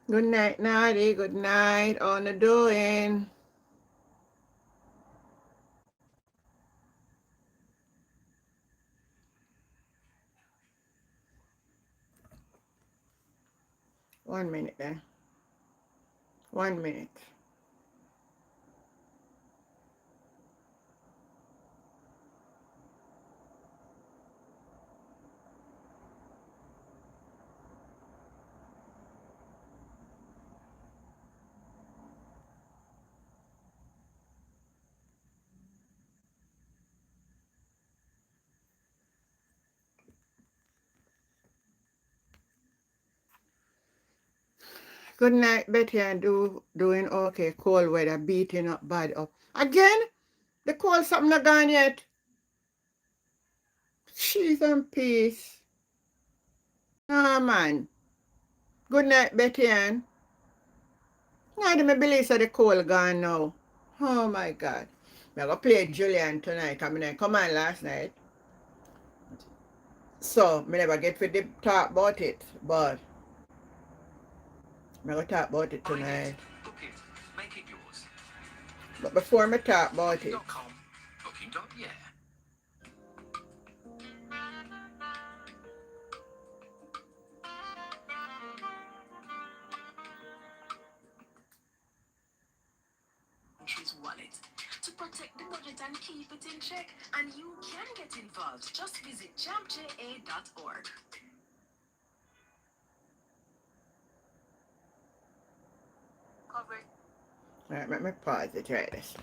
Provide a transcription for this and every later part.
Good night, Naughty. Good night. On the doing. One minute there. 1 minute. Good night, Betty. And doing okay. Cold weather, beating up, bad up. Again? The cold something not gone yet. Cheese and peace. Ah, man. Good night, Betty Ann. I didn't believe so the cold gone now. Oh, my God. I'm going to play Julian tonight. I mean, I come on last night. So, I never get to talk about it. But I'm going to talk about it tonight. Book it. Make it yours. But before I talk about it, Booking.com. Booking.yeah. Wallet to protect the budget and keep it in check, and you can get involved. Just visit jamja.org. Cover. all right, let me pause it right this.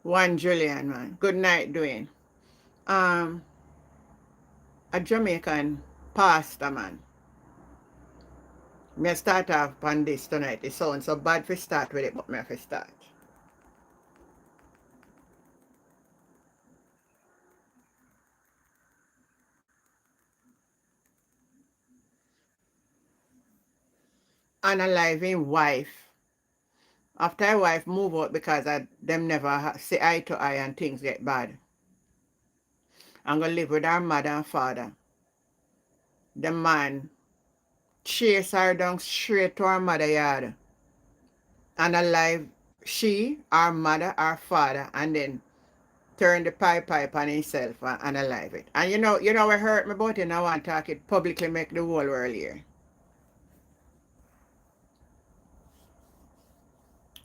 One Julian, man. Good night, Dwayne. Um, a Jamaican pastor, man. Me start off on this tonight. It sounds so bad for start with it, but me have to start. Analyzing wife. After a wife move out because them never see eye to eye and things get bad. I'm going to live with her mother and father. The man chase her down straight to her mother yard. Analyze she, our mother, our father, and then turn the pipe on himself and analyze it. And you know what hurt me about it, and I want to talk it publicly, make the whole world hear.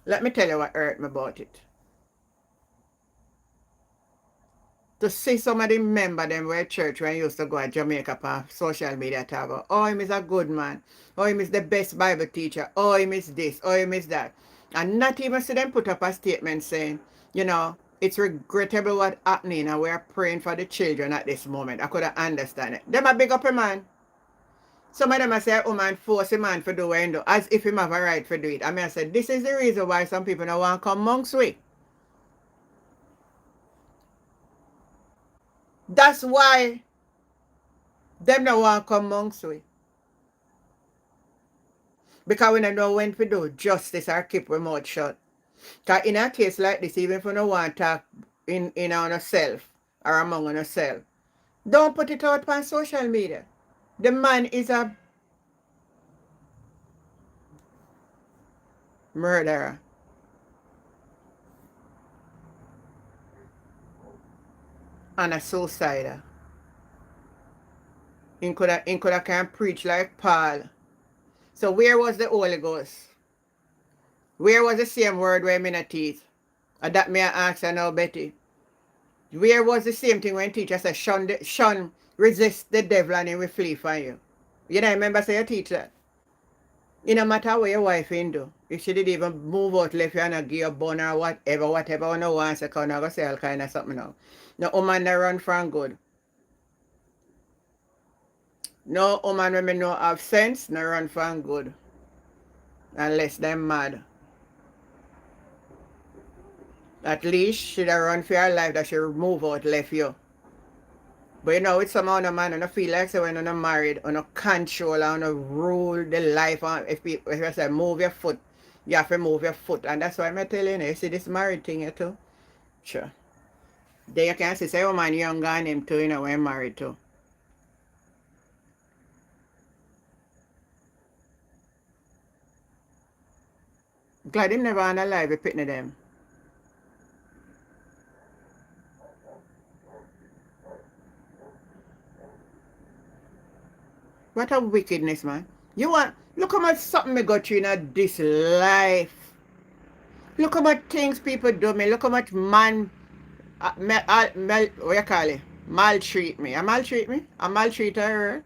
Let me tell you what hurt me about it. To see some of the member them were church when I used to go to Jamaica for social media talk about, oh, him is a good man, oh, him is the best Bible teacher, oh, him is this, oh, him is that. And not even see them put up a statement saying, it's regrettable what happening and we're praying for the children at this moment. I couldn't understand it. Them a big up a man. Some of them I say, oh man, force a man for do what he do, as if him have a right for do it. I mean, I said, this is the reason why some people don't want to come amongst we. That's why them don't want to come amongst we. Because we don't know when to do justice or keep our mouth shut. Because in a case like this, even if we don't want to talk in on ourselves or among ourselves, don't put it out on social media. The man is a murderer. And a suicider. He coulda can preach like Paul. So where was the Holy Ghost? Where was the same word where me not teach? And that me ask you now, Betty. Where was the same thing when teacher said, shun, resist the devil and he will flee from you? You know, remember say you teach that? It no matter what your wife in do. If she did even move out, left you and give you a bun or whatever you want to come, I go say all kind of something now. No woman no run from good. No woman when me know have sense, no run from good. Unless them mad. At least she'd have run for her life that she move out, left you. But you know, with some other man, I don't feel like so when you're not married, you don't control and you rule the life. And if you say move your foot, you have to move your foot. And that's why I'm telling you, you see this married thing here too? Sure. Then you can see, say, oh man, young and him too, you know, when married too. Glad him never on a live with pitney them. What a wickedness, man. You want, look how much something me got you in this life. Look how much things people do me. Look how much man, what you call it? Maltreat me. I maltreat me? I maltreat her.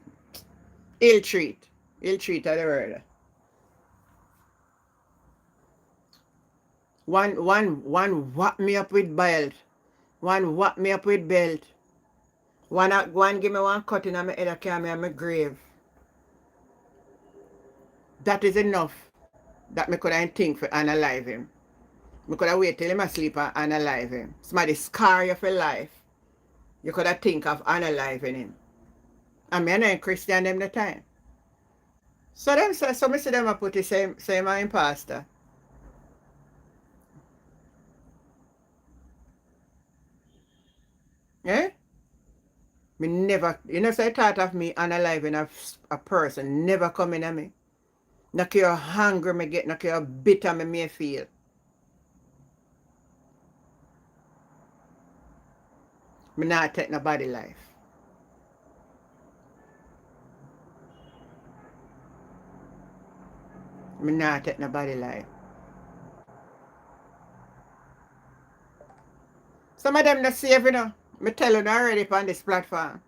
Ill treat. Ill treat are the word. One whap me up with belt. One whap me up with belt. One give me one cut in my head and carry me on my grave. That is enough that me could have think for analyze him. Me could have wait till him asleep and analyze him. Somebody scar you for life. You could have think of analyzing him. And me and Christian them the time. So them say, so me see them a put the same imposter. Eh? Me never, you know, say thought of me analyzing a person never coming at me. No care how hungry me get, no care how bitter me may feel. Me not take nobody life. Me not take nobody life. Some of them not safe, you know. Me tell you already on this platform.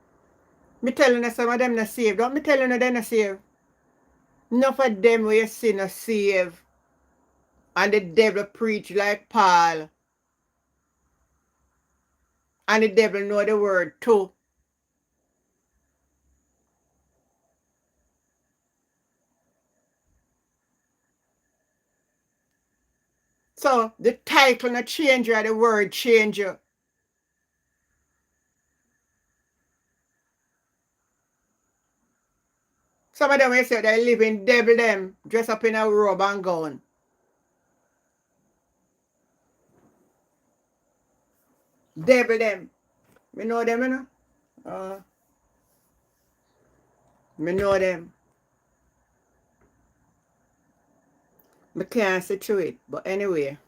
Me tell you some of them not safe. Don't me tell you they not safe. Enough of them where you see not safe. And the devil preach like Paul. And the devil know the word too. So the title not change or the word change you. Some of them will say they live in devil them, dress up in a robe and gown. Devil them. Me know them, you know. Me know them. Me can't see through it. But anyway.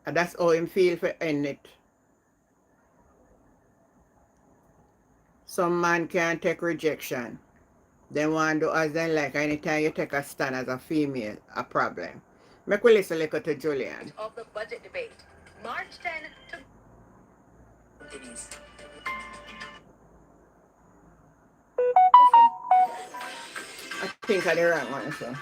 And that's how him feel for end it. Some man can't take rejection. They want to do as they like. Anytime you take a stand as a female, a problem. Make we listen a little to Julian. Of the budget debate. March 10 to companies. I think I the wrong one, so.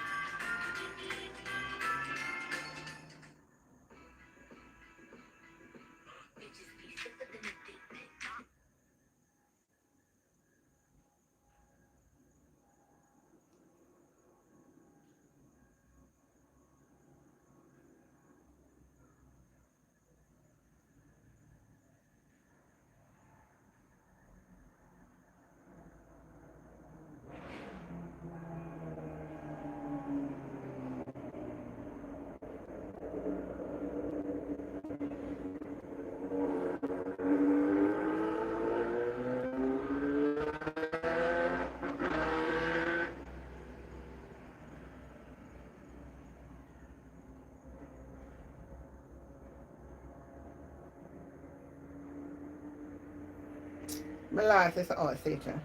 My last is all teacher.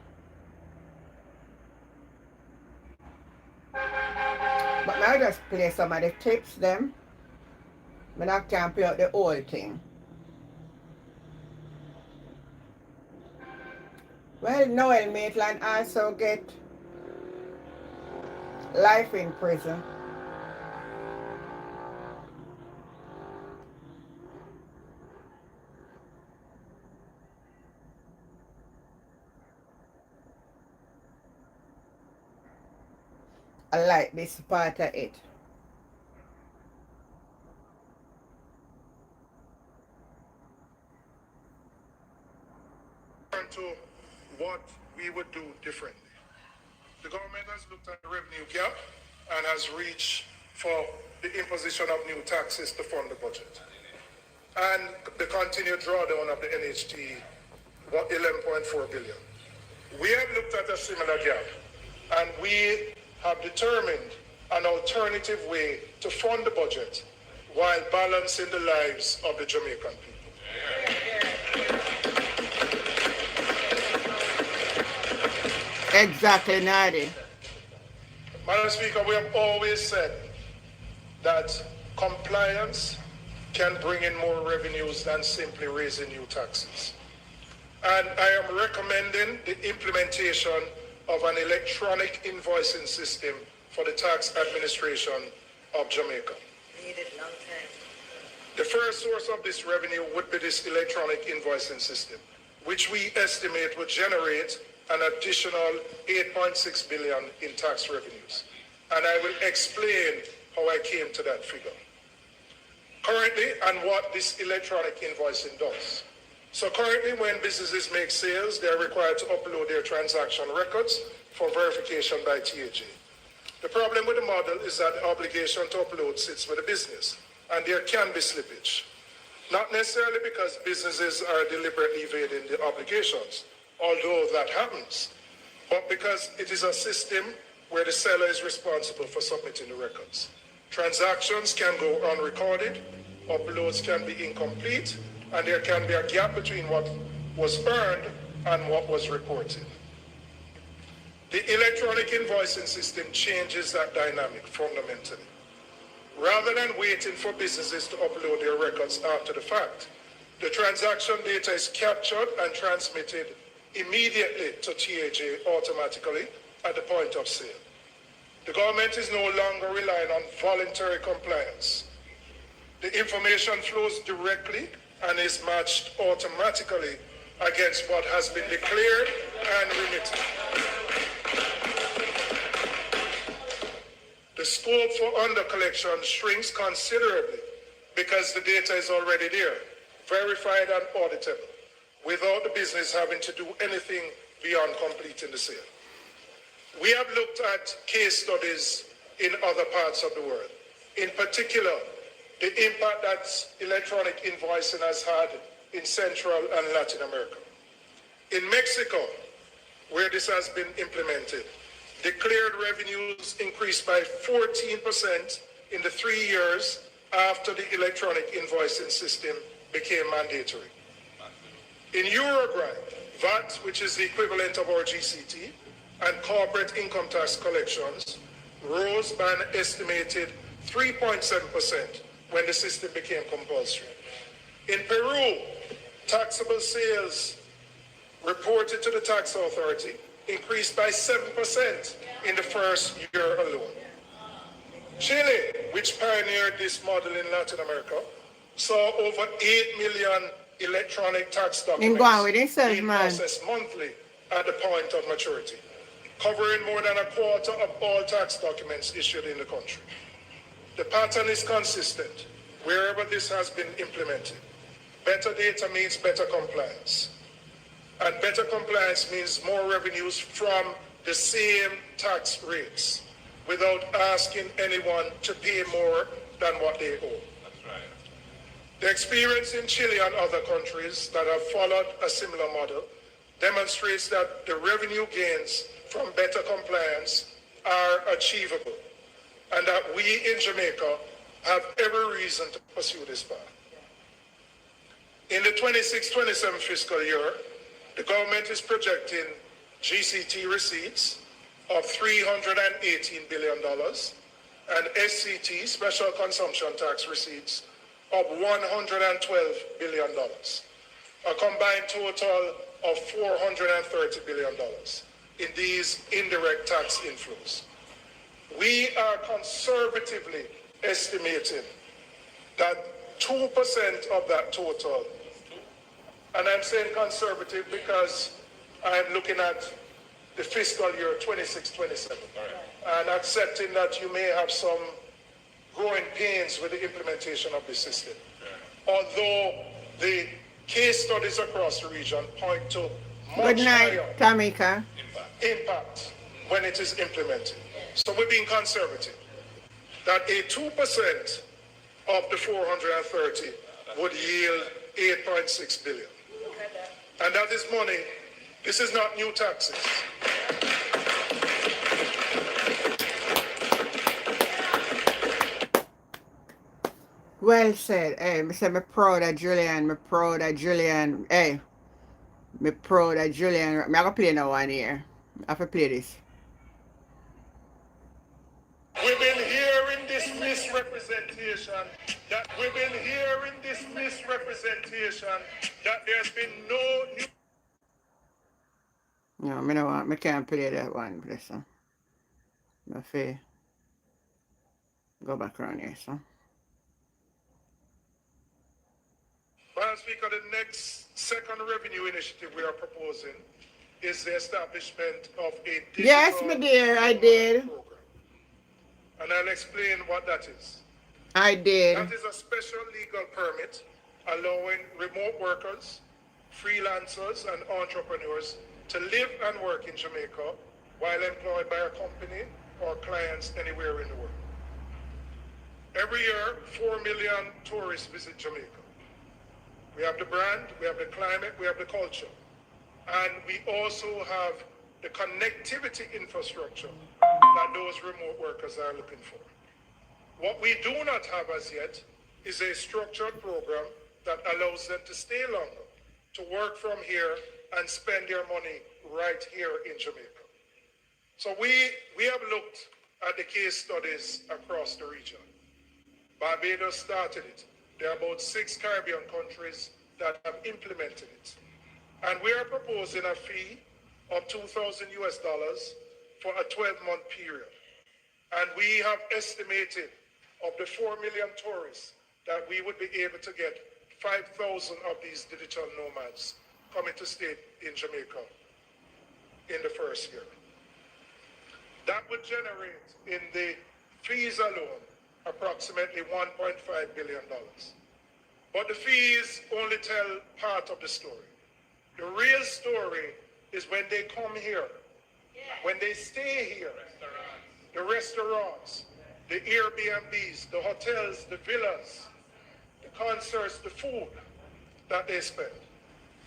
But now I just play some of the tips them. But I can't play out the whole thing. Well, Noel Maitland also get life in prison. I like this part of it. To what we would do differently. The government has looked at the revenue gap and has reached for the imposition of new taxes to fund the budget. and the continued drawdown of the NHT, 11.4 billion. We have looked at a similar gap, and we have determined an alternative way to fund the budget while balancing the lives of the Jamaican people. Exactly, Nadi. Madam Speaker, we have always said that compliance can bring in more revenues than simply raising new taxes. And I am recommending the implementation of an electronic invoicing system for the tax administration of Jamaica. Needed long time. The first source of this revenue would be this electronic invoicing system, which we estimate would generate an additional 8.6 billion in tax revenues. And I will explain how I came to that figure. Currently, and what this electronic invoicing does. So currently, when businesses make sales, they're required to upload their transaction records for verification by TAJ. The problem with the model is that the obligation to upload sits with the business, and there can be slippage. Not necessarily because businesses are deliberately evading the obligations, although that happens, but because it is a system where the seller is responsible for submitting the records. Transactions can go unrecorded, uploads can be incomplete, and there can be a gap between what was earned and what was reported. The electronic invoicing system changes that dynamic fundamentally. Rather than waiting for businesses to upload their records after the fact, the transaction data is captured and transmitted immediately to TAJ automatically at the point of sale. The government is no longer relying on voluntary compliance. The information flows directly and is matched automatically against what has been declared and remitted. The scope for under-collection shrinks considerably because the data is already there, verified and auditable, without the business having to do anything beyond completing the sale. We have looked at case studies in other parts of the world, in particular, the impact that electronic invoicing has had in Central and Latin America. In Mexico, where this has been implemented, declared revenues increased by 14% in the 3 years after the electronic invoicing system became mandatory. In Uruguay, VAT, which is the equivalent of our GCT, and corporate income tax collections rose by an estimated 3.7% when the system became compulsory. In Peru, taxable sales reported to the tax authority increased by 7% in the first year alone. Chile, which pioneered this model in Latin America, saw over 8 million electronic tax documents being processed monthly at the point of maturity, covering more than a quarter of all tax documents issued in the country. The pattern is consistent wherever this has been implemented. Better data means better compliance. And better compliance means more revenues from the same tax rates without asking anyone to pay more than what they owe. That's right. The experience in Chile and other countries that have followed a similar model demonstrates that the revenue gains from better compliance are achievable, and that we in Jamaica have every reason to pursue this path. In the 26-27 fiscal year, the government is projecting GCT receipts of $318 billion and SCT, special consumption tax receipts, of $112 billion, a combined total of $430 billion in these indirect tax inflows. We are conservatively estimating that 2% of that total, and I'm saying conservative because I'm looking at the fiscal year 26-27, and accepting that you may have some growing pains with the implementation of this system. Although the case studies across the region point to much higher Jamaica impact when it is implemented. So we're being conservative. That a 2% of the 430 would yield 8.6 billion. And that is money. This is not new taxes. Well said. Hey, me say me proud of Julian. Me proud of Julian. Hey, me proud of Julian. Me I go play now one here. I have to play this. We've been hearing this misrepresentation that there's been no new. No, me no want. Me can't play that one. Bless her. Me fi go back around here, so. Madam Speaker, the next second revenue initiative we are proposing is the establishment of a digital Yes, my dear, I did. program. And I'll explain what that is. I did. That is a special legal permit allowing remote workers, freelancers, and entrepreneurs to live and work in Jamaica while employed by a company or clients anywhere in the world. Every year, 4 million tourists visit Jamaica. We have the brand, we have the climate, we have the culture. And we also have the connectivity infrastructure that those remote workers are looking for. What we do not have as yet is a structured program that allows them to stay longer, to work from here and spend their money right here in Jamaica. So we have looked at the case studies across the region. Barbados started it. There are about 6 Caribbean countries that have implemented it. And we are proposing a fee of $2,000 for a 12-month period. And we have estimated of the 4 million tourists that we would be able to get 5,000 of these digital nomads coming to stay in Jamaica in the first year. That would generate in the fees alone approximately $1.5 billion. But the fees only tell part of the story. The real story is when they come here, when they stay here, the restaurants, the Airbnbs, the hotels, the villas, the concerts, the food that they spend.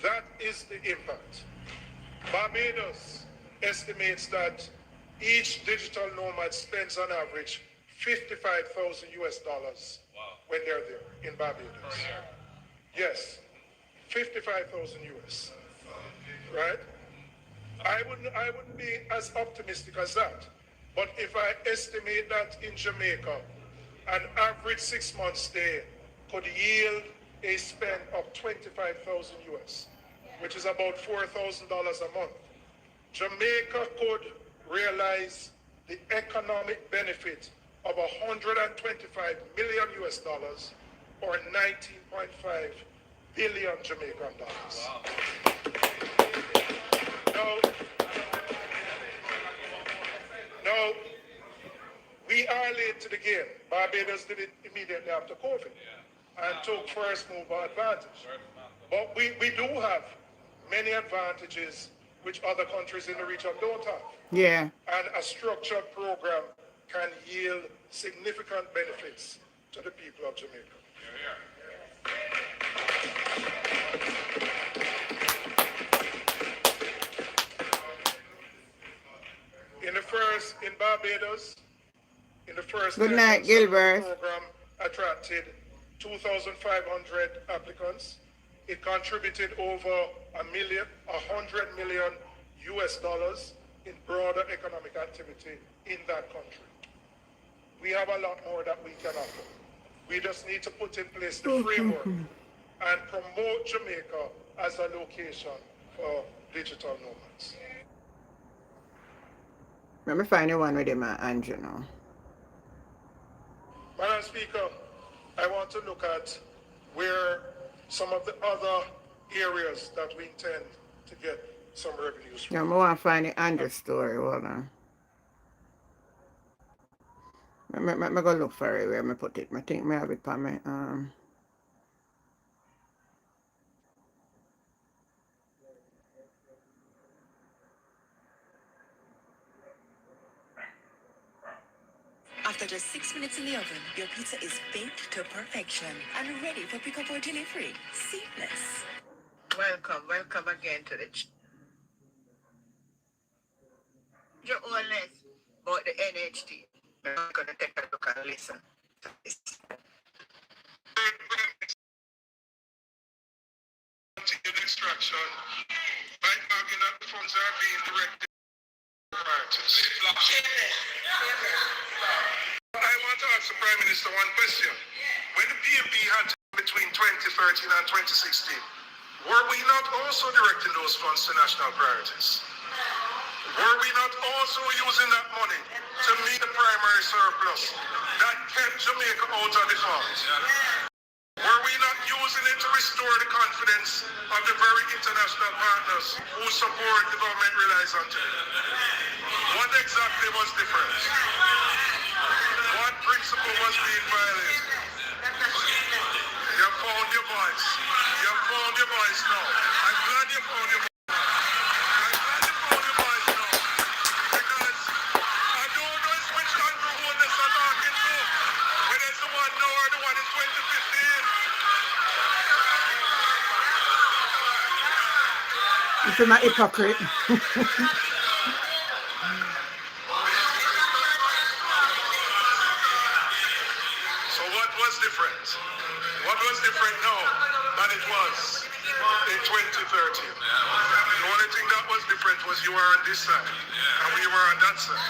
That is the impact. Barbados estimates that each digital nomad spends on average $55,000 when they're there in Barbados. Yes, 55,000 US, right? I wouldn't be as optimistic as that. But if I estimate that in Jamaica, an average 6-month stay could yield a spend of 25,000 US, which is about $4,000 a month. Jamaica could realize the economic benefit of 125 million US dollars or 19.5 billion Jamaican dollars. Wow. Now, we are late to the game. Barbados did it immediately after COVID and took first mover advantage. But we do have many advantages which other countries in the region don't have. Yeah. And a structured program can yield significant benefits to the people of Jamaica. In Barbados, in the first Goodnight, Gilbert. The program attracted 2,500 applicants. It contributed over $100 million US dollars in broader economic activity in that country. We have a lot more that we can offer. We just need to put in place the framework and promote Jamaica as a location for digital nomads. Let me find the one with him and Andrew now. Madam Speaker, I want to look at where some of the other areas that we intend to get some revenues from. Yeah, I want to find the Andrew story. Hold on. I'm go look for it where I put it. I think I have it on my After just 6 minutes in the oven, your pizza is baked to perfection and ready for pickup or delivery. Seamless. Welcome again to the your own list about the NHT. I'm going to take a look and listen to this. Extraction by arguing that the funds are being directed to parties. I want to ask the Prime Minister one question. When the PNP had between 2013 and 2016, were we not also directing those funds to national priorities? Were we not also using that money to meet the primary surplus that kept Jamaica out of the funds? Were we not using it to restore the confidence of the very international partners whose support the government relies on today? What exactly was different? What principle was being violated? You found your voice. You found your voice now. I'm glad you found your voice. I'm glad you found your voice now. Because I don't know which Andrew Holness are talking to. Whether it's the one now or the one in 2015. This is my hypocrite. So what was different? What was different now than it was in 2013? The only thing that was different was you were on this side and we were on that side.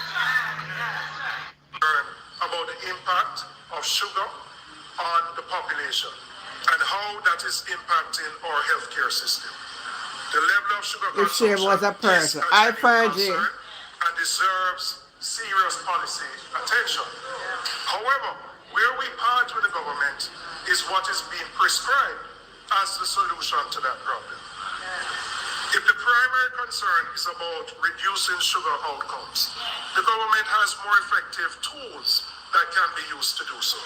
About the impact of sugar on the population and how that is impacting our healthcare system. The level of sugar consumption was a person. I heard you. And deserves serious policy attention. However, where we part with the government is what is being prescribed as the solution to that problem. If the primary concern is about reducing sugar outcomes, the government has more effective tools that can be used to do so.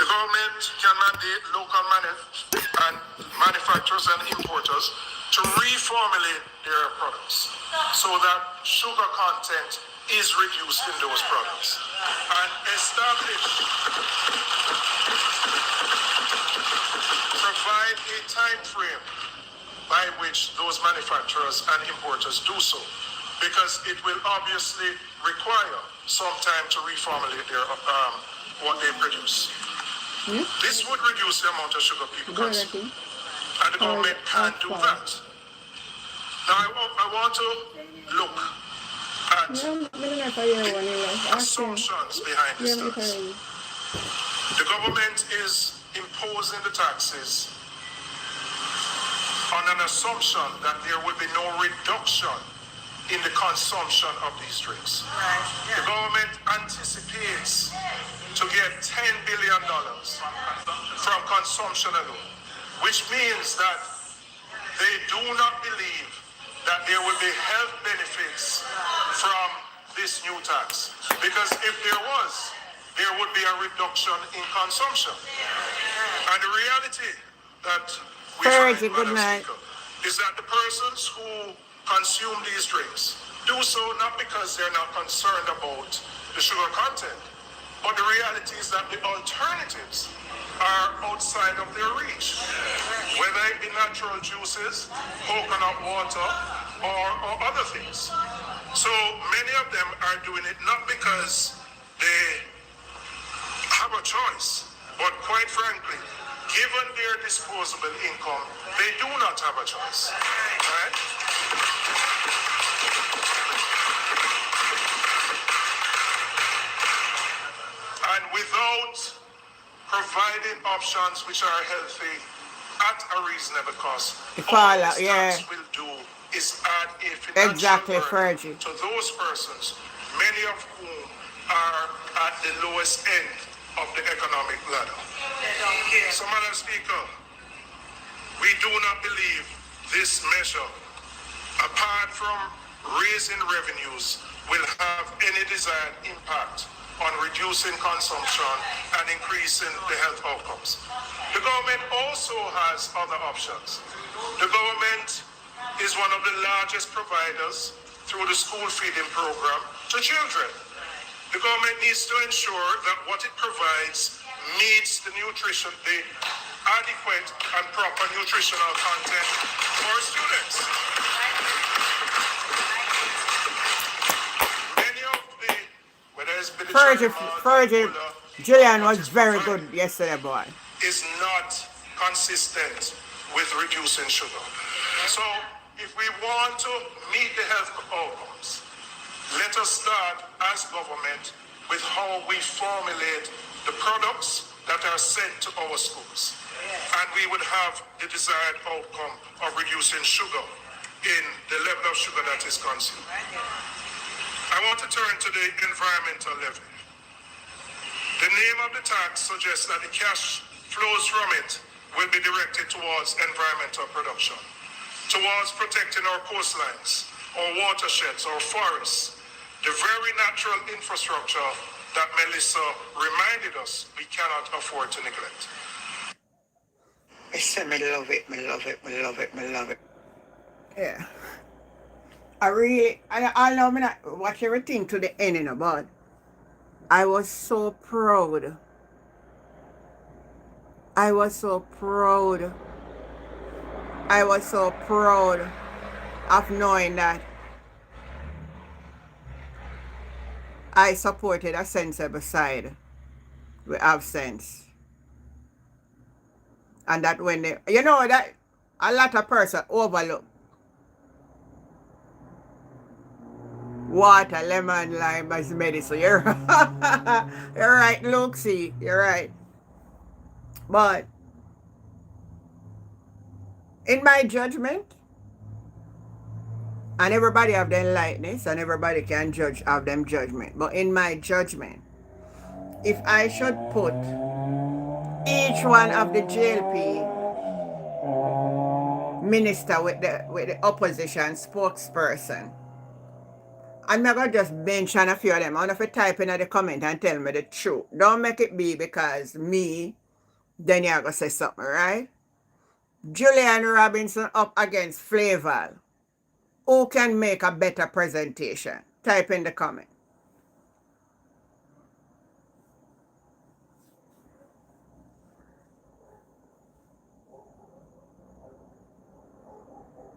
The government can mandate local manufacturers and importers to reformulate their products so that sugar content is reduced in those products and provide a time frame by which those manufacturers and importers do so, because it will obviously require some time to reformulate their what they produce. This would reduce the amount of sugar people consume, and the government can do that. Now I want to look at the assumptions behind this tax. The government is imposing the taxes on an assumption that there will be no reduction in the consumption of these drinks. The government anticipates to get $10 billion from consumption alone, which means that they do not believe that there will be health benefits from this new tax. Because if there was, there would be a reduction in consumption. And the reality that we find, Madam Speaker, is that the persons who consume these drinks do so not because they're not concerned about the sugar content, but the reality is that the alternatives are outside of their reach, whether it be natural juices, coconut water, or other things. So many of them are doing it not because they have a choice, but quite frankly, given their disposable income, they do not have a choice. Right? And without providing options which are healthy at a reasonable cost, all this tax will do is add a financial burden to those persons, many of whom are at the lowest end of the economic ladder. So, Madam Speaker, we do not believe this measure, apart from raising revenues, will have any desired impact on reducing consumption and increasing the health outcomes. The government also has other options. The government is one of the largest providers through the school feeding program to children. The government needs to ensure that what it provides meets the adequate and proper nutritional content for students. Many of the, whether it's been Fergie, Julian was very good yesterday, boy. is not consistent with reducing sugar. So if we want to meet the health outcomes, let us start as government with how we formulate the products that are sent to our schools. And we would have the desired outcome of reducing sugar in the level of sugar that is consumed. I want to turn to the environmental levy. The name of the tax suggests that the cash flows from it will be directed towards environmental production, towards protecting our coastlines, our watersheds, our forests, the very natural infrastructure that Melissa reminded us we cannot afford to neglect. I said, me love it, me love it, me love it, me love it. Yeah. I know me not watch everything to the end, but I was so proud. I was so proud. I was so proud of knowing that I supported a sensible side with absence. And that when they, that a lot of person overlook water, lemon, lime as medicine. You're right, Luke, see, you're right. But in my judgment, and everybody have their lightness and everybody can judge of them judgment. But in my judgment, if I should put each one of the JLP minister with the opposition spokesperson, I'm not going to just mention a few of them. I'm going to type in the comment and tell me the truth. Don't make it be because me, then you're going to say something, right? Julian Robinson up against Flaval. Who can make a better presentation? Type in the comment.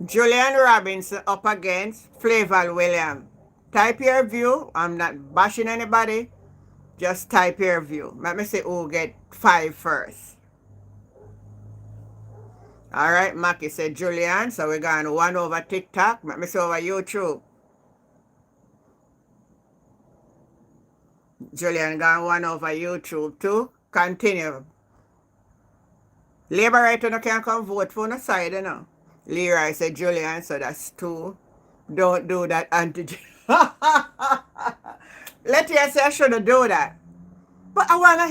Julian Robinson up against Flaval William. Type your view. I'm not bashing anybody. Just type your view. Let me see who get 5 first. All right, Mackie said Julian. So we're going 1 over TikTok. Let me see over YouTube. Julian gone 1 over YouTube too. Continue. Liberator no can come vote for no side, Leroy said Julian, so that's 2. Don't do that, Auntie. Let you say I shouldn't do that. But I wanna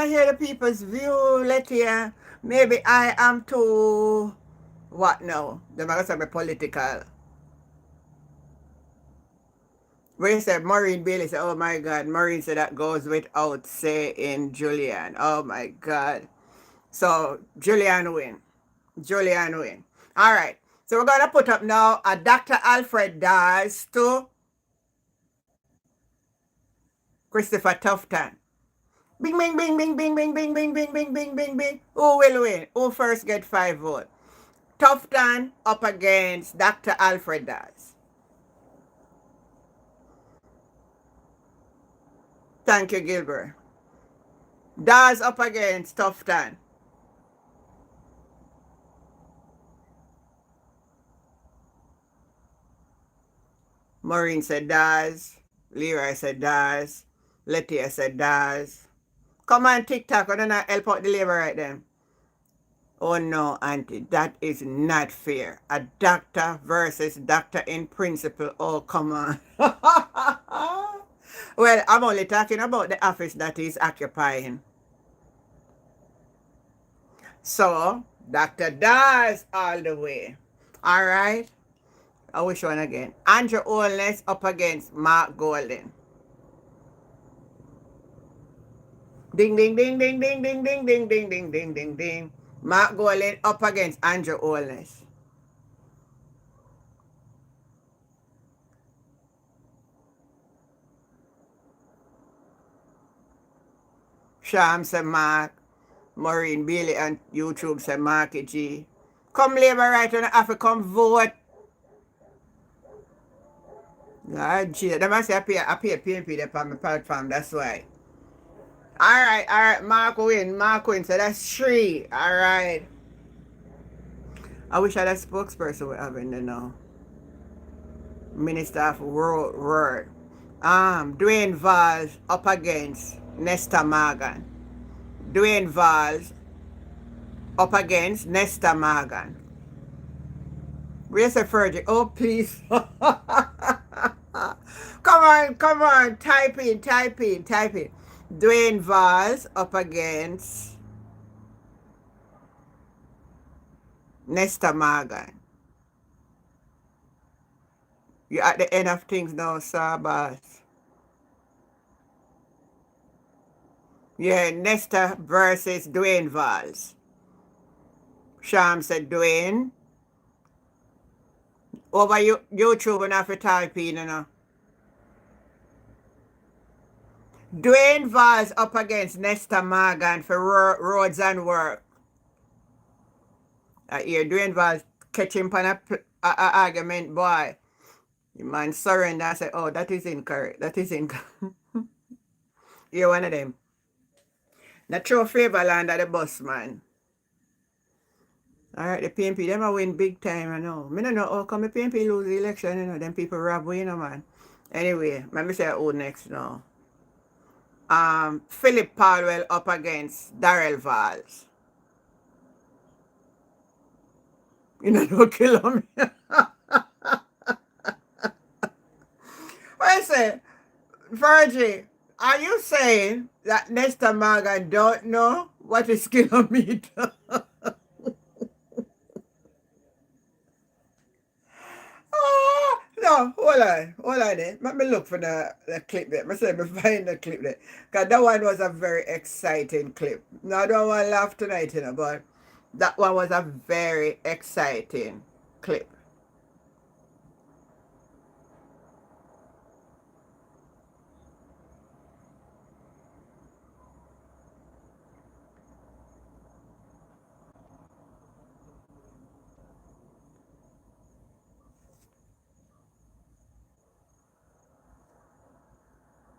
hear the people's view. Let you. Maybe I am too. What now? They're gonna be political. Where said Maureen Bailey said, oh my God, Maureen said that goes without saying Julian. Oh my God. So Julian win. Julian win. All right. So we're going to put up now a Dr. Alfred Dawes to Christopher Tufton. Bing, bing, bing, bing, bing, bing, bing, bing, bing, bing, bing, bing, bing. Who will win? Who first get 5 votes? Tufton up against Dr. Alfred Dawes. Thank you, Gilbert. Dawes up against Tufton. Maureen said Dawes. Leroy said Dawes. Letia said Dawes. Come on, TikTok. I don't know, help out the labor right then. Oh no, Auntie, that is not fair. A doctor versus doctor in principle. Oh, come on. Well, I'm only talking about the office that he's occupying. So, Dr. Dawes all the way. All right. I wish one again. Andrew Holness up against Mark Golden. Ding, ding, ding, ding, ding, ding, ding, ding, ding, ding, ding, ding, ding. Mark Golden up against Andrew Holness. Sham say Mark. Maureen Bailey and YouTube say Marky G. Come Labour right on have to come vote. God, gee, them I say I pay PNP there on my platform, that's why. Alright, Mark win, so that's 3. Alright. I wish I had a spokesperson we have in there now. Minister of Word. Dwayne Valls up against Nesta Morgan. Dwayne Valls up against Nesta Morgan. Where's the Fergie? Oh, please. Come on. Type in. Dwayne Valls up against Nesta Morgan. You're at the end of things now, Sabas. Yeah, Nesta versus Dwayne Valls. Sham said Dwayne. Over YouTube and have to type in, you know. Dwayne Valls up against Nesta Morgan for roads and work. I hear Dwayne Valls catch him on a argument, boy. The man surrender and say, oh, that is incorrect. You're one of them. The true favor land of the bus, man. Alright, the PNP, them a win big time, I know. I don't know how come the PNP lose the election, you know. Them people rob we, you know, man. Anyway, let me say who next now. Philip Palwell up against Darrell Valls. You know, no kill me. What I say? Virgie, are you saying that Nesta Morgan don't know what is kilometer? Oh, no, hold on there. Let me look for the clip there. I said, me find the clip there. Because that one was a very exciting clip. No, I don't want to laugh tonight, you know, but that one was a very exciting clip.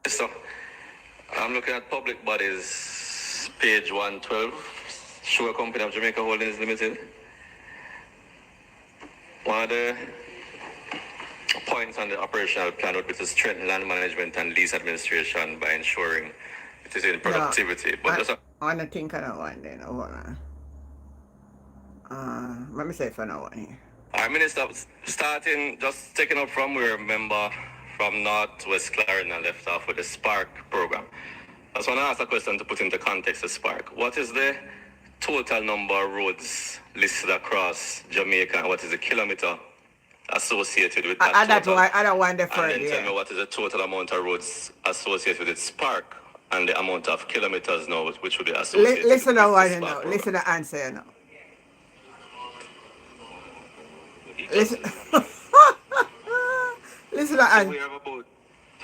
So, I'm looking at public bodies, page 112, Sugar Company of Jamaica Holdings Limited. One of the points on the operational plan would be to strengthen land management and lease administration by ensuring it is in productivity. No, I want to think of that one then. Hold on. Let me say for now one here. Our minister, just taking up from where a member from Northwest Clarendon left off with the Spark program. I just want to ask a question to put into context the Spark. What is the total number of roads listed across Jamaica and what is the kilometer associated with that total? I don't want the further. And then tell me what is the total amount of roads associated with Spark and the amount of kilometers now which would be associated listen with to what the you know. Spark Listen program. to answer you know. Listen. Listen to So answer. we have about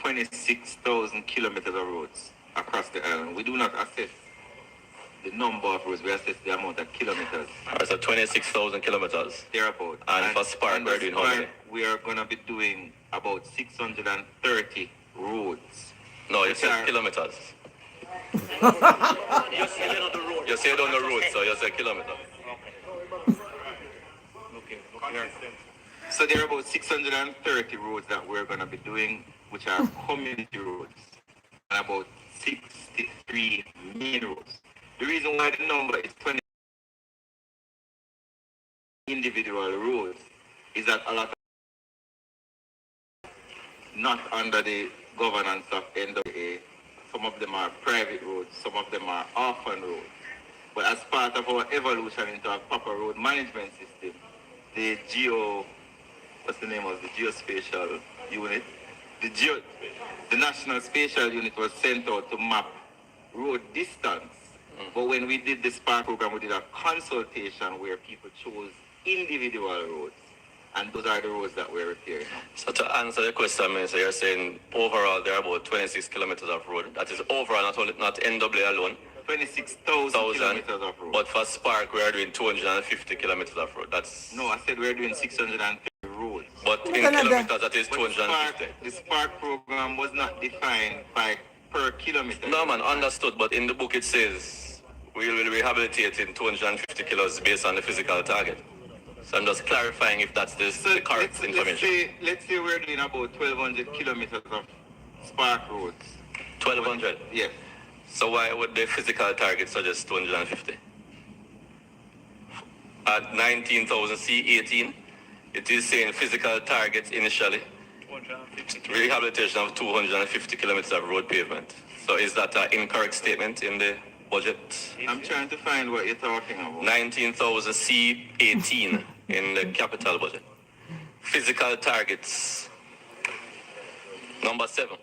26,000 kilometers of roads across the island. We do not assess the number of roads, we assess the amount of kilometers. Alright, so 26,000 kilometers. Thereabout. And for Spark, we're doing how many? We are going to be doing about 630 roads. No, you said kilometers. You said on the road, so you said kilometer. So there are about 630 roads that we're going to be doing, which are community roads, and about 63 main roads. The reason why the number is 20 individual roads is that a lot of not under the governance of NWA. Some of them are private roads, some of them are orphan roads. But as part of our evolution into a proper road management system, the geospatial unit, the National Spatial Unit was sent out to map road distance. But when we did the Spark program, we did a consultation where people chose individual roads. And those are the roads that we're repairing. So to answer the question, so you're saying overall there are about 26 kilometers of road. That is overall, not NWA alone. 26,000 kilometers of road. But for Spark, we are doing 250 kilometers of road. That's No, I said we're doing 630 roads. But in kilometers, that is But 250. the Spark program was not defined by per kilometer. No, man, understood. But in the book, it says we will rehabilitate in 250 kilos based on the physical target. So I'm just clarifying if that's the correct information. Let's say we're doing about 1,200 kilometers of Spark roads. 1,200? Yes. So why would the physical target suggest 250? At 19,000 C18, it is saying physical targets initially, rehabilitation of 250 kilometers of road pavement. So is that an incorrect statement in the budget? I'm trying to find what you're talking about. 19,000 C18 in the capital budget. Physical targets, number 7.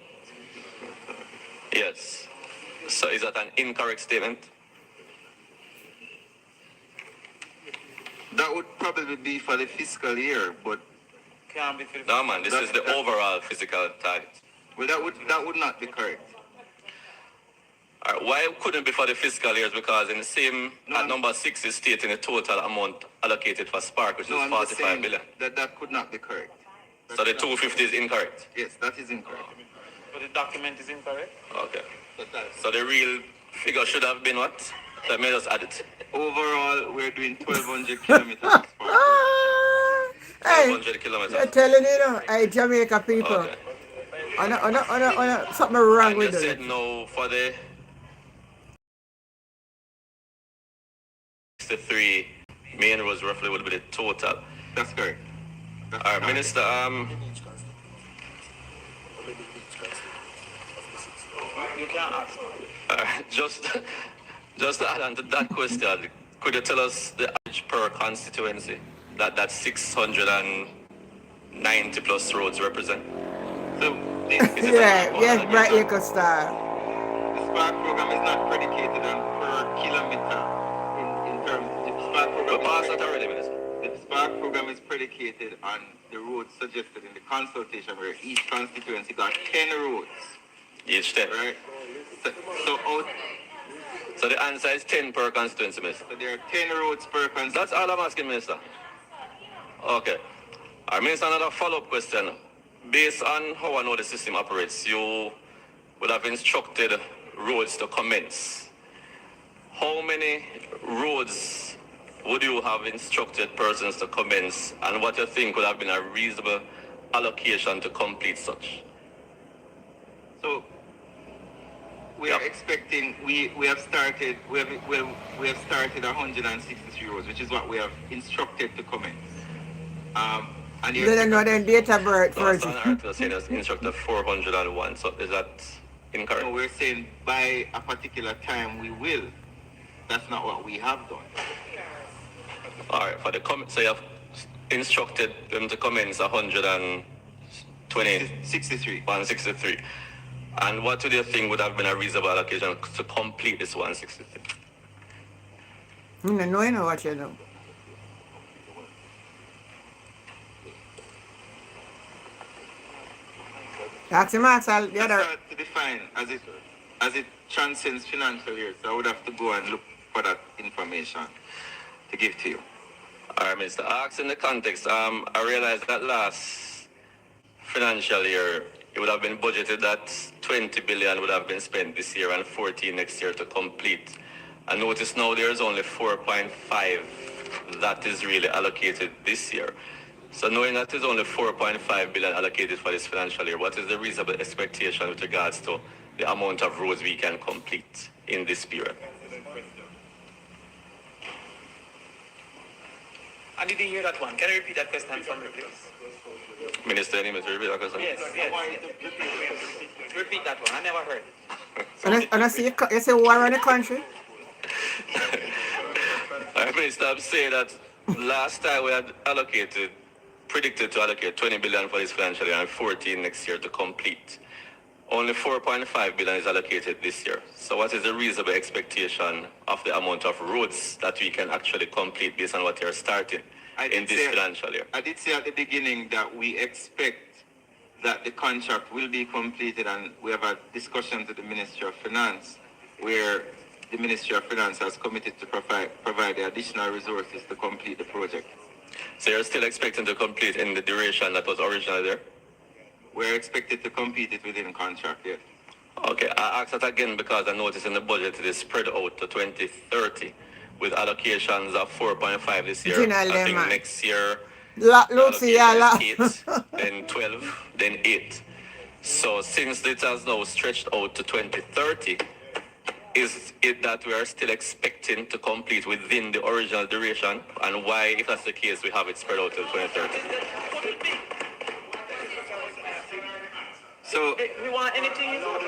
Yes. So is that an incorrect statement? That would probably be for the fiscal year, but Can't be No, man, this is the overall physical target. well, that would not be correct. All right, why couldn't it be for the fiscal years? Because in the same, No, at number 6 is stating the total amount allocated for Spark, which No, is I'm just 45 saying billion. that could not be correct. So the 250 is incorrect. Yes, that is incorrect. But the document is incorrect. Okay. But that's, So the real figure should have been what? Let me just add it. overall, we're doing 1,200 kilometers of Spark. Hey, 100 kilometers. they're telling you, know, hey, Jamaica people. Okay. Something wrong And with you said it. no for the 63 main roads roughly would be the total. That's correct. That's All right, correct. Minister, You can't ask. just to add on to that question, could you tell us the average per constituency that 690 plus roads represent? So Is it Yeah, an yes, equal Bright allocation? Acre Star. the Spark program is not predicated on per kilometer in terms. The Spark But program. pass that already, Minister. The Spark program is predicated on the roads suggested in the consultation, where each constituency got 10 roads, Each 10. right? So the answer is 10 per constituency, Minister. So there are 10 roads per constituency. That's all I'm asking, Minister. Okay. All right, Minister, another follow-up question. Based on how I know the system operates, you would have instructed roads to commence. How many roads would you have instructed persons to commence, and what you think would have been a reasonable allocation to complete such? So we are expecting. We have started 163 roads, which is what we have instructed to commence. And You don't know the date of birth So first. an article saying that's instructed 401. So is that incorrect? no, we're saying by a particular time we will. That's not what we have done. All right, for the so you have instructed them to commence 120, 63. 163. And what do you think would have been a reasonable allocation to complete this 163? You don't know, you know what you know. Ask him, Marcel, the That's other. hard to define as it transcends financial years. So I would have to go and look for that information to give to you. All right, Mr. Ask in the context, I realized that last financial year, it would have been budgeted that 20 billion would have been spent this year and 14 next year to complete. I notice now there's only 4.5 that is really allocated this year. So knowing that there's only 4.5 billion allocated for this financial year, what is the reasonable expectation with regards to the amount of roads we can complete in this period? I didn't hear that one. Can you repeat that question for me, please? Minister, any repeat that question? Yes. Repeat that one. I never heard. And I see you say war on the country. I Minister, I'm saying that last time we had predicted to allocate 20 billion for this financial year and 14 next year to complete. Only 4.5 billion is allocated this year. So what is the reasonable expectation of the amount of roads that we can actually complete based on what you're starting in this financial year? I did say at the beginning that we expect that the contract will be completed, and we have a discussion to the Ministry of Finance where the Ministry of Finance has committed to provide the additional resources to complete the project. So you're still expecting to complete in the duration that was originally there? We're expected to complete it within contract, yes. Okay, I asked that again because I noticed in the budget it is spread out to 2030 with allocations of 4.5 this year. General I think man. next year Lucy, allocation is 8, then 12, then 8. So since it has now stretched out to 2030, is it that we are still expecting to complete within the original duration? And why, if that's the case, we have it spread out till 2030? So We want anything you know.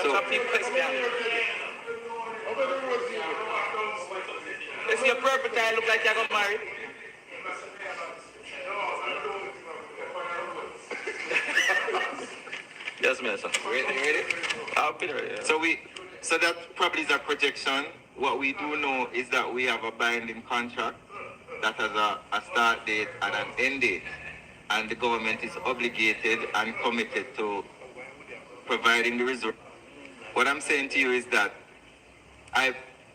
So- If you're perfect, I look like you got married. Yes, Minister. ready? I've been ready. Yeah. So that probably is a projection. What we do know is that we have a binding contract that has a start date and an end date. And the government is obligated and committed to providing the resource. What I'm saying to you is that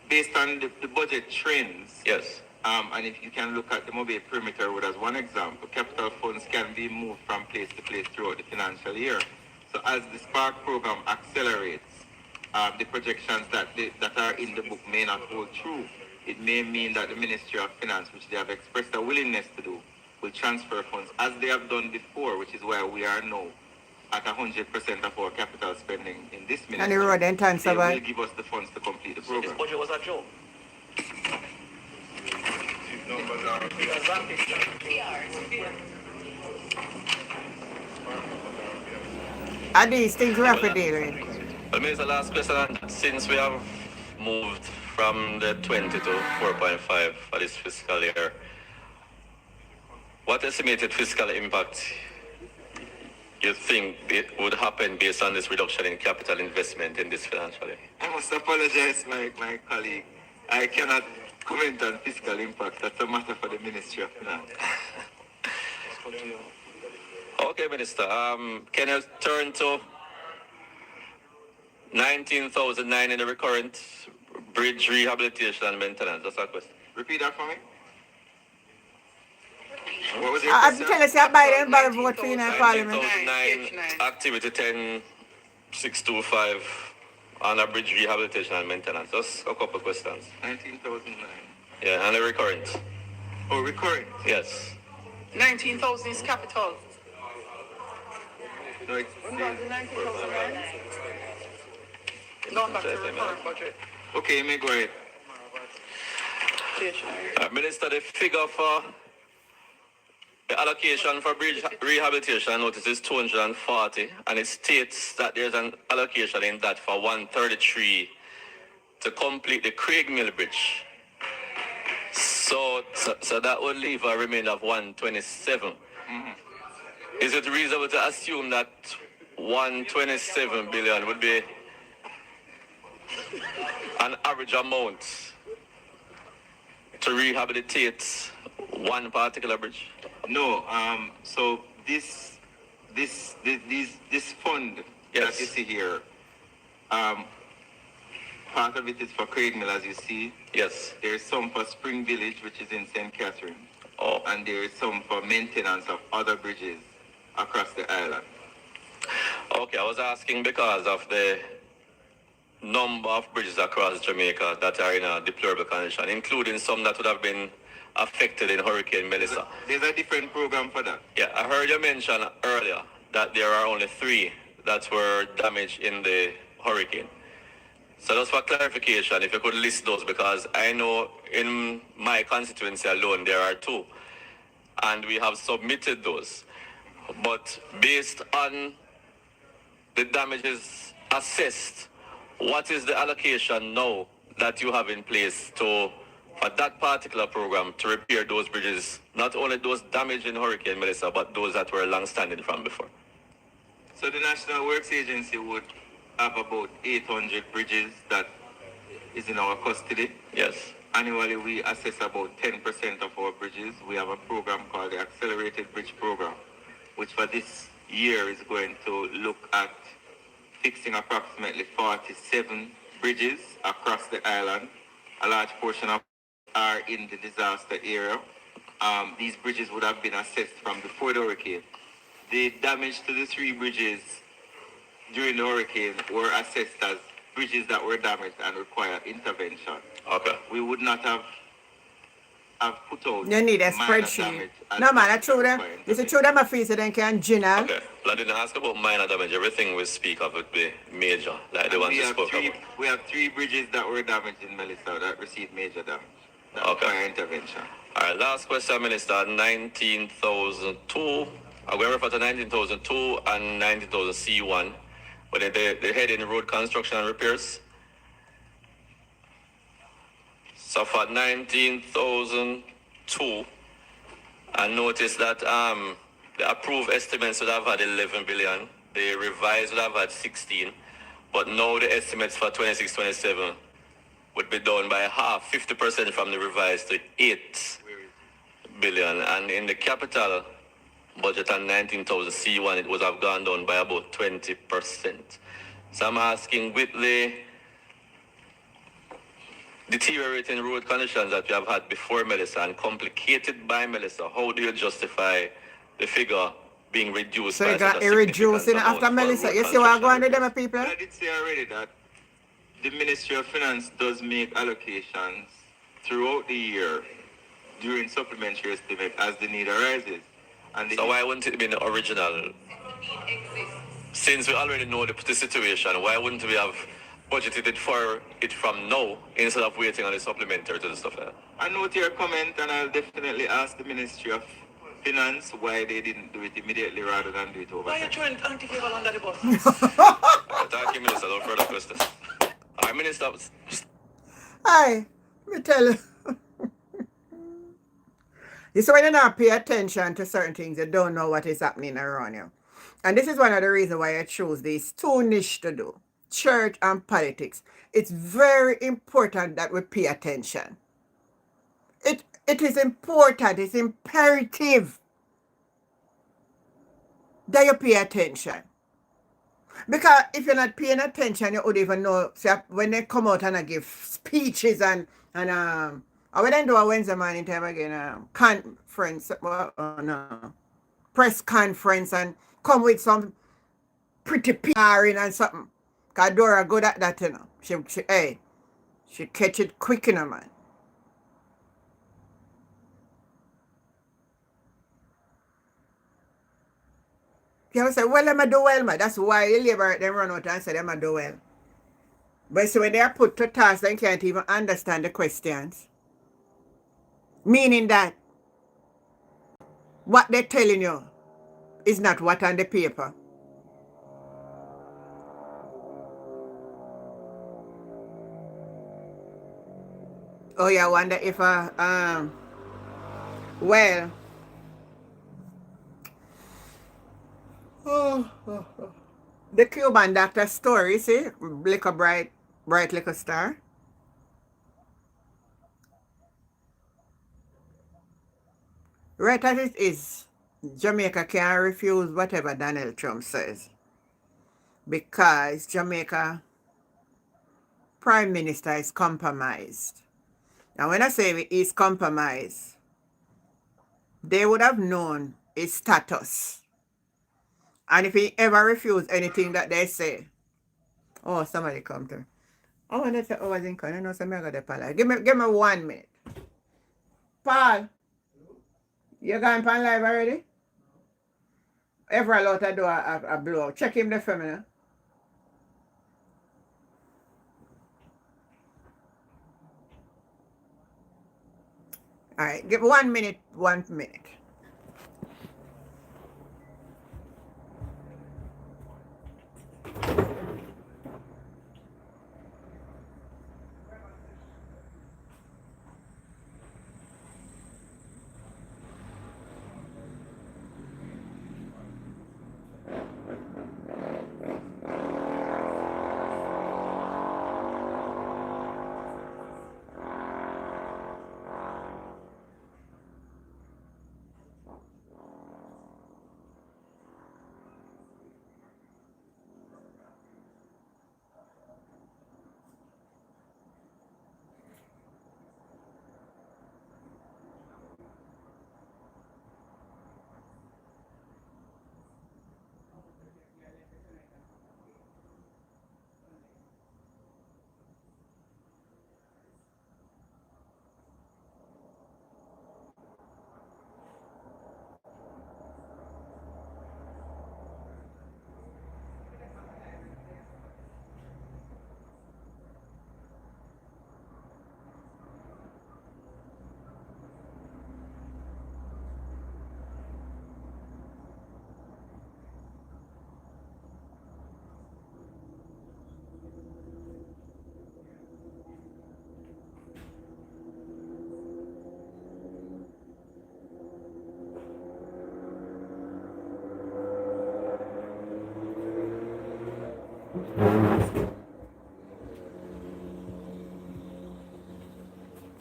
based on the budget trends, Yes. and if you can look at the mobile perimeter road as one example, capital funds can be moved from place to place throughout the financial year. So as the Spark program accelerates, the projections that are in the book may not hold true. It may mean that the Ministry of Finance, which they have expressed a willingness to do, will transfer funds as they have done before, which is why we are now at 100% of our capital spending in this ministry. And the road and time They will survive. give us the funds to complete the So this program. budget was a joke. Are these things we have to deal with? Well, Minister, last question. Since we have moved from the 20 to 4.5 for this fiscal year, what estimated fiscal impact you think it would happen based on this reduction in capital investment in this financial year? I must apologize, my colleague. I cannot comment on fiscal impact. That's a matter for the Ministry of Finance. Okay, Minister. Can you turn to 19,009 in the recurrent bridge rehabilitation and maintenance? That's a question. Repeat that for me. What was your I'm question? telling you, Biden better vote for you in Parliament. 19,009 activity 10625 on a bridge rehabilitation and maintenance. Just a couple of questions. 19,009. Yeah, and the recurrent. Oh, recurring. Yes. 19,000 is capital. No, it's When was the 19,000? Going back to the recurrent budget. okay, you may go ahead. Page 9. Minister, the figure for the allocation for bridge rehabilitation, I notice is 240, and it states that there's an allocation in that for 133 to complete the Craig Mill Bridge. So that would leave a remainder of 127. Is it reasonable to assume that 127 billion would be an average amount to rehabilitate one particular bridge? No, so this fund Yes. that you see here, part of it is for Craig Mill, as you see. Yes. There's some for Spring Village, which is in St. Catherine. Oh. And there is some for maintenance of other bridges across the island. Okay, I was asking because of the number of bridges across Jamaica that are in a deplorable condition, including some that would have been affected in Hurricane Melissa. There's a different program for that. Yeah, I heard you mention earlier that there are only 3 that were damaged in the hurricane. So just for clarification, if you could list those, because I know in my constituency alone there are 2, and we have submitted those. But based on the damages assessed, what is the allocation now that you have in place for that particular program to repair those bridges, not only those damaged in Hurricane Melissa, but those that were long-standing from before? So the National Works Agency would have about 800 bridges that is in our custody. Yes. Annually, we assess about 10% of our bridges. We have a program called the Accelerated Bridge Program, which for this year is going to look at fixing approximately 47 bridges across the island. A large portion of are in the disaster area. These bridges would have been assessed from before the hurricane. The damage to the 3 bridges during the hurricane were assessed as bridges that were damaged and require intervention. Okay. We would not have put out You need a minor spreadsheet. damage as No, man, I damage true that them. require You see, intervention. true them a fee so they can journal. Okay. Well, I didn't ask about minor damage. Everything we speak of would be major, like the ones you spoke about. We have 3 bridges that were damaged in Melissa that received major damage. That Okay. require intervention. All right, last question, Minister. 19,002. I'm going to refer to 19,002 and 19,000 C1. But they head in road construction and repairs. So for 19,002, I noticed that the approved estimates would have had 11 billion. The revised would have had 16. But now the estimates for 26-27 would be down by half, 50% from the revised to 8 billion. And in the capital budget on 19,000 C1, it would have gone down by about 20%. So I'm asking, with the deteriorating road conditions that we have had before Melissa and complicated by Melissa, how do you justify the figure being reduced So by you such got a it reducing significant after amount for Melissa. road You see what I'm going construction to them, repairs? people? But I did say already that the Ministry of Finance does make allocations throughout the year during supplementary estimate as the need arises. And So why wouldn't it be the original? Since we already know the situation, why wouldn't we have budgeted it for it from now instead of waiting on the supplementary to the stuff like that? I note your comment, and I'll definitely ask the Ministry of Finance why they didn't do it immediately rather than do it over Why are you time. throwing anti-cable under the bus? Thank you, Minister. No further questions. All right, Minister. Hi, let me tell you. You see, when you not pay attention to certain things, you don't know what is happening around you. And this is one of the reasons why I chose these 2 niche to do, church and politics. It's very important that we pay attention. It is important, it's imperative that you pay attention. Because if you're not paying attention, you would even know, see, when they come out and I give speeches and when I do a Wednesday morning time again, conference, press conference and come with some pretty PRing and something. Because Dora good at that, you know. She catch it quick, you know, man. You say, well, I'm do well, man. That's why you labor them run out and say them do well. But so when they are put to task, they can't even understand the questions. Meaning that what they're telling you is not what on the paper. Oh, yeah, I wonder if well, the Cuban doctor story, see, little bright little star. Right as it is, Jamaica can't refuse whatever Donald Trump says. Because Jamaica Prime Minister is compromised. And when I say he's compromised, they would have known his status. And if he ever refused anything that they say, oh, somebody come to. I want to say, oh, I think I know somebody got the pala. Give me 1 minute. Paul, you gone pan live already? Every lot I do a blow. Check him there for me now. All right, give 1 minute, 1 minute.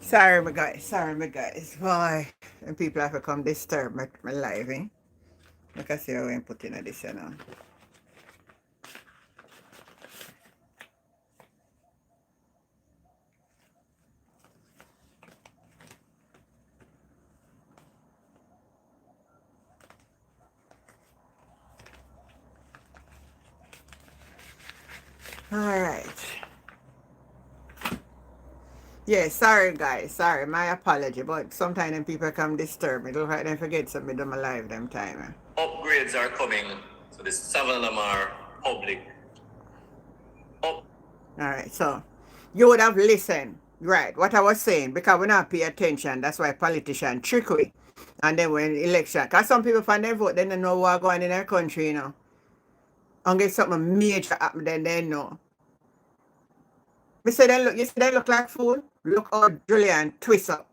Sorry, my guys. Sorry, my guys. Why? And people have to come disturb my live, eh? Like I say, I ain't putting in this, you know. All right. Yeah, sorry guys, sorry, my apology, but sometimes them people come disturb me. Look like them forget something do my live them time. Upgrades are coming, so the 7 of them are public. Alright, so you would have listened, right, what I was saying, because we not pay attention, that's why politicians trick we. And then when election, because some people find their vote, then they know what's going in their country, you know. Unless something major happen, then they know. You say they look like fool? Look how Julian twist up.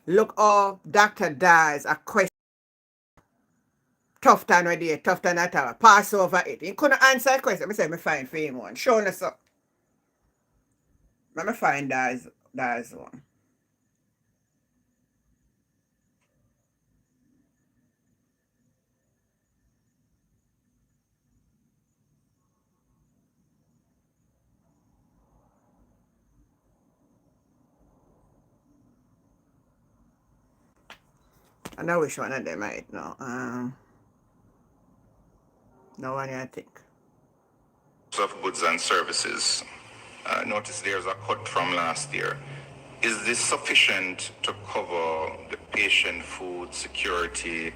Look how Dr. Dies a question. Tough time right there, tough time at all. Pass over it. He couldn't answer a question. I say, me find for him one. Show us up. Let me find Dies one. I know which one of them might know. No one I think. Of goods and services. Notice there's a cut from last year. Is this sufficient to cover the patient food security,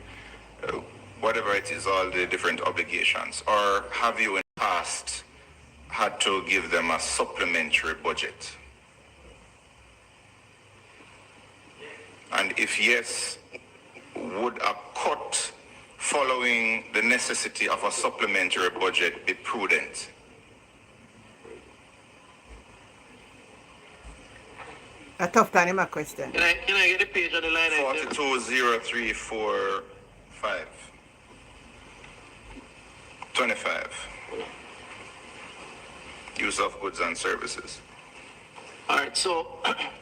whatever it is, all the different obligations? Or have you in the past had to give them a supplementary budget? And if yes, would a cut following the necessity of a supplementary budget be prudent? A tough time in my question. Can I get a page on the line? 420345. 25. Use of goods and services. All right, so I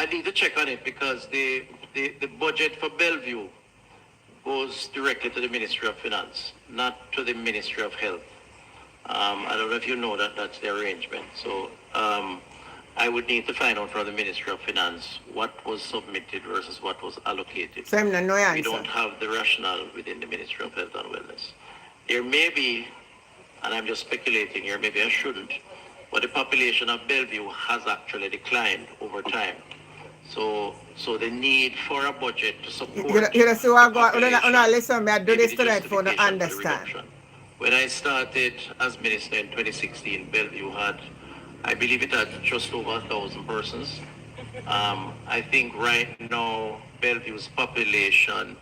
need to check on it because the budget for Bellevue goes directly to the Ministry of Finance, not to the Ministry of Health. I don't know if you know that that's the arrangement. So I would need to find out from the Ministry of Finance what was submitted versus what was allocated. Same no answer. We don't have the rationale within the Ministry of Health and Wellness. There may be, and I'm just speculating here, maybe I shouldn't, but the population of Bellevue has actually declined over time. So the need for a budget to support you see what I go, population, listen, me I do maybe this the tonight for to justification for the understand. reduction. When I started as minister in 2016, Bellevue had, I believe it had just over 1,000 persons. I think right now Bellevue's population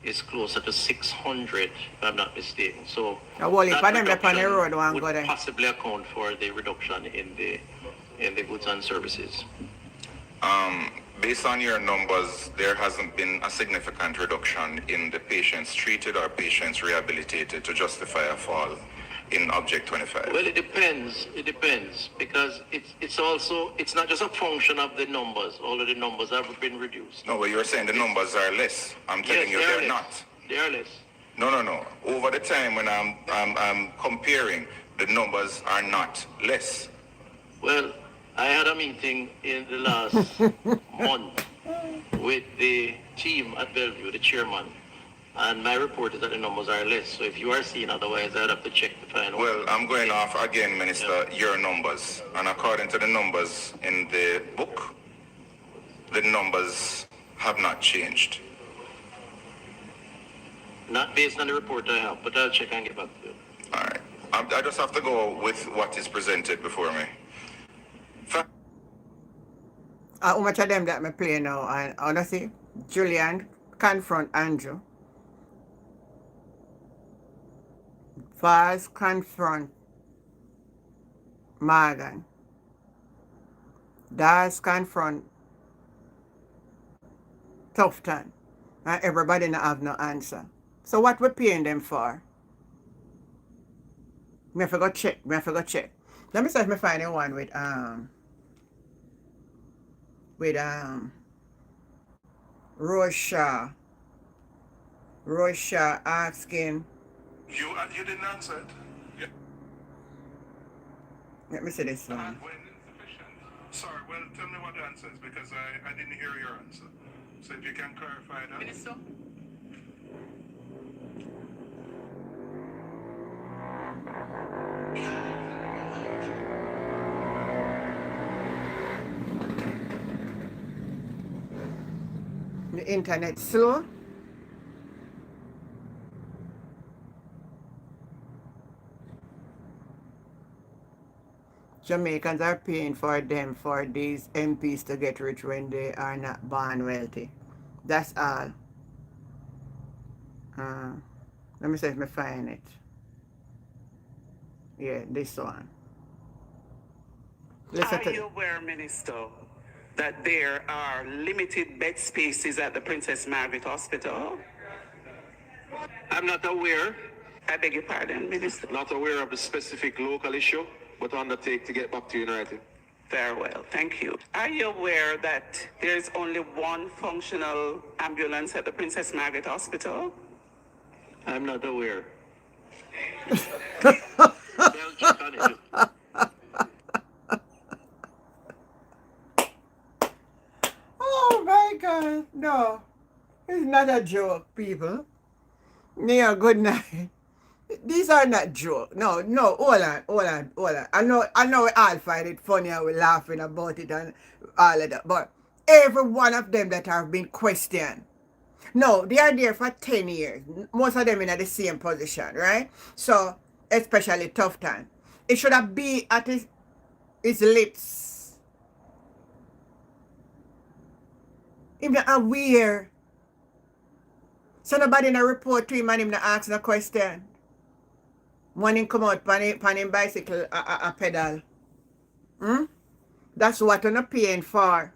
is closer to 600, if I'm not mistaken. So Well, if that I them up on the road, reduction one would go there. possibly account for the reduction in the goods and services. Based on your numbers, there hasn't been a significant reduction in the patients treated or patients rehabilitated to justify a fall in Object 25. Well, it depends. It depends because it's also, it's not just a function of the numbers. All of the numbers have been reduced. No, but you're saying the numbers are less. I'm telling you they're not. They are less. No. Over the time when I'm comparing, the numbers are not less. Well, I had a meeting in the last month with the team at Bellevue, the chairman, and my report is that the numbers are less. So if you are seeing otherwise, I'd have to check to find out. Well, I'm going off again, Minister, your numbers. And according to the numbers in the book, the numbers have not changed. Not based on the report I have, but I'll check and get back to you. All right. I just have to go with what is presented before me. How much of them that me play now? And honestly, Julian confront Andrew. Vaz confront Morgan. Das confront Tufton. And everybody not have no answer. So what we paying them for? Me forgot check. Me forgot check. Let me see if me find a one with Rosha. Rosha asking. You didn't answer it. Yeah. Let me see this one. When insufficient. Sorry, well, tell me what the answer is because I didn't hear your answer. So if you can clarify that. Minister? The internet slow. Jamaicans are paying for these MPs to get rich when they are not born wealthy. That's all. Let me see if I find it. Yeah, this one. Listen Are you aware, Minister, that there are limited bed spaces at the Princess Margaret Hospital? I'm not aware, I beg your pardon, Minister. not aware of the specific local issue, but undertake to get back to you in writing. Very well, thank you. Are you aware that there is only one functional ambulance at the Princess Margaret Hospital? I'm not aware. Oh my God, no. It's not a joke, people. Yeah, good night. These are not jokes. No, hold on. I know we all find it funny and we're laughing about it and all of that, but every one of them that have been questioned. No, they are there for 10 years. Most of them in the same position, right? So, especially tough time. It should have been at his lips. Him not aware. So nobody not report to him and him not ask no question. When him come out pan him bicycle a pedal. That's what I'm paying for.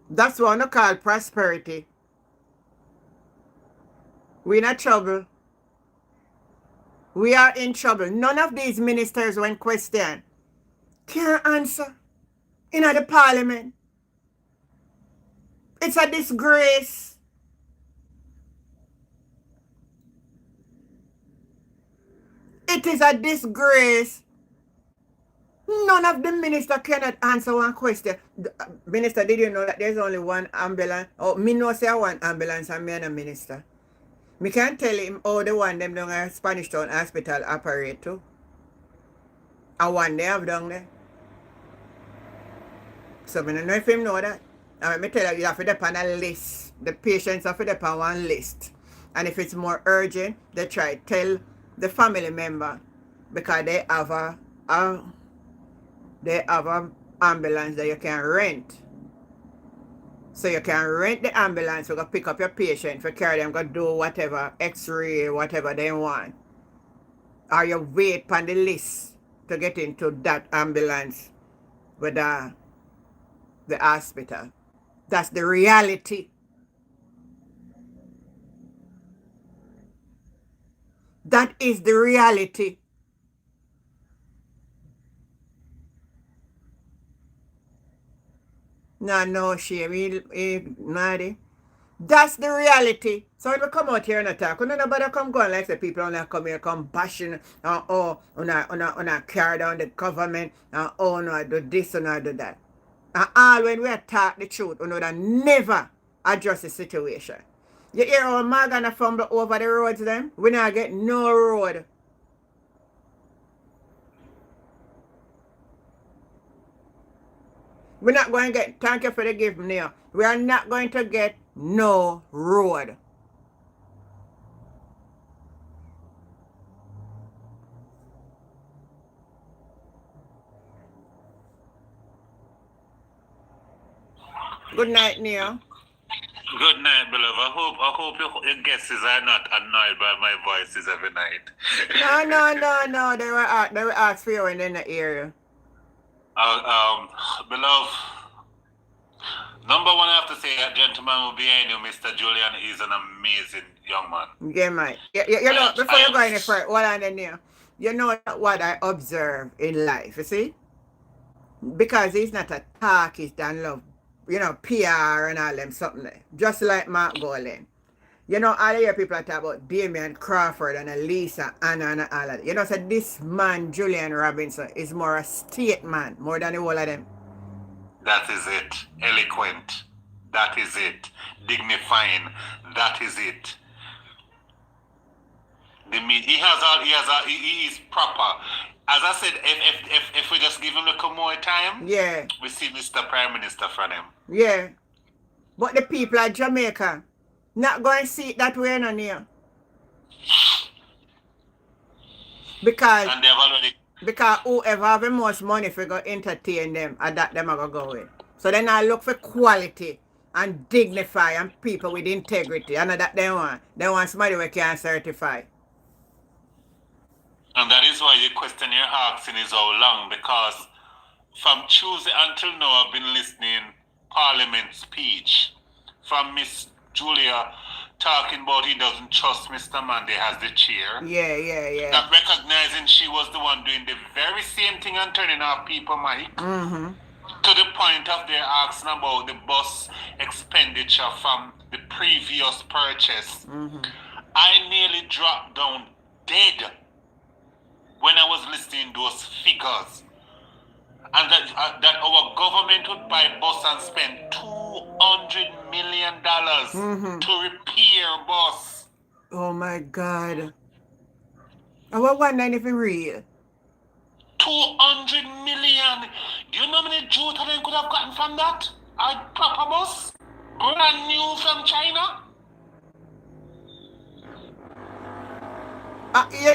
That's what I call prosperity. We're in trouble. We are in trouble. None of these ministers, when questioned, can't answer in the parliament. It's a disgrace. It is a disgrace. None of the minister cannot answer one question. Minister, did you know that there's only one ambulance? Oh, me know say one ambulance and me and a minister. Me can tell him how the one them down at Spanish Town Hospital operate too. And one they have down there. So I don't know if him know that. And let me tell you, you have to depend on a list. The patients have to depend on one list. And if it's more urgent, they try to tell the family member because they have a ambulance that you can rent. So you can rent the ambulance, you go pick up your patient, for carry them, go do whatever, x-ray, whatever they want. Or you wait on the list to get into that ambulance with the hospital. That's the reality. That is the reality. No shame, Marty. That's the reality. So when we come out here and attack, when nobody come going like the people only come here, come bashing, on a carry down the government, no, do this and I do that. And all when we attack the truth, we know that never address the situation. You hear how Morgan fumble over the roads then? We not get no road. We're not going to get, thank you for the gift, Neil. We are not going to get no road. Good night, Neil. Good night, beloved. I hope your guests are not annoyed by my voices every night. No. They were asked for you when they're in the area. Beloved, number one, I have to say that gentleman behind you, Mr. Julian, is an amazing young man. Yeah, man. You know, before you go any further, hold on there. You know what I observe in life, you see? Because he's not a talk, he's done love, you know, PR and all them something there. Just like Mark Golan. You know, all of your people are talking about Damian Crawford and Elisa, Anna and all of that. You know, so this man, Julian Robinson, is more a statement, more than the whole of them. That is it. Eloquent. That is it. Dignifying. That is it. He is proper. As I said, if we just give him a little more time, Yeah. we see Mr. Prime Minister from him. Yeah. But the people of Jamaica not going to see it that way no near. Because And they've already whoever have the most money for go entertain them, and that them are going to go with. So then I look for quality and dignify and people with integrity. And that they want. They want somebody who can certify. And that is why your question you're asking is how long, because from Tuesday until now I've been listening Parliament speech from Miss Julia talking about he doesn't trust Mr. Monday as the chair. Yeah. Not recognizing she was the one doing the very same thing and turning off people mic. Mm-hmm. To the point of their asking about the bus expenditure from the previous purchase. Mm-hmm. I nearly dropped down dead when I was listening to those figures. And that our government would buy bus and spend $200 million to repair bus. Oh my God. I want not even real. 200 million. Do you know how many jota they could have gotten from that? A proper bus? Brand new from China?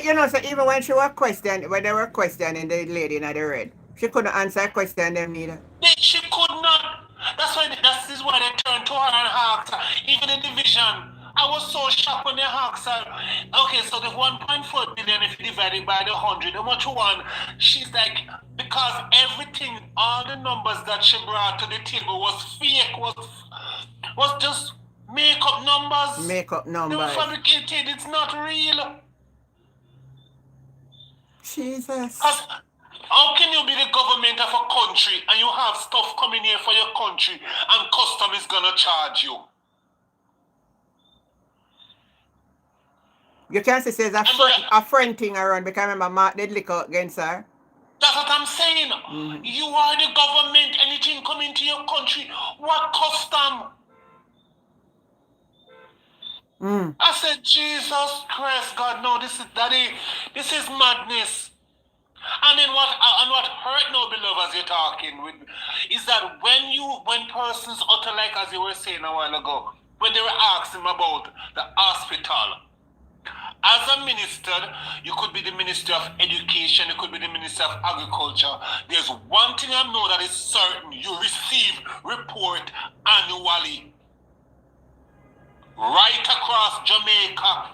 You know, so even when they were questioning the lady in the red, she couldn't answer a question them neither. She could not. That is why they turned to her and asked her. Even in division, I was so shocked when they asked her, okay, so the 1.4 billion, if you divide it by the 100, how much you want? She's like, because everything, all the numbers that she brought to the table was fake, was just make-up numbers. Make-up numbers. They were fabricated, it's not real. Jesus. How can you be the government of a country and you have stuff coming here for your country and custom is gonna charge you? You can't say there's a friend thing around because I remember Mark did lick out against her. That's what I'm saying. Mm-hmm. You are the government, anything coming to your country, what custom? I said, Jesus Christ, God, no, this is madness. And then what hurt now, beloved, as you're talking with, is that when persons utter, like as you were saying a while ago, when they were asking about the hospital, as a minister, you could be the Minister of Education, you could be the Minister of Agriculture. There's one thing I know that is certain, you receive report annually. Right across Jamaica.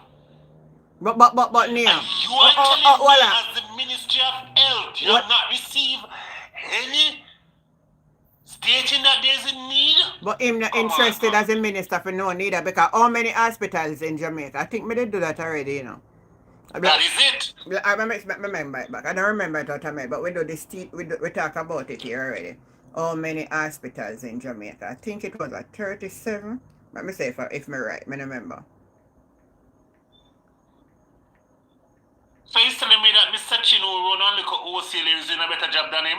But Neil. And you are telling me as the Ministry of Health, you have not received any stating that there's a need? But him not interested as a minister for no neither, because how many hospitals in Jamaica? I think me did do that already, you know. That is it. I remember it back. I don't remember it out of my head, but we do this we talk about it here already. How many hospitals in Jamaica? I think it was 37. Let me say if me right, me remember. So he's telling me that Mr. Chin who run on little OCL is doing a better job than him?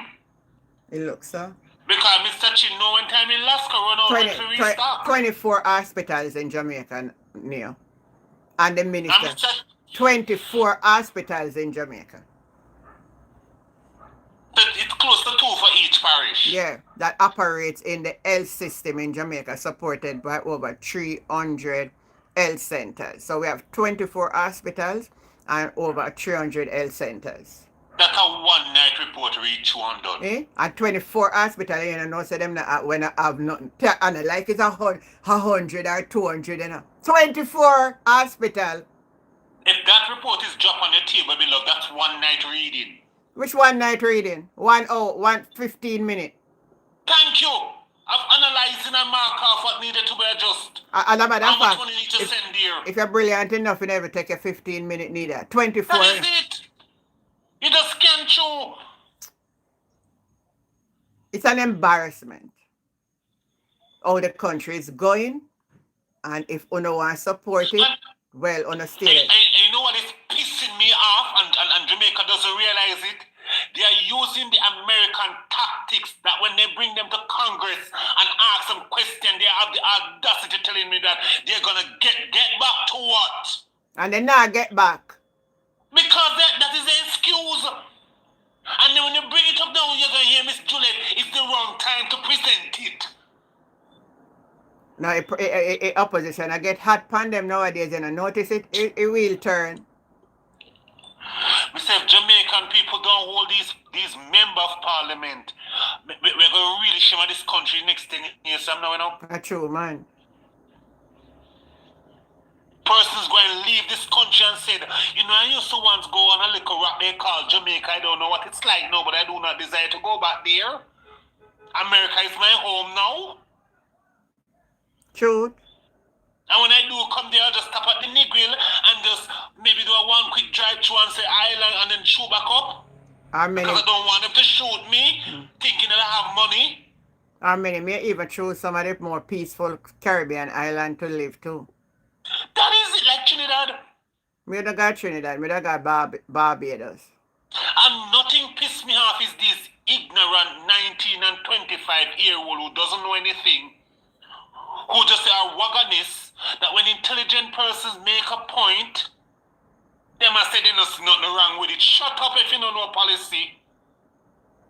It looks so. Because Mr. Chin know when time in Alaska run out to restart. 24 hospitals in Jamaica, Neil. And the minister. 24 hospitals in Jamaica. It's close to 2 for each parish. Yeah, that operates in the health system in Jamaica, supported by over 300 health centers. So we have 24 hospitals and over 300 health centers. That's a one-night report reach one done. And 24 hospitals, you know, so them not, when I have nothing. And like it's 100 or 200, you know. 24 hospitals. If that report is dropped on your table below, that's one night reading. Which one night reading? 1 15 minutes. Thank you. analyzing and mark off what needed to be adjusted. And a matter of How much fact, money need to send there? if you're brilliant enough, you never take a 15-minute neither. 24. That is it. You just can't show. It's an embarrassment how the country is going, and if Uno want to support it, well, Uno still. You know what is pissing me off, and Jamaica doesn't realize it? They are using the American tactics that when they bring them to Congress and ask them questions, they have the audacity telling me that they're going to get back to what? And they not get back. Because that is the excuse. And then when you bring it up now, you're going to hear Miss Juliet, it's the wrong time to present it. Now, opposition, I get hot pan them nowadays, and I notice it will turn. We say if Jamaican people don't hold these members of parliament, we're going to really shame this country next 10 years from now, you know? That's true, man. Persons going to leave this country and said, you know, I used to once go on a little rock they call Jamaica. I don't know what it's like now, but I do not desire to go back there. America is my home now. True. And when I do come there, I'll just stop at the Negril and just maybe do a one quick drive through and say island and then shoot back up. Because I don't want them to shoot me, thinking that I have money. How many may even choose some of the more peaceful Caribbean island to live too. That is it, like Trinidad. Me don't got Trinidad, me don't got Barbados. And nothing pissed me off is this ignorant 19 and 25-year-old who doesn't know anything, who just are wagonist, that when intelligent persons make a point, they must say there's nothing wrong with it. Shut up if you don't know policy.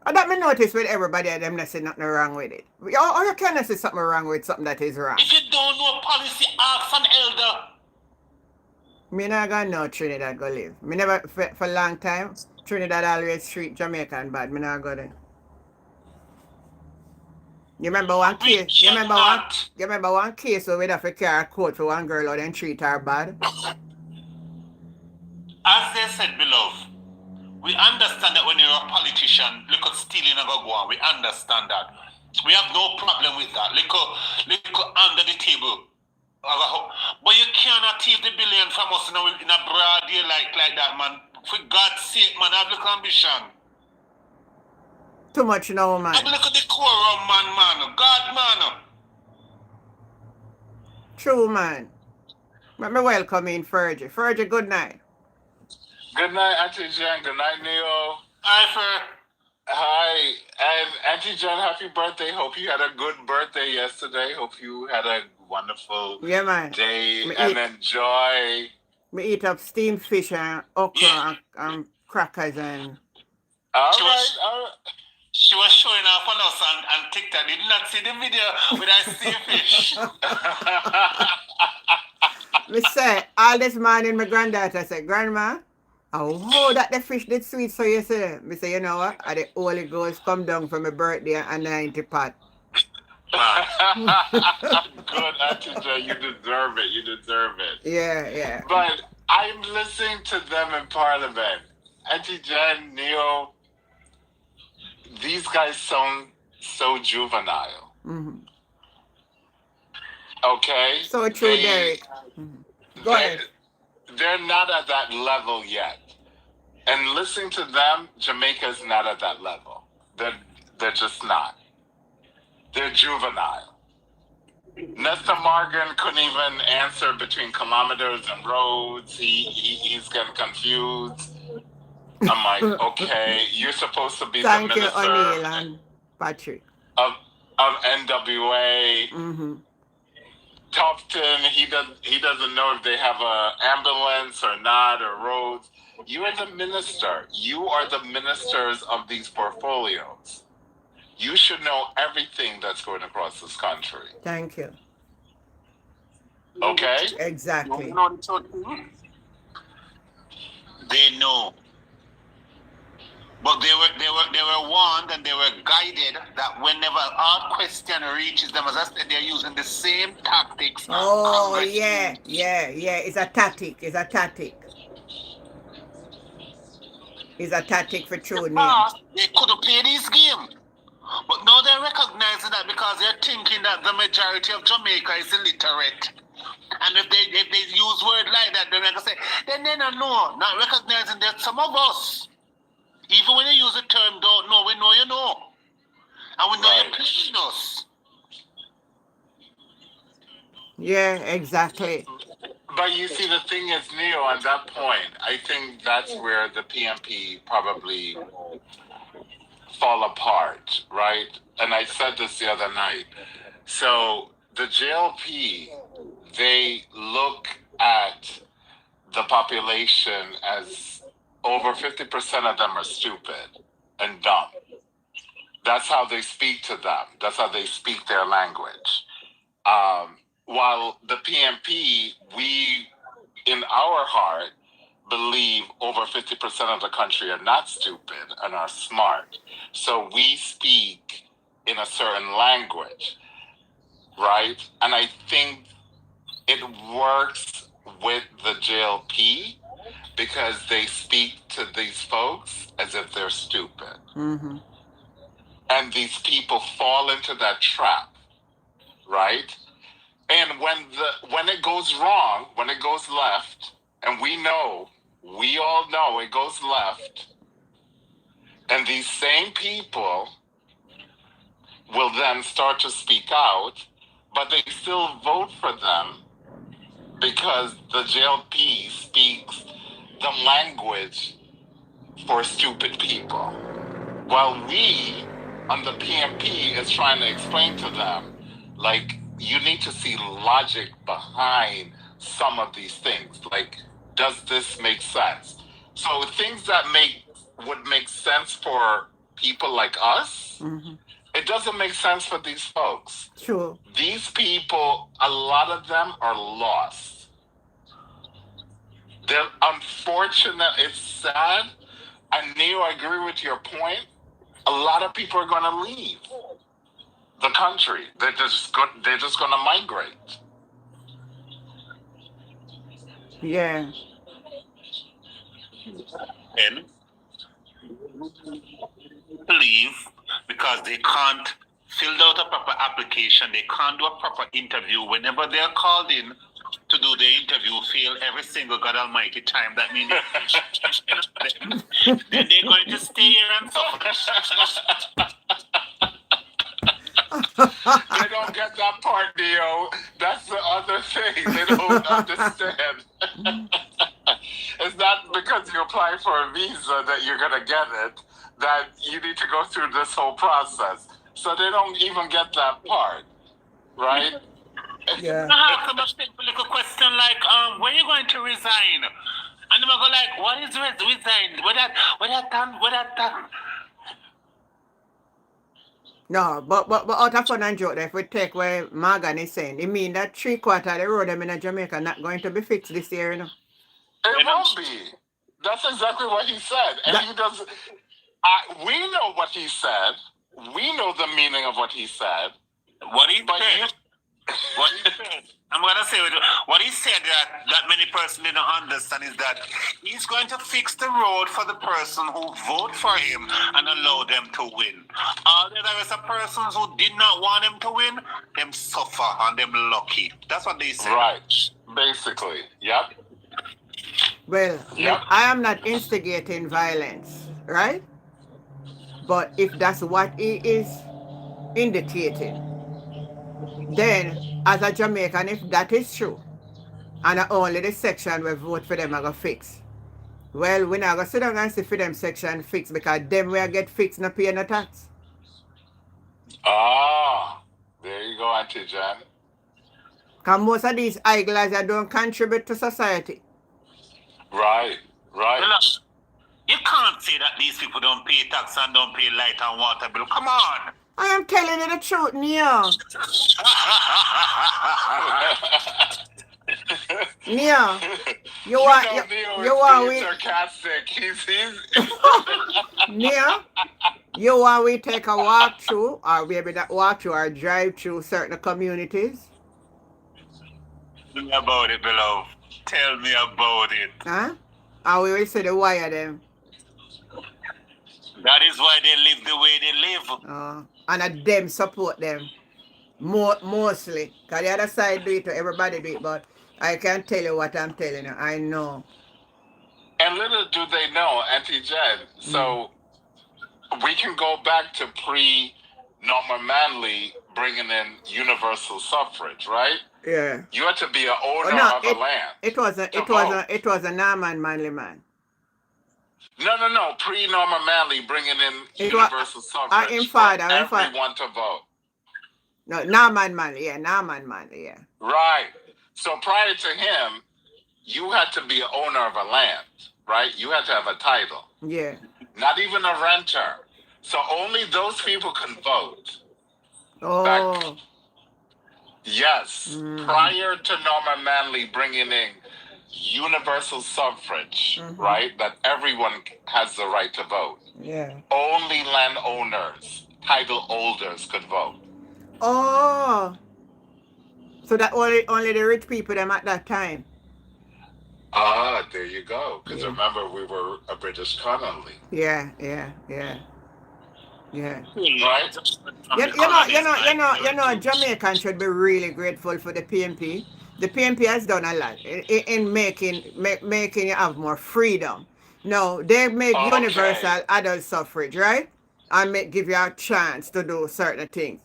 And that me notice with everybody, them not say nothing wrong with it. Or you cannot say something wrong with something that is wrong. If you don't know policy, ask an elder. Me not gonna know Trinidad go live. Me never, for a long time, Trinidad always treat Jamaican bad. Me not go there. You remember one case? You remember one case where we'd have to carry a coat for one girl or then treat her bad? As they said, beloved, we understand that when you're a politician, look at stealing and go on. We understand that. We have no problem with that. Look under the table. But you cannot thief the billion from us in a broad day like that, man. For God's sake, man, have look ambition. Too much now, man. Have look at the quorum, man. God, man. True, man. Let me welcome in Fergie. Fergie, good night. Good night, Auntie Jen. Good night, Neo. Hi, Fer. Hi. And Auntie Jen, happy birthday. Hope you had a good birthday yesterday. Hope you had a wonderful day and enjoy. We eat up steamed fish and okra and crackers and... All right. She was showing off on us and TikTok. Did not see the video with our steamed fish. Me say, all this morning my granddaughter said, Grandma, oh, that the fish did sweet so you say. Me say, you know what? The Holy Ghost come down for my birthday and 90 pot. Good, Auntie Jen. You deserve it. You deserve it. Yeah. But I'm listening to them in Parliament. Auntie Jen, Neo, these guys sound so juvenile. Mm-hmm. Okay? So true, Derek. Go ahead. They're not at that level yet. And listening to them, Jamaica's not at that level. They're just not. They're juvenile. Nestor Morgan couldn't even answer between kilometers and roads. He's getting confused. I'm like, okay, you're supposed to be the minister. Thank you, O'Neill and Patrick. Of NWA. Mm-hmm. Tofton, he doesn't know if they have a ambulance or not, or roads. You are the minister. You are the ministers of these portfolios. You should know everything that's going across this country. Thank you. Okay? Exactly. They know. But they were warned and they were guided that whenever our question reaches them, as I said, they're using the same tactics. Oh, yeah. It's a tactic. It's a tactic for true name. They could have played this game. But now they're recognizing that because they're thinking that the majority of Jamaica is illiterate. And if they use word like that, they're going to say, then they don't know. Not recognizing that some of us, even when you use the term don't know, we know you know. And we know you're playing us. Yeah, exactly. But you see, the thing is, Neo, on that point, I think that's where the PMP probably fall apart, right? And I said this the other night. So the JLP, they look at the population as over 50% of them are stupid and dumb. That's how they speak to them. That's how they speak their language. While the PMP, we, in our heart, believe over 50% of the country are not stupid and are smart. So we speak in a certain language, right? And I think it works with the JLP because they speak to these folks as if they're stupid. Mm-hmm. And these people fall into that trap, right? And when it goes wrong, when it goes left, and we all know it goes left, and these same people will then start to speak out, but they still vote for them because the JLP speaks the language for stupid people. While we, on the PMP, is trying to explain to them, like, you need to see logic behind some of these things. Like, does this make sense? So things that would make sense for people like us, Mm-hmm. it doesn't make sense for these folks. True. These people, a lot of them are lost. They're unfortunate. It's sad. And Neo, I agree with your point. A lot of people are going to leave the country. They're just going to migrate. Yeah. And leave because they can't fill out a proper application. They can't do a proper interview. Whenever they're called in to do the interview, fail every single God Almighty time. That means then they're going to stay here and suffer. They don't get that part, Neo. That's the other thing. They don't understand. It's not because you apply for a visa that you're going to get it, that you need to go through this whole process. So they don't even get that part, right? Yeah. I have a simple little question like, when are you going to resign? And I'm go like, what is resign? What that done? No, but out of fun and joke, if we take what Morgan is saying, it mean that 3/4 of the road them in Jamaica not going to be fixed this year, you know? It won't be. That's exactly what he said. And he doesn't. We know what he said. We know the meaning of what he said. What he said. What he said. I'm gonna say what he said that many persons didn't understand is that he's going to fix the road for the person who vote for him and allow them to win. All the rest of persons who did not want him to win, them suffer and them lucky. That's what they said. Right. Basically. Yep. Well, I am not instigating violence, right? But if that's what he is indicating, then as a Jamaican, if that is true, and only the section we vote for them are going to fix, well, we're not going to sit down and see for them section fix because them will get fixed no pay no tax. Ah, there you go, Auntie Jan. Because most of these idlers don't contribute to society. Right. You can't say that these people don't pay tax and don't pay light and water bill. Come on. I am telling you the truth, Neo. Neo, you want we sarcastic. He's Neo, you want we take a walk through, or maybe that walk through or drive through certain communities? Tell me about it, beloved. Tell me about it. Huh? And we will see the wire them. That is why they live the way they live. And them support them mostly. Because the other side do it, everybody do it, but I can't tell you what I'm telling you. I know. And little do they know, Auntie Jen. So we can go back to pre-Norma Manley bringing in universal suffrage, right? Yeah. You had to be an owner of a land. It was a Norman Manley man. No. Pre-Norma Manley bringing in universal suffrage for everyone to vote. No, Norman Manley, yeah. Right. So prior to him, you had to be an owner of a land, right? You had to have a title. Yeah. Not even a renter. So only those people can vote. Oh. Yes. Prior to Norma Manley bringing in universal suffrage, right? That everyone has the right to vote. Yeah. Only landowners, title holders could vote. Oh. So that only the rich people them at that time. There you go. Because remember, we were a British colony. Yeah. Right? You know, Jamaican should be really grateful for the PNP. The PNP has done a lot in making you have more freedom. No, they make universal adult suffrage, right? And give you a chance to do certain things.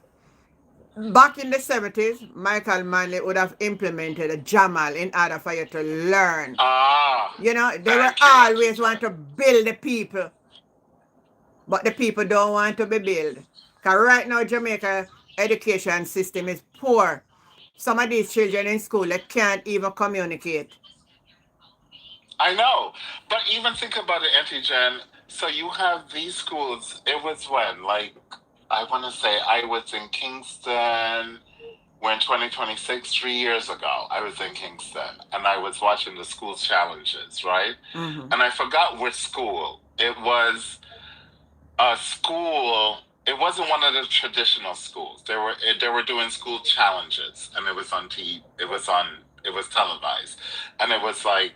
Back in the 70s, Michael Manley would have implemented a Jamal in order for you to learn. You know, they will always want to build the people. But the people don't want to be built. Because right now, Jamaica education system is poor. Some of these children in school, they can't even communicate. I know. But even think about it, Auntie Jen. So you have these schools. It was when? Like, I want to say I was in Kingston when 2026, 3 years ago. I was in Kingston. And I was watching the school challenges, right? And I forgot which school. It was a school. It wasn't one of the traditional schools. They were doing school challenges, and it was on TV. It was televised, and it was like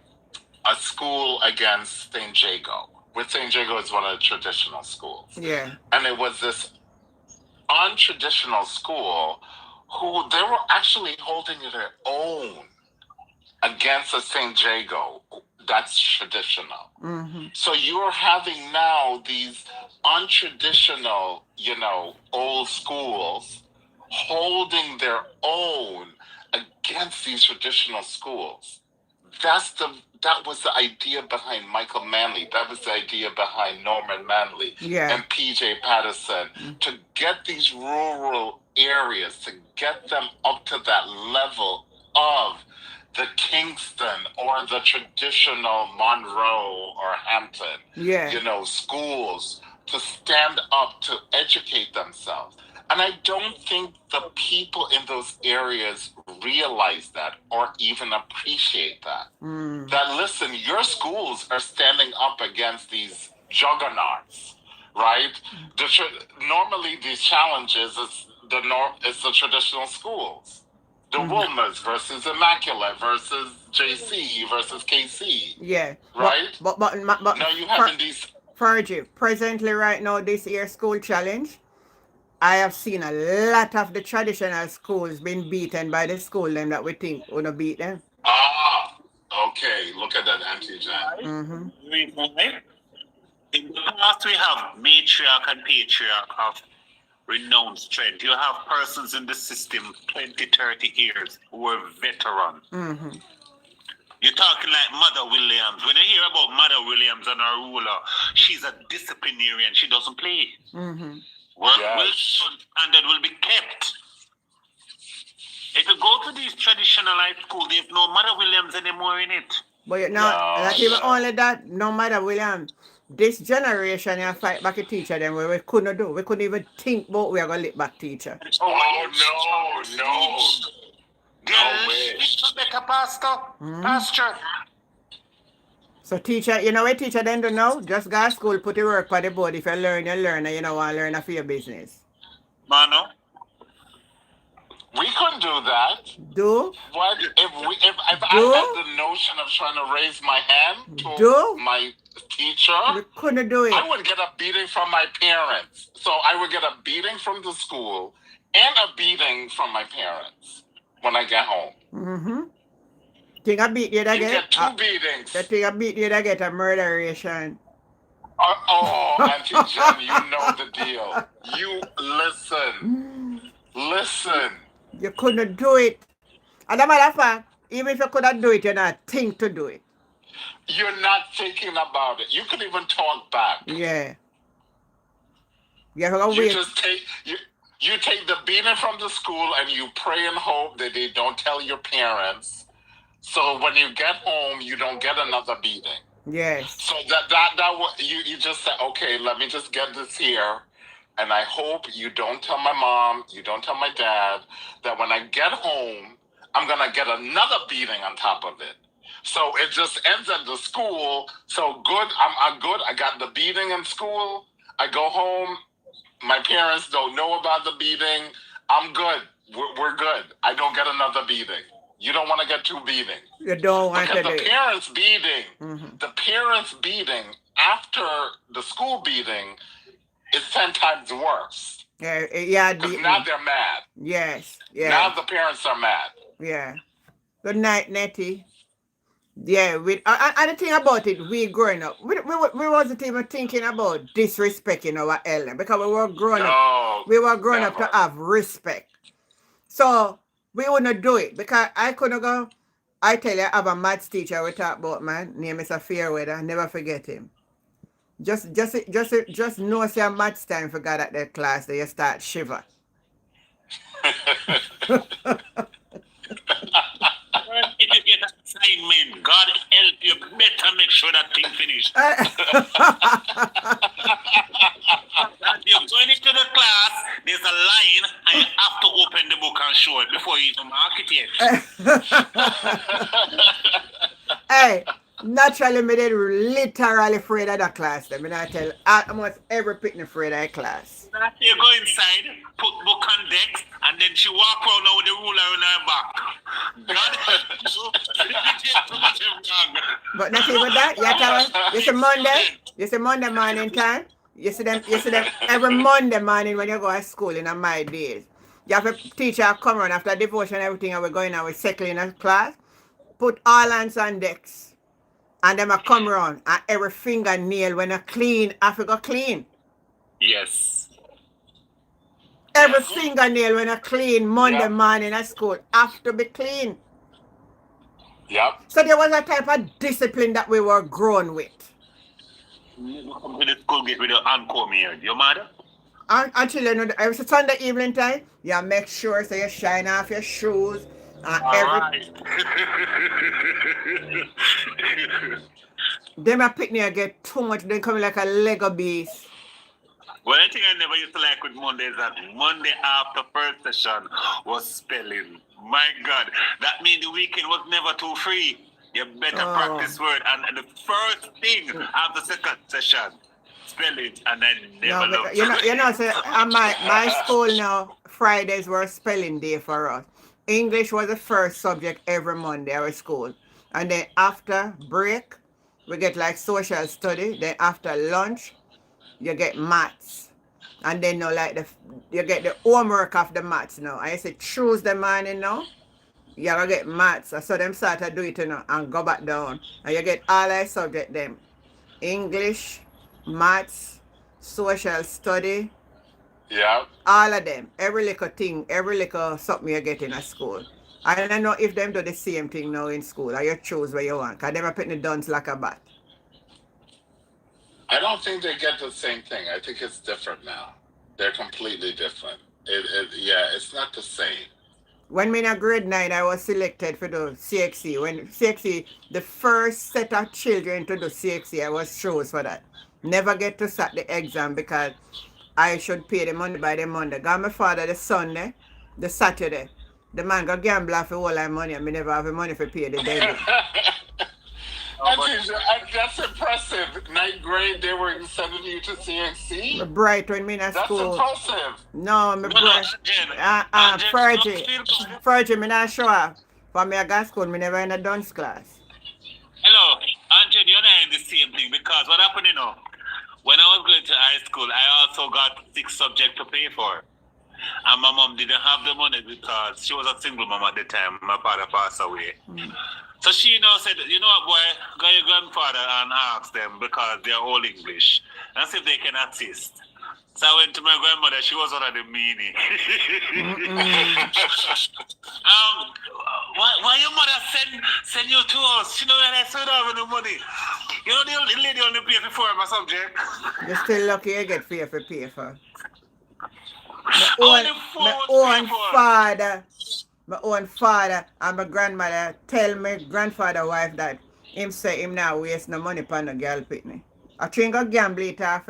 a school against St. Jago. Which St. Jago is one of the traditional schools. Yeah. And it was this untraditional school who they were actually holding their own against a St. Jago that's traditional. So you're having now these untraditional, old schools holding their own against these traditional schools. That was the idea behind Michael Manley. That was the idea behind Norman Manley and PJ Patterson, to get these rural areas, to get them up to that level of the Kingston or the traditional Monroe or Hampton, schools, to stand up to educate themselves. And I don't think the people in those areas realize that or even appreciate that. That, listen, your schools are standing up against these juggernauts, right? Normally these challenges is the traditional schools. The Wilmers versus Immaculate versus JC versus KC. Yeah. Right? But now you having these... Fergie, presently right now, this year school challenge, I have seen a lot of the traditional schools being beaten by the school them that we think would beat them. Okay. Look at that, Auntie Jen. In the past, we have matriarch and patriarch of renowned strength. You have persons in the system 20, 30 years who are veterans. You're talking like Mother Williams. When you hear about Mother Williams and her ruler, she's a disciplinarian. She doesn't play. Work will be and that will be kept. If you go to these traditional high school, there's no Mother Williams anymore in it. But not even only that, no Mother Williams. This generation, you fight back a teacher them where we couldn't do. We couldn't even think about we are going to lick back teacher. No way. Better pastor. So teacher, you know what teacher then do now? Just go to school, put your work for the board. If you learn, you learn, and you don't want to learn for your business. Mano? We couldn't do that. What? If I had the notion of trying to raise my hand to my teacher. We couldn't do it. I would get a beating from my parents. So I would get a beating from the school and a beating from my parents when I get home. Mm-hmm. Thing I beat you that You get get two beatings. the thing I beat you that get a murderation. Auntie Jen, you know the deal. You listen. You couldn't do it. And a matter of fact, even if you couldn't do it, you're not think to do it. You're not thinking about it. You could even talk back. Yeah. You just take you take the beating from the school and you pray and hope that they don't tell your parents. So when you get home, you don't get another beating. Yes. So you just say, okay, let me just get this here, and I hope you don't tell my mom, you don't tell my dad that when I get home, I'm gonna get another beating on top of it. So it just ends at the school. So good, I'm good. I got the beating in school. I go home. My parents don't know about the beating. I'm good. We're good. I don't get another beating. You don't want to get two beatings. You don't want to do the it. parents beating, Mm-hmm. the parents beating after the school beating is 10 times worse. Yeah. Because now they're mad. Yes. Yeah. Now the parents are mad. Yeah. Good night, Nettie. Yeah, and the thing about it, we growing up, we wasn't even thinking about disrespecting our elder because we were growing up. We were growing up to have respect. So we wouldn't do it because I couldn't go. I tell you, I have a maths teacher we talk about, man. Name is a Fairweather. Never forget him. Just know say a maths time for God at that class that you start shiver. If you get an assignment, God help you, better make sure that thing finished. You're going into the class, there's a line, and you have to open the book and show it before you even mark it yet. Hey, naturally, me did literally afraid of that class. Then I tell almost every picnic afraid of that class. You go inside, put book on deck, and then she walk around now with the ruler in her back. God help you. But not even that. You see Monday morning time. You see them every Monday morning when you go to school in my days. You have a teacher come around after devotion and everything, and we're going and we're circling a class. Put all hands on decks. And them a come around and every fingernail when I clean, I forgot clean. Yes. Every fingernail when I clean Monday morning at school have to be clean. Yep. So there was a type of discipline that we were grown with. You come to the school gate with your hand comb here. Your mother? Until you know, every Sunday evening time, you make sure so you shine off your shoes and everything. Them a picnic get too much, they come like a Lego beast. One thing I never used to like with Monday is that Monday after first session was spelling. My God, that means the weekend was never too free. You better practice word. And the first thing after second session, spell it, and then never look. You know, so my school now, Fridays were spelling day for us. English was the first subject every Monday at our school. And then after break, we get like social study. Then after lunch, you get maths. And then you get the homework of the maths now. I say Tuesday morning now, you gotta get maths. So them start to do it and go back down. And you get all our subject them. English, maths, social study. Yeah. All of them. Every little thing, every little something you get in a school. I don't know if them do the same thing now in school or you choose where you want. Because them are putting the duns like a bat. I don't think they get the same thing. I think it's different now. They're completely different. It's not the same. When me in grade 9, I was selected for the CXC. When CXC, the first set of children to do CXC, I was chose for that. Never get to start the exam because I should pay the money by the Monday. Got my father the Sunday, the Saturday. The man got gamble off all my money and me never have the money for pay the debit. That's impressive. 9th grade, they were sending you to CXC? I'm bright when me in school. That's impressive. No, I'm bright. Virgin, me not sure. For me, I got school, me never in a dance class. Hello, Angel, you're not in the same thing because what happened, when I was going to high school, I also got 6 subjects to pay for. And my mom didn't have the money because she was a single mom at the time. My father passed away. So she said, you know what, boy, go to your grandfather and ask them because they're all English and see if they can assist. So I went to my grandmother. She was one of the meanie. Why your mother send you to us? She know when I still don't have no money. The lady only pay for 4 my subject. You're still lucky you get free for pay for. Only 4 My was own paid for. father. My own father and my grandmother tell my grandfather wife that him say him now waste no money upon a girl pitney. I think I gamble it off,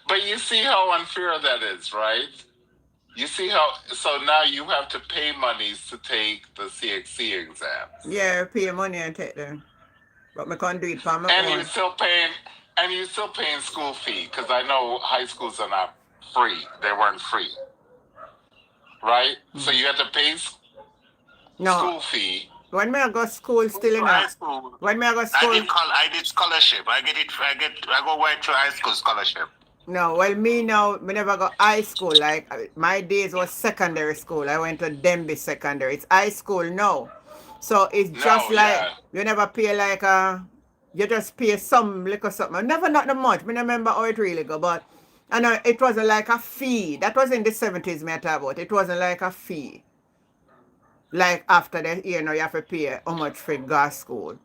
But you see how unfair that is, right? You see how, so now you have to pay monies to take the CXC exams. Yeah, pay money and take them. But I can't do it for my And own. you're still paying school fee, because I know high schools are not free. They weren't free. Right? So you have to pay school fee. When I go school still in High school. When I go school. I did scholarship. I go right to high school scholarship. No, well, me never got high school. Like, my days was secondary school. I went to Denby Secondary. It's high school now. So it's just you never pay like, you just pay some little something. Never not that much. I remember how it really go, but I know it wasn't like a fee. That was in the 70s, me I talk about. It wasn't like a fee. Like after the year, you have to pay how much for go school.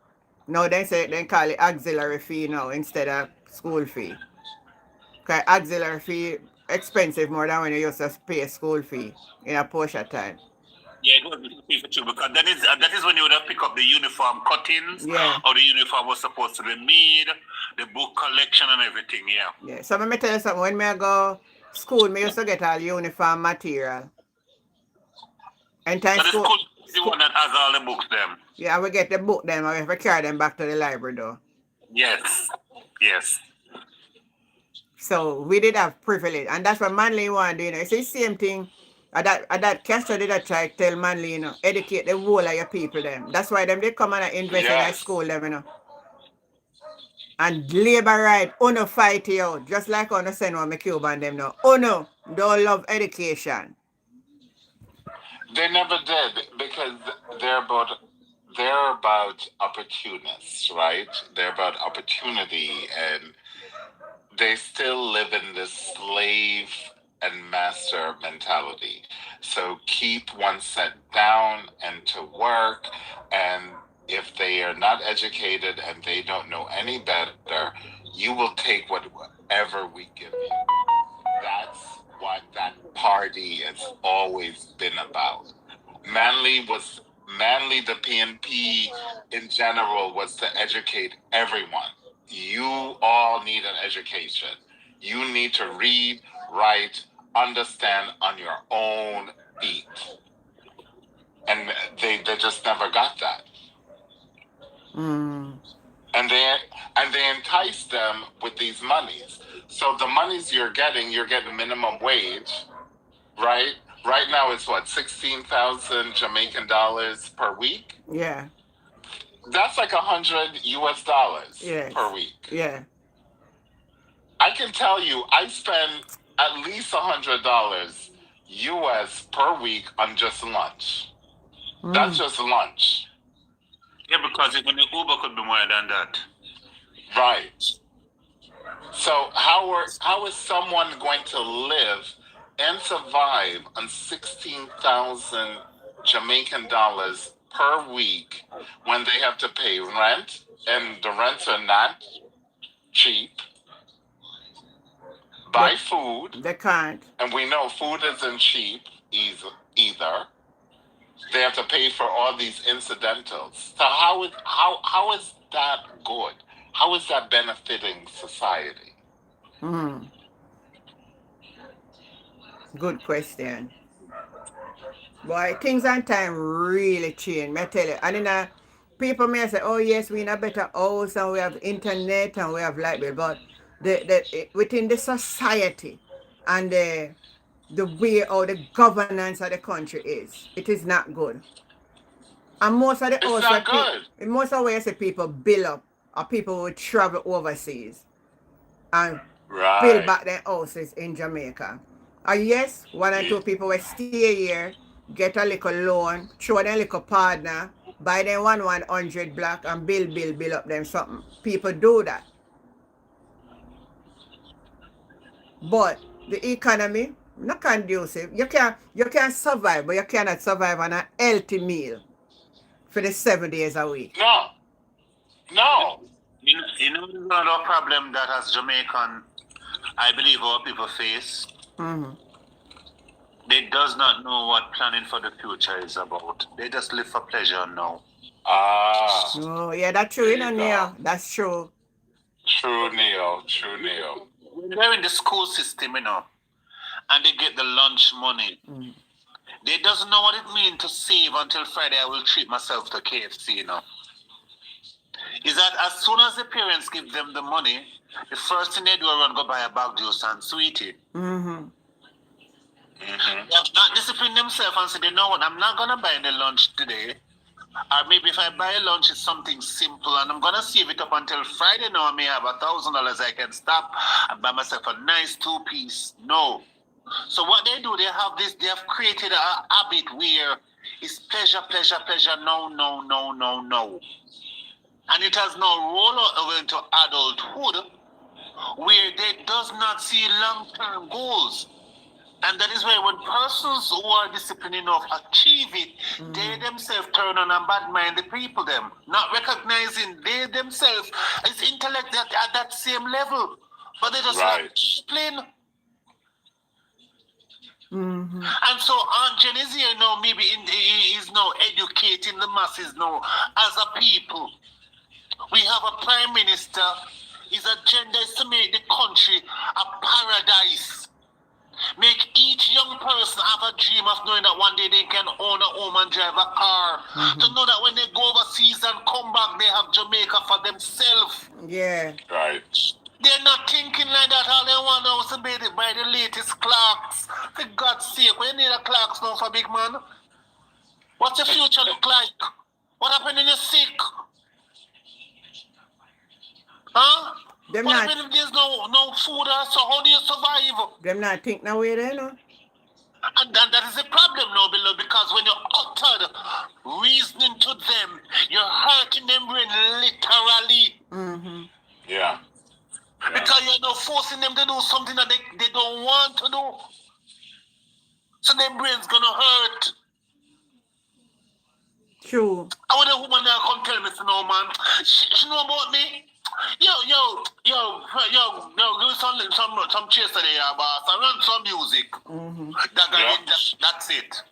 Now they call it auxiliary fee now instead of school fee. Because auxiliary fee expensive more than when you used to pay school fee in a portion time. Yeah, it was for true because that is when you would have pick up the uniform cuttings, or the uniform was supposed to be made, the book collection and everything, Yeah, so let me tell you something. When I go school, I used to get all uniform material. And so the school is the one that has all the books them. Yeah, we get the book them and we carry them back to the library though. Yes. So we did have privilege, and that's what Manly want to do. It's the same thing. That Castro did a try to tell Manly, educate the whole of your people them. That's why they come and invest in that school them, And labor right, uno fight you out. Just like uno send one Cuban them now. Uno don't love education. They never did because they're about opportunists, right? They're about opportunity, and they still live in this slave and master mentality. So keep one set down and to work, and if they are not educated and they don't know any better, you will take whatever we give you. That's what that party has always been about. Manly, the PNP in general was to educate everyone. You all need an education. You need to read, write, understand on your own feet. And they just never got that. And they entice them with these monies. So the monies you're getting minimum wage, right? Right now it's what, 16,000 Jamaican dollars per week? Yeah. That's like $100 US per week. Yeah. I can tell you, I spend at least $100 US per week on just lunch. That's just lunch. Yeah, because even the Uber could be more than that. Right. So how is someone going to live and survive on 16,000 Jamaican dollars per week when they have to pay rent, and the rents are not cheap? Buy food. They can't. And we know food isn't cheap either. They have to pay for all these incidentals. So how is that good? How is that benefiting society? Good question. Boy, things and time really change, I tell you. And then people may say, oh yes, we in a better house and we have internet and we have light bill, but within the society and the way how the governance of the country is, it is not good. And most of the It's house not good. most of where you see people build up are people who travel overseas and build Right. back their houses in Jamaica. And yes, one or two people will stay here, get a little loan, throw their little partner, buy them 100 block and build up them something. People do that. But the economy not conducive. You can survive, but you cannot survive on a healthy meal for the 7 days a week. No. No. You know another problem that as Jamaican, I believe our people face. Mm-hmm. They does not know what planning for the future is about. They just live for pleasure now. Ah. Oh, yeah, that's true, There you know, you go. Neil. That's true. True, Neil. True, Neil. When they're in the school system, you know, and they get the lunch money, they doesn't know what it means to save until Friday. I will treat myself to KFC, you know. Is that as soon as the parents give them the money, the first thing they do is run go buy a bag juice and sweetie. Mm-hmm. They have not disciplined themselves and said, you know what, I'm not going to buy any lunch today. Or maybe if I buy lunch, it's something simple and I'm going to save it up until Friday. Now I may have $1,000 I can stop and buy myself a nice 2-piece. No. So what they do, they have created a habit where it's pleasure, no. And it has now rolled over into adulthood where they does not see long-term goals. And that is why when persons who are disciplined enough achieve it, they themselves turn on and bad mind the people them, not recognizing they themselves is intellect at that same level. But they just not discipline. And so Aunt Jen is here now, maybe is now educating the masses now as a people. We have a prime minister. His agenda is to make the country a paradise. Make each young person have a dream of knowing that one day they can own a home and drive a car. To know that when they go overseas and come back, they have Jamaica for themselves. Yeah. Right. They're not thinking like that. All they want now is to buy the latest clocks. For God's sake, we need a clocks now for big man. What's your future look like? What happened when you're sick? Huh? Them What not, happened if there's no food or so? How do you survive? them not think no way there, no? And that is a problem now, beloved, because when you're uttered reasoning to them, you're hurting them brain literally. Yeah. Because you're not forcing them to do something that they don't want to do. So their brain's gonna hurt. True. I want a woman that come tell me, no man, she know about me. Yo, give some chase today, boss. I run some music. That's it.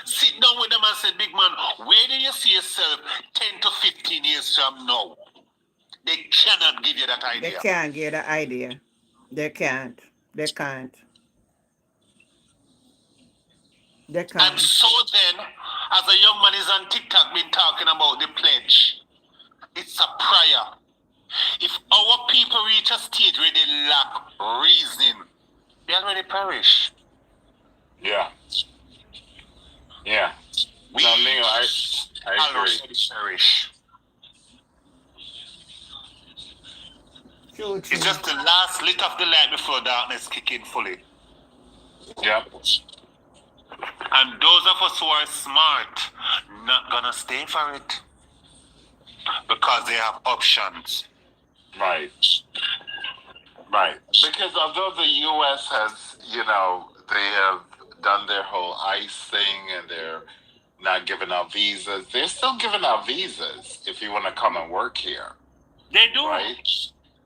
Sit down with them and say, big man, where do you see yourself 10 to 15 years from now? They cannot give you that idea. They can't get that idea. They can't. And so then, as a young man is on TikTok been talking about the pledge, it's a prayer. If our people reach a stage where they lack reason, they already perish. Yeah. Yeah. No, Neil, I agree. Perish. True. It's just the last lit of the light before darkness kick in fully. Yep. And those of us who are smart, not gonna stay for it. Because they have options. Right. Because although the U.S. has, they have done their whole ICE thing and they're not giving out visas, they're still giving out visas if you want to come and work here. They do. Right?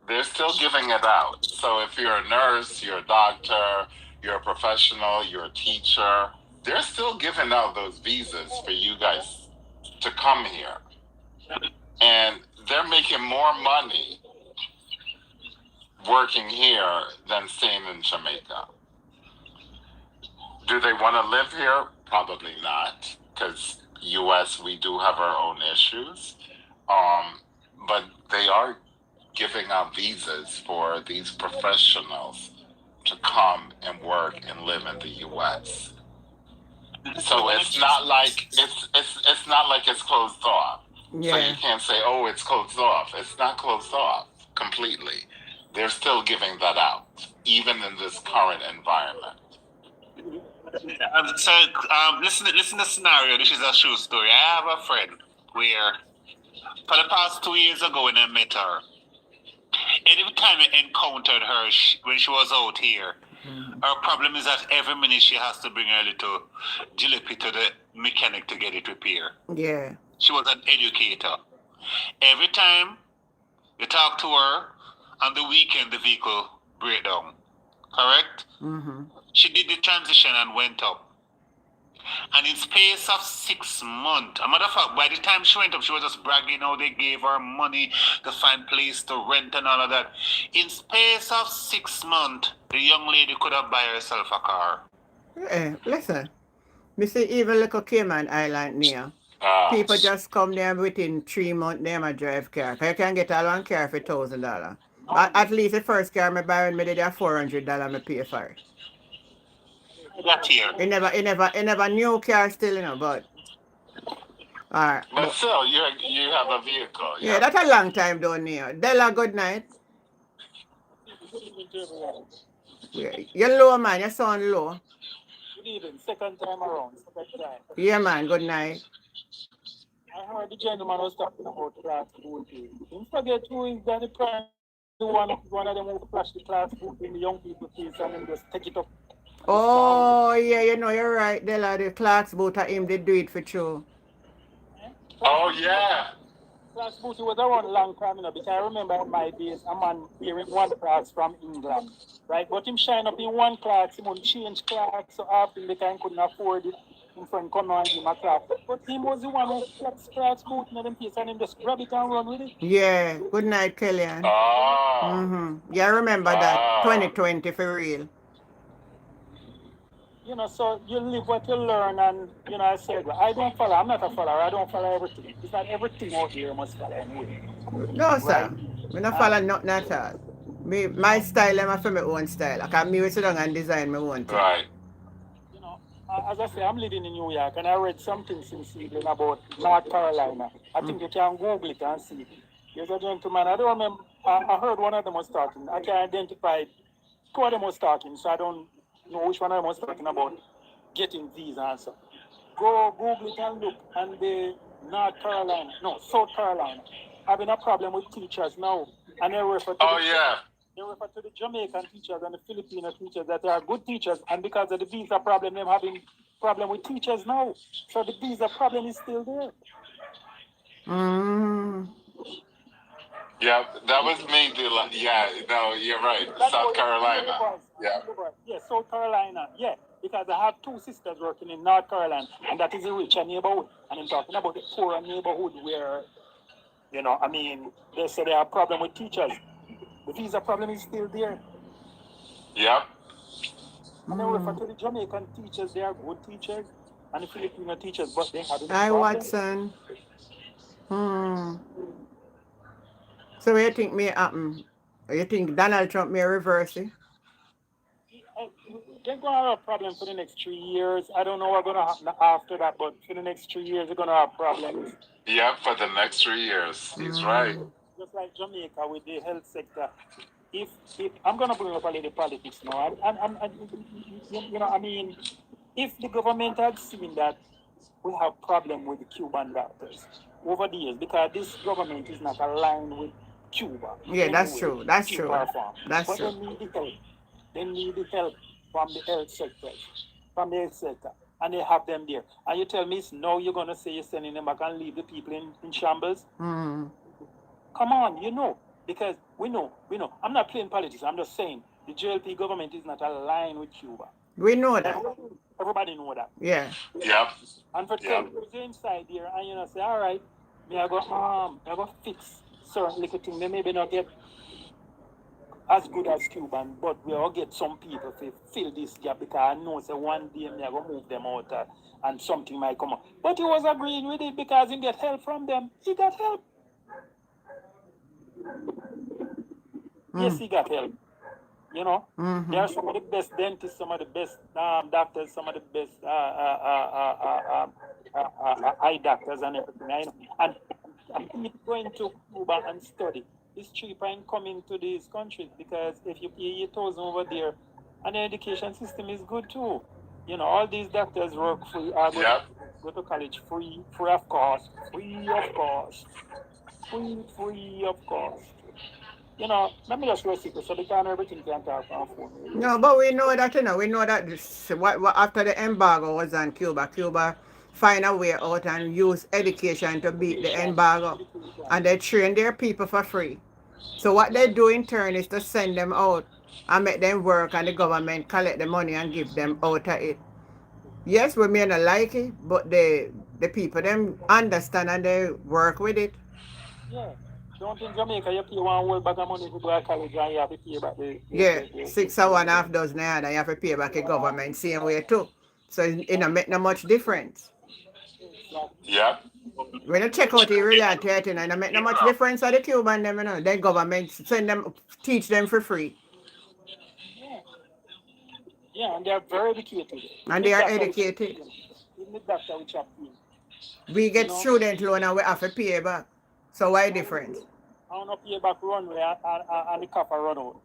They're still giving it out. So if you're a nurse, you're a doctor, you're a professional, you're a teacher, they're still giving out those visas for you guys to come here. And they're making more money working here than staying in Jamaica. Do they want to live here? Probably not, because U.S., we do have our own issues. But they are giving out visas for these professionals to come and work and live in the U.S. So it's not like it's not like it's closed off. Yeah. So you can't say, oh, it's closed off. It's not closed off completely. They're still giving that out, even in this current environment. So listen to the scenario. This is a true story. I have a friend where for the past 2 years ago when I met her, every time I encountered her when she was out here, her problem is that every minute she has to bring her little jalopy to the mechanic to get it repaired. Yeah. She was an educator. Every time you talk to her, on the weekend the vehicle break down. Correct? Mm-hmm. She did the transition and went up. And in space of 6 months, a matter of fact, by the time she went up, she was just bragging how they gave her money to find place to rent and all of that. In space of 6 months, the young lady could have buy herself a car. Yeah, listen. Me see even little Cayman Island near. People just come there within 3 months, they might drive car. 'Cause you can get a one car for $1,000. At least the first car me buy when me did a $400 me pay for it. That here. It never new car still, you know, but alright. But still, you have a vehicle. Yeah, that's a long time down here. Della, good night. Yeah, you're low, man. You sound low. Good evening. Second time around. Second time. Yeah, man. Good night. I heard the gentleman was talking about class voting. Don't forget who is that the prime one of them who flash the class vote in the young people face and then just take it up. Oh, yeah, you know, you're right. Della, the clocks both of him, they do it for sure. Oh, yeah. Class voting was around a long time, you know, because I remember in my days, a man here in one class from England, right? But him shine up in one class, he won't change class so often because he couldn't afford it. Him friend come and give him a class. But him was the one who flex class voting in them place and him just grab it and run with it. Yeah, good night, Kellyanne. Oh. Mm-hmm. Yeah, I remember that. 2020 for real. You know, so you live what you learn, and you know, I said, well, I don't follow. I'm not a follower. I don't follow everything. It's not everything out here must follow anyway. No, sir. We don't follow nothing at all. My style, I'm for my own style. I can me sit down and design my own thing. Right. You know, as I say, I'm living in New York, and I read something since evening about North Carolina. I think you can Google it and see. There's a gentleman. I don't remember. I heard one of them was talking. I can identify two of them was talking, so I don't know which one of them was talking about getting these answers. Go Google it and look, and the South Carolina, having a problem with teachers now, and they refer to they refer to the Jamaican teachers and the Filipino teachers that are good teachers, and because of the visa problem, they're having problem with teachers now. So the visa problem is still there. Yeah, that was me. Yeah, no, you're right. South Carolina. Yeah. Yeah, South Carolina. Yeah, because I have two sisters working in North Carolina, and that is a richer neighborhood. And I'm talking about the poorer neighborhood where, you know, I mean, they say they have a problem with teachers. The visa problem is still there. Yep. And then refer to the Jamaican teachers, they are good teachers, and the Filipino teachers, but they have Hi, Watson. So what you think may happen? You think Donald Trump may reverse it? They're going to have a problem for the next 3 years. I don't know what's going to happen after that, but for the next 3 years, they're going to have problems. Yeah, for the next 3 years. He's right. Just like Jamaica with the health sector. If I'm going to bring up a little politics now. You know, I mean, if the government had seen that we have problem with the Cuban doctors over the years, because this government is not aligned with Cuba. Yeah, that's true. That's true. That's but true. they need the help. They need the help from the health sector, and they have them there. And you tell me, no, you're going to say you're sending them back and leave the people in shambles? Come on, you know, because we know. I'm not playing politics. I'm just saying the JLP government is not aligned with Cuba. We know that. Everybody know that. Yeah. Yep. And for 10 years inside here, and you know, say, all right, I go fix certain little things. They maybe not get as good as Cuban, but we all get some people to fill this gap because I know say one day I go move them out and something might come up. But he was agreeing with it because he get help from them. He got help. Yes, he got help. You know, Mm-hmm. there are some of the best dentists, some of the best doctors, some of the best eye doctors and everything. I know. And going to Cuba and study is cheaper in coming to these countries because if you pay 8,000 over there, and the education system is good too. You know, all these doctors work free, go to college free of cost, free of cost, free of cost. You know, let me just rest it so they can everything can talk on phone. No, but we know that, we know that what after the embargo was on Cuba, Cuba find a way out and use education to beat the embargo. And they train their people for free. So what they do in turn is to send them out and make them work and the government collect the money and give them out of it. Yes, we may not like it, but the people them understand and they work with it. Yeah. Don't in Jamaica you pay one whole bag of money to go to college and you have to pay back Yeah, 6 or 1/2 dozen and you have to pay back the government same way too. So it don't make no much difference. Yep. When you check out the reality, it don't make no much difference to the Cuban them, Then government send them, teach them for free. Yeah, and they are very educated. And they are educated. Even the doctor which are paying. We get student loan and we have to pay back. So why difference? I want to pay back runway and the copper run out.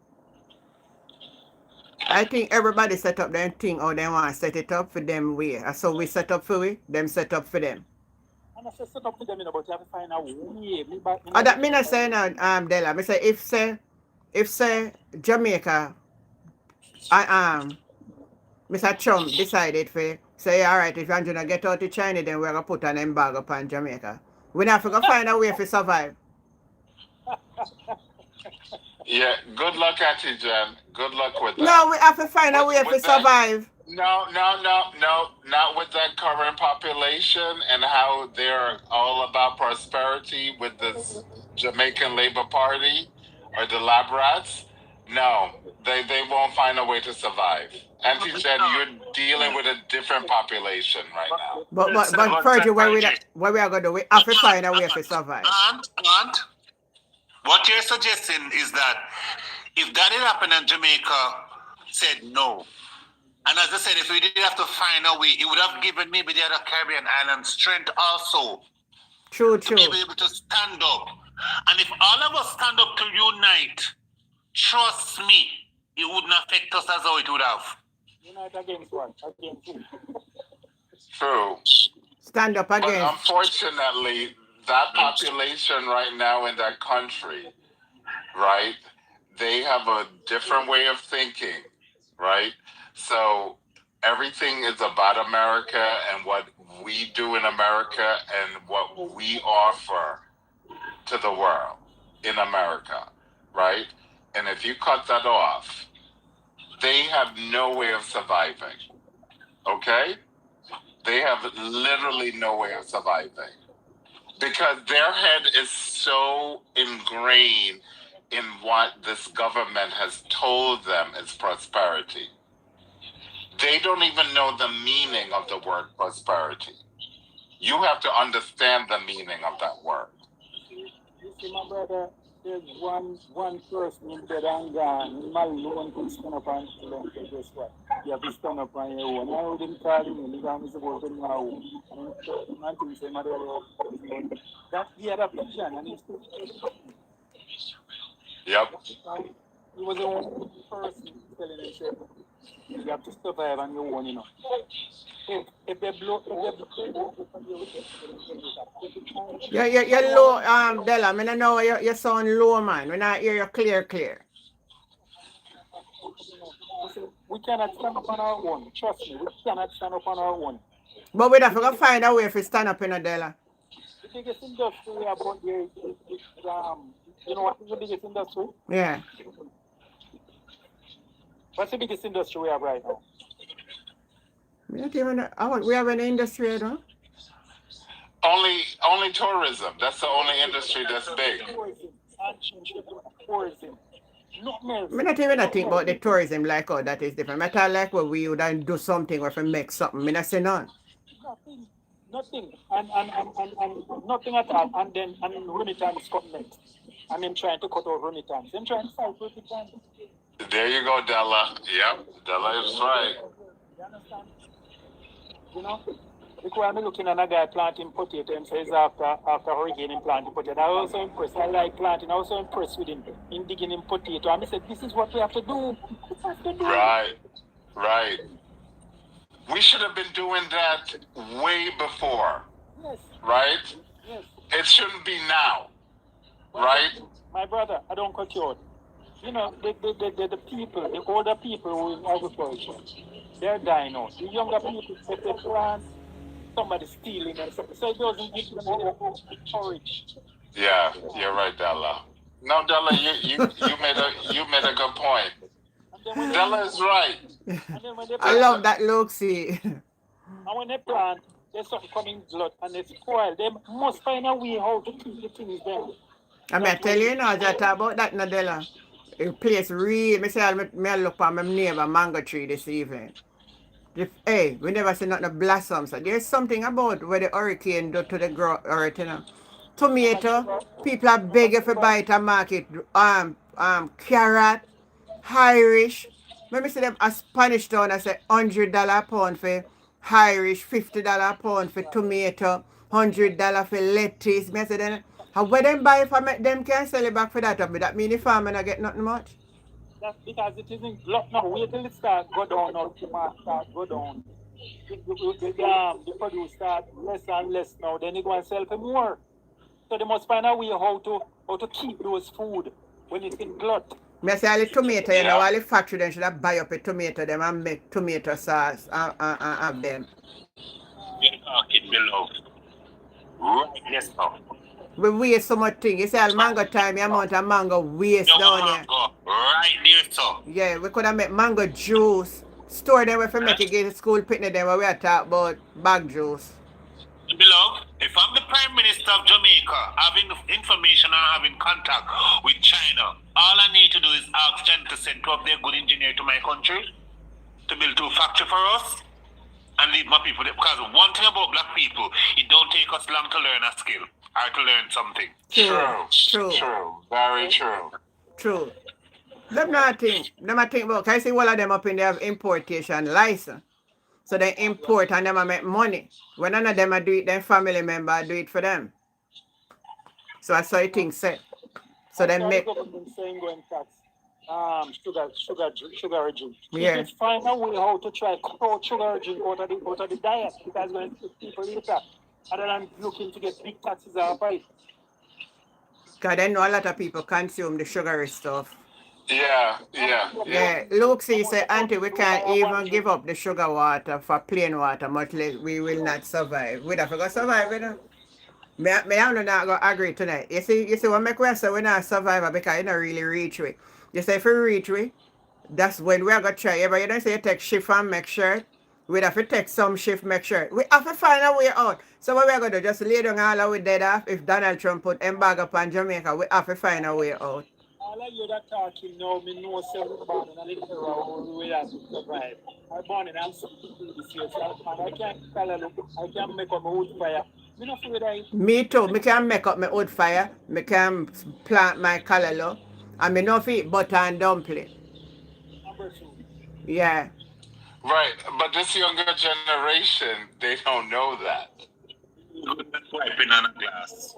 I think everybody set up their thing how they want to set it up for them way. So we set up for we, them set up for them. And I say set up for them, but you have to find a way. That mean I say now, Della, I say if Jamaica, Mr. Trump decided for say, all right, if you're gonna get out to China, then we're gonna put an embargo upon Jamaica. We have to go find a way to survive. Yeah, good luck at you, Jen. Good luck with that. No, we have to find a way to survive. No, not with that current population and how they're all about prosperity with this Jamaican Labor Party or the lab rats. No, they won't find a way to survive. Auntie Jen, you're dealing with a different population right now. But Fergie, what we are going to do, we have to find a way to survive. And what you're suggesting is that if that had happened and Jamaica said no, and as I said, if we did have to find a way, it would have given maybe the other Caribbean islands strength also. True. To be able to stand up. And if all of us stand up to unite, trust me, it wouldn't affect us as how it would have. Unite against what? Against who? True. Stand up against. But unfortunately, that population right now in that country, right, they have a different way of thinking, right? So everything is about America and what we do in America and what we offer to the world in America, right? And if you cut that off, they have no way of surviving, okay? They have literally no way of surviving because their head is so ingrained in what this government has told them is prosperity. They don't even know the meaning of the word prosperity. You have to understand the meaning of that word. You see, my brother, there's one person in bed and gone. My alone can stand up and tell them, guess what? You have to stand up on your own. I wouldn't call him because I'm supposed to know. And I think say, my brother, that's the other vision. And it's Yep. He was the only person telling himself, you have to survive on your own, If they blow, You're low, Della. I mean, know you sound low, man. When I hear you clear. We cannot stand up on our own. Trust me, we cannot stand up on our own. But we'd have to find a way to stand up in a Della. The biggest industry we have out here is you know what is the biggest industry? Yeah. What's the biggest industry we have right now? We have an industry, though. Only tourism. That's the only industry that's big. Tourism. I'm not even think about the tourism like how that is different. I thought like what we would do something or if we make something. I not say none. Nothing. And nothing at all. And then remittance cut next. And them trying to cut out remittance. Them trying to fight remittance. There you go, Della. Yep, Della is right. You understand? You know? Because I'm looking at a guy planting potato and says after hurricane him planting potato. I was also impressed. I like planting. I was so impressed with him in digging in potato. And I said, this is what we have to do. Right, right. We should have been doing that way before. Yes. Right? Yes. It shouldn't be now. Right? My brother, I don't cut you out. You know, the people, the older people who in agriculture, they're dying out. The younger people, if they plant, somebody stealing and stuff. So it doesn't give them courage. Yeah, you're right, Della. No, Della, you made a good point. Della is right. I love that look, see. And when they plant, there's something coming blood and they spoil. They must find a way how to keep the things there. I mean, I tell you, just talk about that, Nadella. The place real. I look at my neighbor mango tree this evening. Hey, we never see nothing blossom. So there's something about where the hurricane do to the earth, you know. Tomato, people are begging for buy it at market. Carrot, Irish. Let me see them a Spanish town. I say $100 a pound for Irish, $50 a pound for tomato, $100 for lettuce. Me say then, how where them buy if I make them can sell it back for that? But that mean the farmer not get nothing much. That's because it isn't blocked now. Wait till it start go down now. Start go down. The produce start less and less now. Then they go and sell for more. So they must find a way how to keep those food when it's in glut. Me say all the tomato, you know, all the factory then should have buy up a tomato them and make tomato sauce and have them. You're talking below. Right, yes, sir. We waste so much thing. You say all mango time, the amount of mango waste down there. Right there, sir. Yeah, we could have made mango juice. Store them if we make it get to school picnic them where we are talking about bag juice. Beloved, if I'm the Prime Minister of Jamaica, having information and having contact with China, all I need to do is ask China to send two of their good engineers to my country to build two factories for us and leave my people there. Because one thing about black people, it don't take us long to learn a skill or to learn something. True. Very true. True. Them not think about, can I see all of them up in there have importation license. So they import and them make money. When none of them do it, then family member do it for them. So that's how you think set. So they make sugar regime. Yeah. Just find a way how to try cut sugar regime out of the diet because when people eat that, other than looking to get big taxes off it. Because they know a lot of people consume the sugary stuff. Yeah. Luke say, Auntie, we can't even give up the sugar water for plain water, much less we will not survive. We don't forget survive, you know. Me I'm not going to agree tonight. You see what make us say we're not survivor because you don't really reach we. You say if we reach we, that's when we are going to try. But you don't say you take shift and make shirt. We have to take some shift, make shirt. We have to find a way out. So what we are going to do, just lay down all our dead off. If Donald Trump put embargo upon Jamaica, we have to find a way out. All of you that talking now, me know several born in a little way that survive. I born in I'm this year, so I can't make up my wood fire. Me not afraid of it. Me too. Me can make up my wood fire. Me can plant my callaloo. And me not eat butter and dumpling. Yeah. Right, but this younger generation, they don't know that. Wiping on a glass.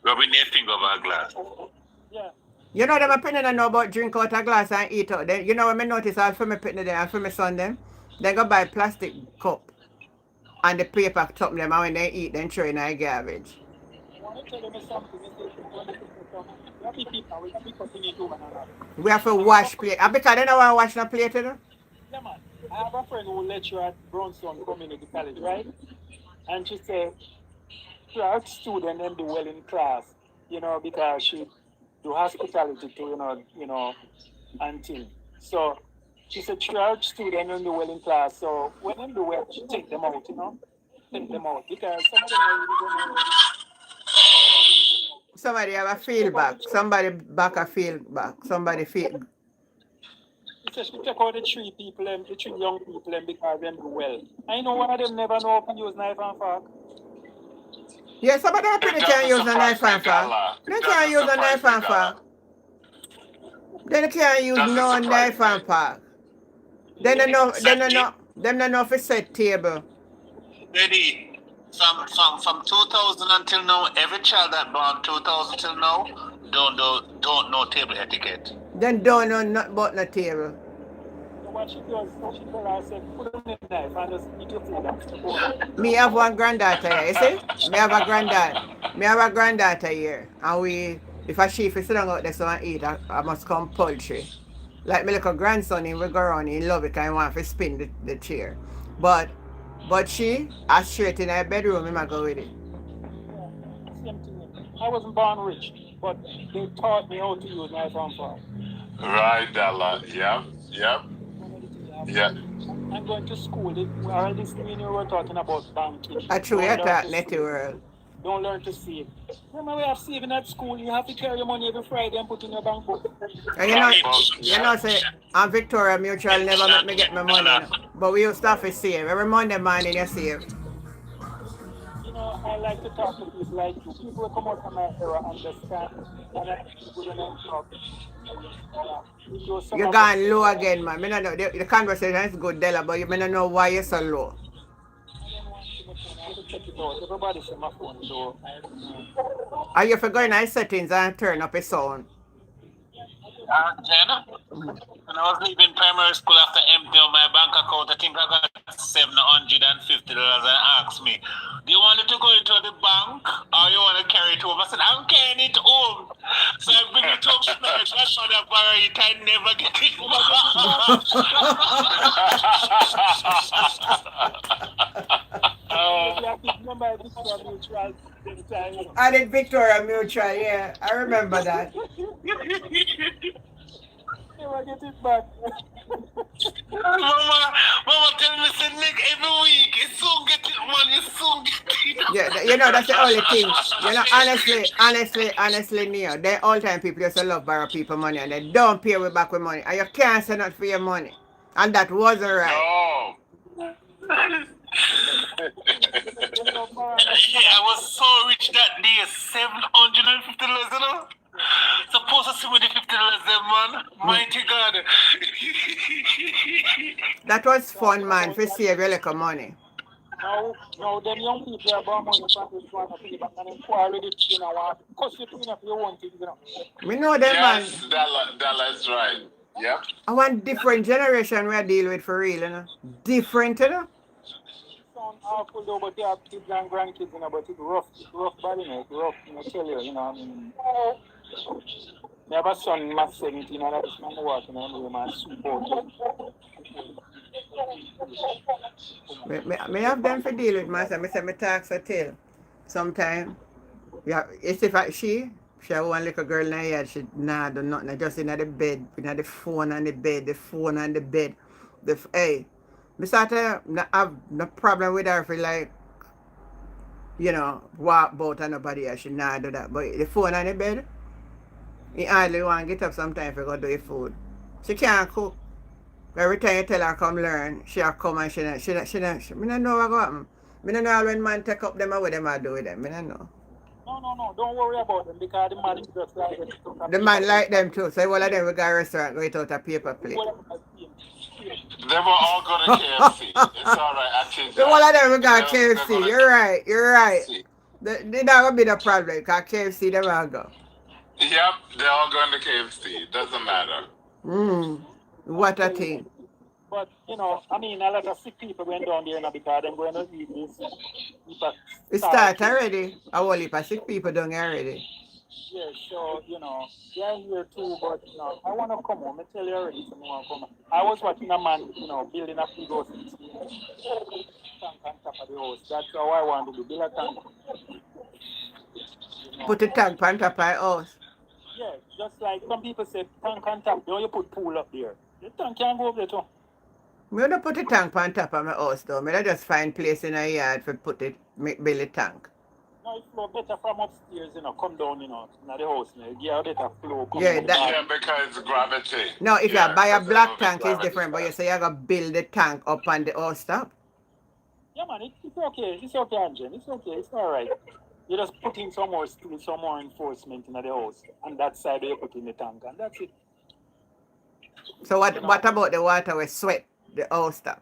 Rubbing their finger over a glass. Yeah. You know them opinion I know about drink out a glass and eat out. Then you know when I notice all for my pitney there and for my son them, they go buy plastic cup and the paper top them and when they eat then throw in a garbage. I want to tell them something. We have to wash plate. And because they don't want to wash no plate, you know? Yeah, man. I have a friend who lecture at Brownstone Community College, right? And she said, her student and do well in class, you know, because she do hospitality to, you know, until. So she said, her student and do well in class. So when they do well, she take them out, you know? Take them out. Because some of them are really going to. Somebody have a field back. Somebody back a field back. Somebody field. He says she take out the three people, the three young people, because them do well. I know one of them never know how to use knife and fork. Yeah, some of them can use a knife and fork. They can't use a knife and fork. Then you can't use Doesn't no surprise knife me. and fork. Then you know, then you Exactly. know, them not know if set table. Ready. From 2000 until now, every child that born 2000 till now don't know table etiquette. Then don't know nothing about no table. So what she does, she tell her, say, put on the knife and just eat your food and step out. Me have one granddaughter here, you see? Me have a granddaughter. Me have a granddaughter here. And we, if a sheep is sit down out there so I eat, I must come poultry. Like my little grandson, he will go around, he love it, and he want to spin the chair. But she, I straight in her bedroom, him I go with it. Same thing. I wasn't born rich, but they taught me how to use knife and fork. Right, Della. Yep. Yeah. I'm going to school. I listened when you were talking about banking. I true, Don't you learn talk to netty save. world. Don't learn to save. Remember we have saving at school. You have to carry your money every Friday and put in your bank book. And say, I'm Victoria Mutual never make me get my money. You know. But we used to have to save. Every Monday morning you save. You know, I like to talk to people like you. People who come out from my era understand. And I people when I talk. You're gone low again, man. Me no know. The conversation is good, Della, but you may not know why you're so low. I have to check it out. Everybody see my phone, so Are you for going in settings and turn up a sound? Jenna, when I was leaving primary school after emptying my bank account, I think I got $750 and asked me, do you want it to go into the bank or you want to carry it home? I said, I'm carrying it home. So I bring it home first. I saw that borrow it, I never get it I did Victoria Mutual, yeah. I remember that. never get it back. Mama tell me, say, Nick, every week, you soon get it, man, you soon get it. Yeah, you know, that's the only thing. You know, honestly, Neo, they all time people used to love borrow people money and they don't pay we back with money. And you can't send out for your money. And that wasn't right. No. I was so rich that day, $750, you know? Supposed to see with the $50 man. Mighty God. That was fun, man, for save your little money. Now, them young people are born money from this one, and then already, you know, because you clean up your own things, you know. We know them, Yes, man. Della is right. Yep. I want different generation we deal with for real, you know. Different, you know. Sound awful though, but they have kids and grandkids, you know, but it's rough body, you know, it's rough, you know, tell you know, I mean. I have a son, my 17, and I just man walking on my soup out. Me have them for deal with myself. I say me talk so tell. Sometime. Yeah, it's if she have one little girl in her yard, she nah do nothing. Just in the bed, in the phone on the bed, the phone on the bed. Hey, me start to have no problem with her for like, you know, walk about and nobody else. She nah do that. But the phone on the bed, he hardly want to get up sometime for go do the food. She can't cook. Every time you tell her come learn, she'll come and she me don't know what go happen. Me don't know when man take up them or what them I do with them. Me don't know. No, don't worry about them because the man is just like them. The man like them too. So all of them we got a restaurant go eat out a paper plate. They were all going to KFC. It's all right. I changed that. All of them we got KFC. You're right. They're not going to be the problem because KFC them all go. Yep, they're all going to KFC. It doesn't matter. What a thing. But, you know, I mean, a lot of sick people went down there now because they're going to eat this. It start already. A whole heap of sick people down here already. Yeah, so, you know, they're here too, but, you know, I want to come home. I tell you already, I want to come home. I was watching a man, you know, building a big house. Tank on top of the house. That's how I want to do. Build a tank. You know. Put a tank on top of the house. Yeah, just like some people say, tank on top. Don't you put pool up there? The tank can go up there too. Me don't put a tank on top of my house though. Me don't just find place in a yard for put it, build a tank. No, it flow better from upstairs, you know, come down, you know, in the house. You get a better flow. Yeah, because gravity. No, if you buy a black tank, it's different, but you say you're going to build the tank up on the house top. Yeah, man, it's okay. It's okay, Angel. It's okay. It's all right. You just put in some more steel, some more enforcement in the house. And that side you put in the tank, and that's it. So what You know, what about the water we sweat, the oyster?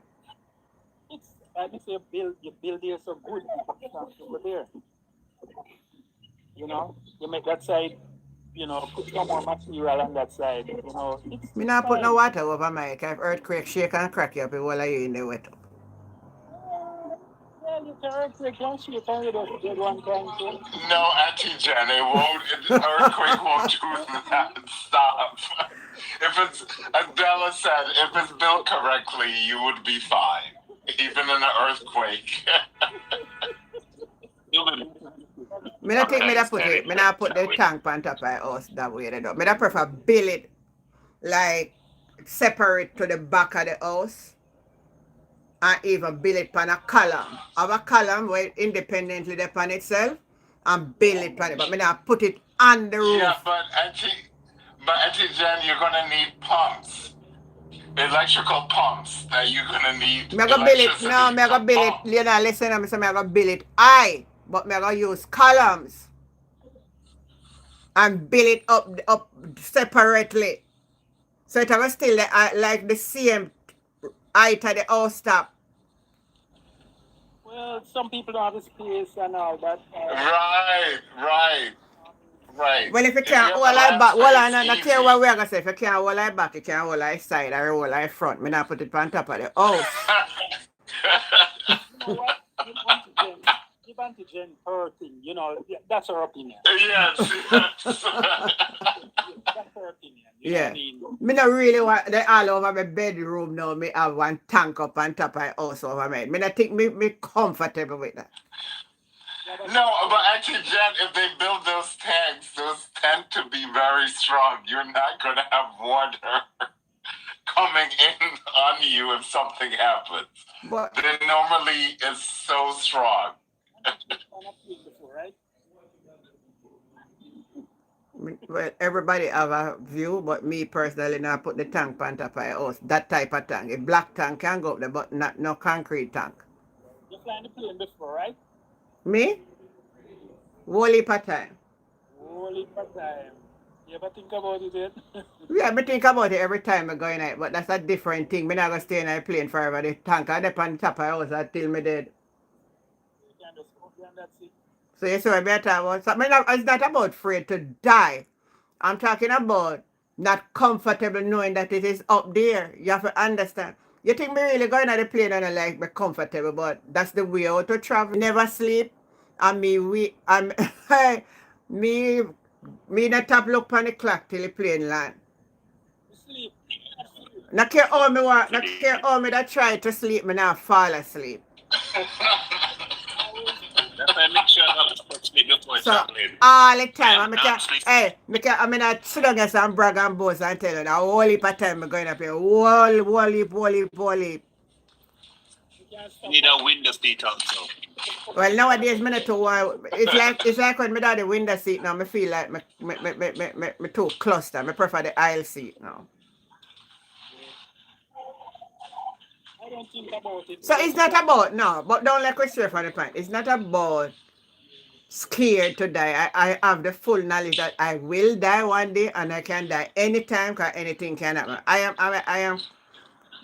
it's like you say, you build there so good, you can't go there. You know, you make that side, put some more material on that side. Me It's not put no fine. water over my if earthquake shake and crack you up, it will you in the wet up. Yeah, you can earthquake, don't you? You can just get one time, so. No, Auntie Jen, it won't. Earthquake won't do that. Stop. If it's, as Bella said, if it's built correctly, you would be fine, even in an earthquake. Me not think me Okay, that put it. Me not put the tank on top of the house that way. They do. Me not prefer build it like separate to the back of the house and even build it on a column. Have a column where independently depend itself and build it on it. But me not put it on the roof. Yeah, but Auntie Jen, you're gonna need pumps, electrical pumps that you're gonna need. Me go build it. No, me go build it. You know, listen to me. So me go build it high, but me go use columns and build it up separately. So it was still like the same height of the house top. Well, some people don't have the space and all that. Right. Well, if you can't hold like back, hold on, no care what we're gonna say. If you can't hold like back, you can't hold like side or hold like front. Me not put it on top of the house. You know what? Give Auntie Jen her thing. That's her opinion. Yes. That's her opinion. Yeah. Me not really want they all over my bedroom now. Me have one tank up on top of the house over me. Me not think me comfortable with that. No, but Auntie Jen, if they build those tanks tend to be very strong. You're not going to have water coming in on you if something happens. But they normally is so strong. Well, everybody have a view, but me personally not put the tank on top of the house. That type of tank. A black tank can go up there, but not no concrete tank. You flying the plane before, right? Me? Whole heap of time. Whole heap of time. You ever think about it yet? Yeah, I think about it every time I go in it, but that's a different thing. Me not gonna stay in a plane forever. The tank I dep on the top of the house until me dead. You can just put it and that's it. So you see what me talk about? So it's not about afraid to die. I'm talking about not comfortable knowing that it is up there. You have to understand. You think me really going on the plane and I like be comfortable, but that's the way out to travel. Never sleep. And me not top look on the clock till the plane land. Sleep. Not care how me want, not care how me that try to sleep, me not fall asleep. That's why I make sure I have to sleep before traveling. All the time, I not sit down there and brag and boast and tell you that whole heap of time I'm going up here. Whole heap. You need a window seat also. Well, nowadays, me not too it's like when me do the window seat now, me feel like me too cluster. Me prefer the aisle seat now. I don't think about it. So it's not about, no, but don't let me stray from the point. It's not about scared to die. I have the full knowledge that I will die one day and I can die anytime because anything can happen. I am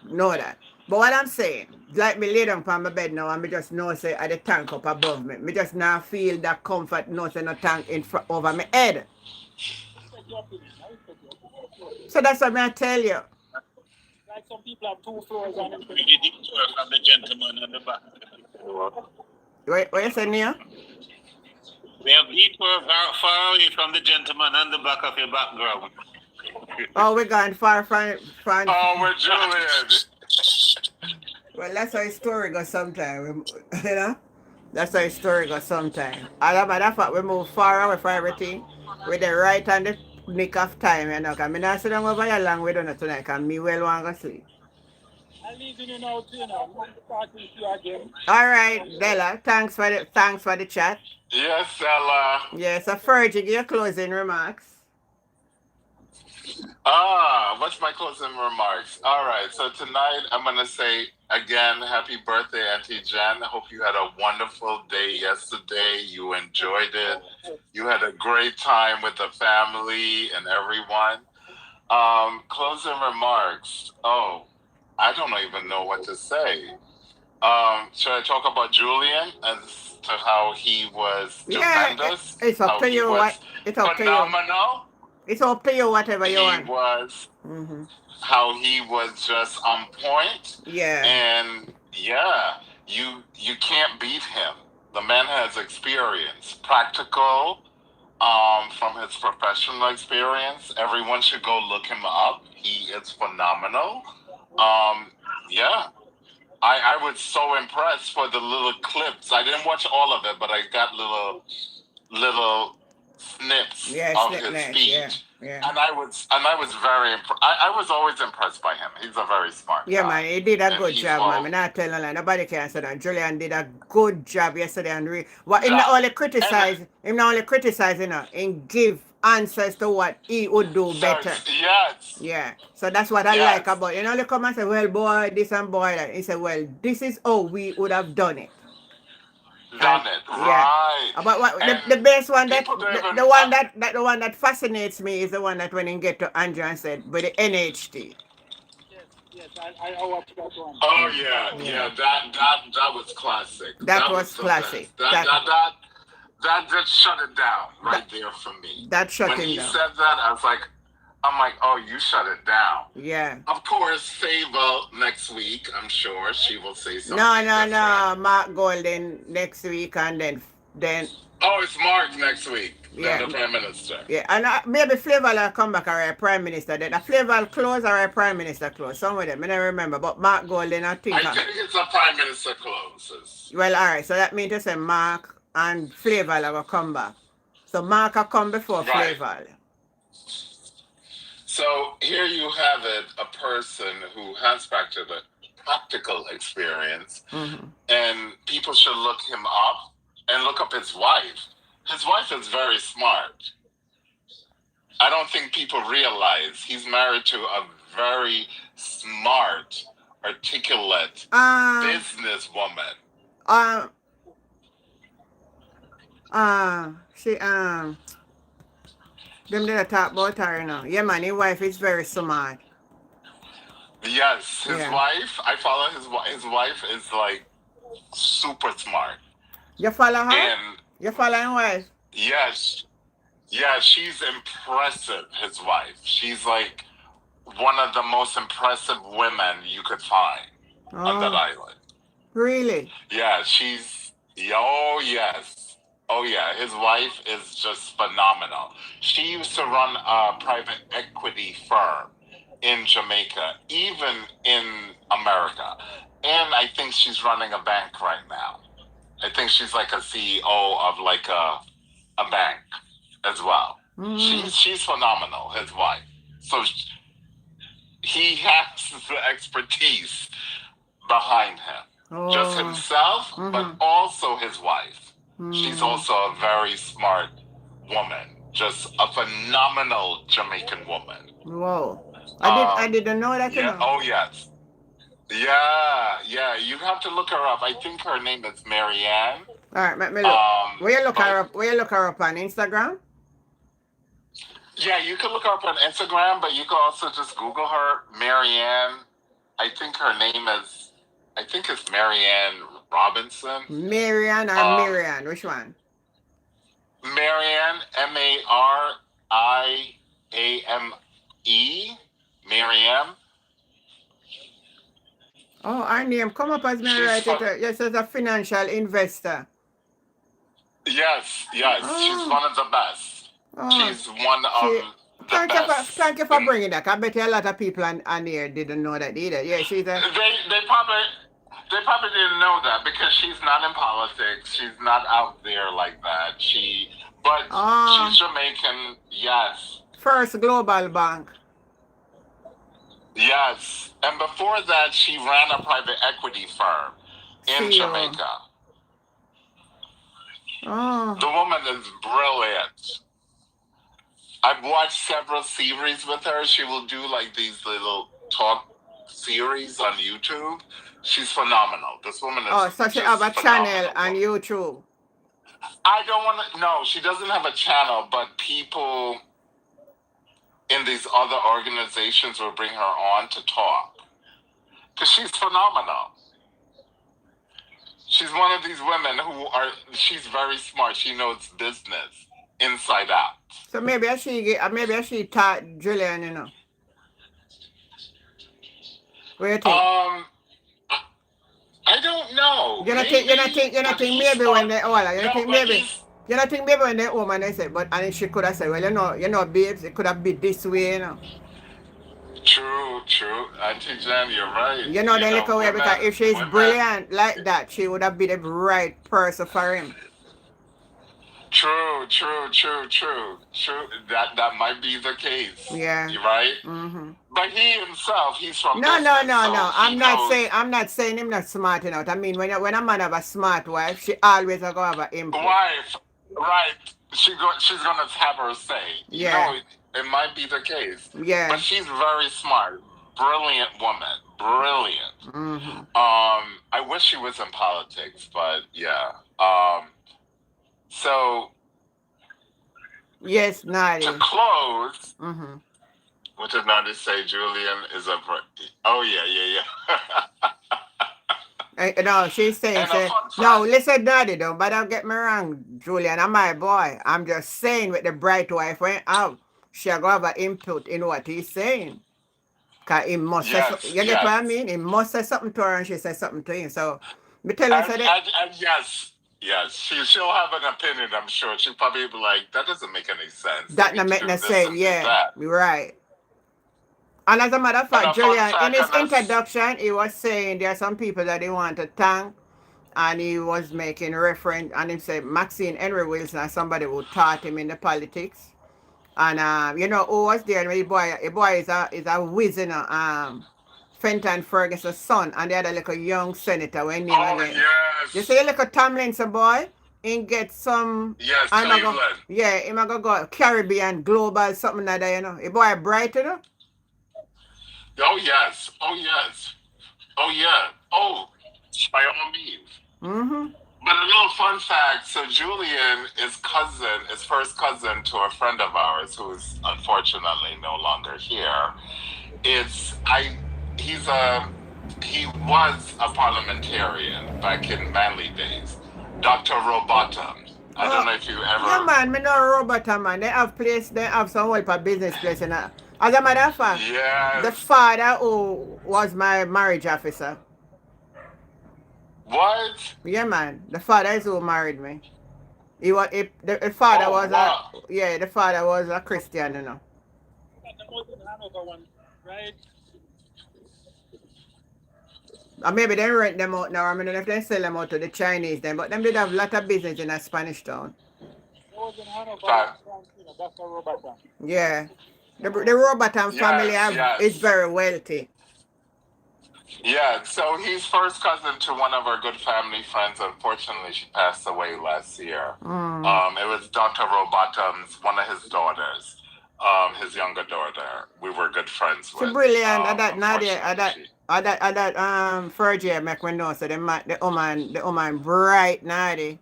know that. But what I'm saying, like me lay down on my bed now and me just know say at the tank up above me. Me just now feel that comfort, no say no tank in front over my head. So that's what I tell you. Like some people have 2 floors on it. We need to tour from the gentleman on the back. What you say, Nia? We have detour far away from the gentleman on the back of your background. Oh, we're going far from Oh, we're Julian. Well, that's how his story goes sometime, you know? That's how his story goes sometime. As a matter of fact, we move far away from everything with the right and the nick of time, you know, because I'm not sitting over here long with you tonight, because me well want to sleep. I'm leaving you now, too, now. I'm talking to you again. All right, Della, thanks for the chat. Yes, Ella. Yes, so Fergie, give your closing remarks. What's my closing remarks? All right, so tonight I'm going to say again, happy birthday, Auntie Jen. I hope you had a wonderful day yesterday. You enjoyed it. You had a great time with the family and everyone. Closing remarks. Oh, I don't even know what to say. Should I talk about Julian as to how he was stupendous? It's up How to he you. was It's up to you. phenomenal? It's up to you, whatever you He want. was Mm-hmm. how he was just on point. Yeah. And yeah, you can't beat him. The man has experience, practical, from his professional experience. Everyone should go look him up. He is phenomenal. Yeah. I was so impressed for the little clips. I didn't watch all of it, but I got little snips of his speech. Yeah. And I was very I was always impressed by him. He's a very smart Yeah, guy. man, he did a And good job, peaceful. man. I'm not telling you, nobody can say that. Julian did a good job yesterday, and him not only criticize, you know, and give answers to what he would do better. Yes. Yeah. So that's what I like about it. You know, they come and say, well, boy, this and boy, that. He said, well, this is how we would have done it. Right. But what the best one that the one that fascinates me is the one that when he get to Andrew and said, but the NHT. Yes, I watched that one. Oh yeah. That was classic. That was classic. That just shut it down right there for me. That shut when him he down. said that, I'm like, oh, you shut it down. Yeah. Of course, Favor next week, I'm sure she will say something. No. Mark Golden next week, and then. Oh, it's Mark next week. Yeah. Then the Prime Minister. Yeah, and maybe Flavor will come back or a Prime Minister. Then a Flavor will close or a Prime Minister close. Some of them, I don't remember. But Mark Golden, I think it's a Prime Minister closes. Well, all right. So that means to say Mark and Flavor will come back. So Mark will come before Flavor. So here you have it, a person who has practical experience, and people should look him up and look up his wife. His wife is very smart. I don't think people realize he's married to a very smart, articulate businesswoman. Them did talk about her now. Yeah, man, his wife is very smart. Yes, his wife. I follow his wife. His wife is like super smart. You follow her? And you follow his wife? Yes. Yeah, she's impressive, his wife. She's like one of the most impressive women you could find on that island. Really? Yeah, oh yeah, his wife is just phenomenal. She used to run a private equity firm in Jamaica, even in America. And I think she's running a bank right now. I think she's like a CEO of like a bank as well. She's phenomenal, his wife. So he has the expertise behind him. Just himself, but also his wife. She's also a very smart woman. Just a phenomenal Jamaican woman. Whoa. I didn't know that. Yeah. Oh, yes. Yeah. You have to look her up. I think her name is Marianne. All right, let me look. Where you look her up? Where you look her up on Instagram? Yeah, you can look her up on Instagram, but you can also just Google her, Marianne. I think her name is. I think it's Marianne Robinson. Marianne or Marianne? Which one? Marianne, Mariame. Marianne. Oh, her name come up as me right it. Yes, as a financial investor. Yes. She's one of the best. She's one of the best. Thank you for bringing that. I bet you a lot of people on here didn't know that either. Yeah, she's a... They probably didn't know that because she's not in politics. She's not out there like that. She's Jamaican, yes. First Global Bank. Yes. And before that, she ran a private equity firm in Jamaica. The woman is brilliant. I've watched several series with her. She will do like these little talk series on YouTube. She's phenomenal. This woman is so she have a channel on YouTube. I don't want to... No, she doesn't have a channel, but people in these other organizations will bring her on to talk. Because she's phenomenal. She's one of these women she's very smart. She knows business inside out. So maybe she taught Julian, you know. What do you think? I don't know. You don't think maybe when they you don't think maybe when they home and they said, but and she could have said, well, you know, babes, it could have been this way, you know. True. Auntie Jan, you're right. You know, the little way, because if she's brilliant like that, she would have been the right person for him. True. That might be the case. Yeah. You're right. Mm-hmm. But he himself, he's from No. business, so I'm not saying him not smart enough. I mean, when a man have a smart wife, she always going to have an input. Wife, right? She's gonna have her say. Yeah. You know, it might be the case. Yeah. But she's very smart, brilliant woman, brilliant. Mm-hmm. I wish she was in politics, but yeah. So. Yes, Nadi. To close. Mm-hmm. What did Nadi say? Julian is a. Oh yeah. No, she's saying, no, listen, Daddy, though, but don't get me wrong, Julian, I'm my boy. I'm just saying with the bright wife went out, she'll go have an input in what he's saying. Because he must say something. You get what I mean? He must say something to her and she says something to him. So, me tell her, yes, she'll have an opinion, I'm sure. She'll probably be like, that doesn't make any sense. That not make no sense, yeah, right. And as a matter of fact, Julian, in his introduction, he was saying there are some people that he want to thank, and he was making reference, and he said Maxine Henry Wilson as somebody who taught him in the politics. And you know who was there? The boy is a whiz, you know, Fenton Ferguson's son, and the other little young senator when name again. Yes. You see a little Tomlinson boy, he get some. Yes, Cleveland. He might go Caribbean Global something like that, you know. The boy bright, you know. Oh yes. Oh yeah. Oh, by all means. Mm-hmm. But a little fun fact, so Julian is first cousin to a friend of ours who's unfortunately no longer here. He was a parliamentarian back in Manly days. Dr. Robotham. I don't know if you ever. Yeah, man, me know Robotham, man. They have some help a business place in a. As a matter of fact, yes. The father who was my marriage officer. What? Yeah, man. The father is who married me. The father the father was a Christian, you know. Right? Or maybe they rent them out now. I mean, if they sell them out to the Chinese then, but them did have a lot of business in a Spanish town. Yeah. The Robotham family is very wealthy. Yeah, so he's first cousin to one of our good family friends. Unfortunately, she passed away last year. It was Dr. Robotham's, one of his daughters, his younger daughter. We were good friends with. So brilliant. That Fergie make me know. So the woman bright, Nadi.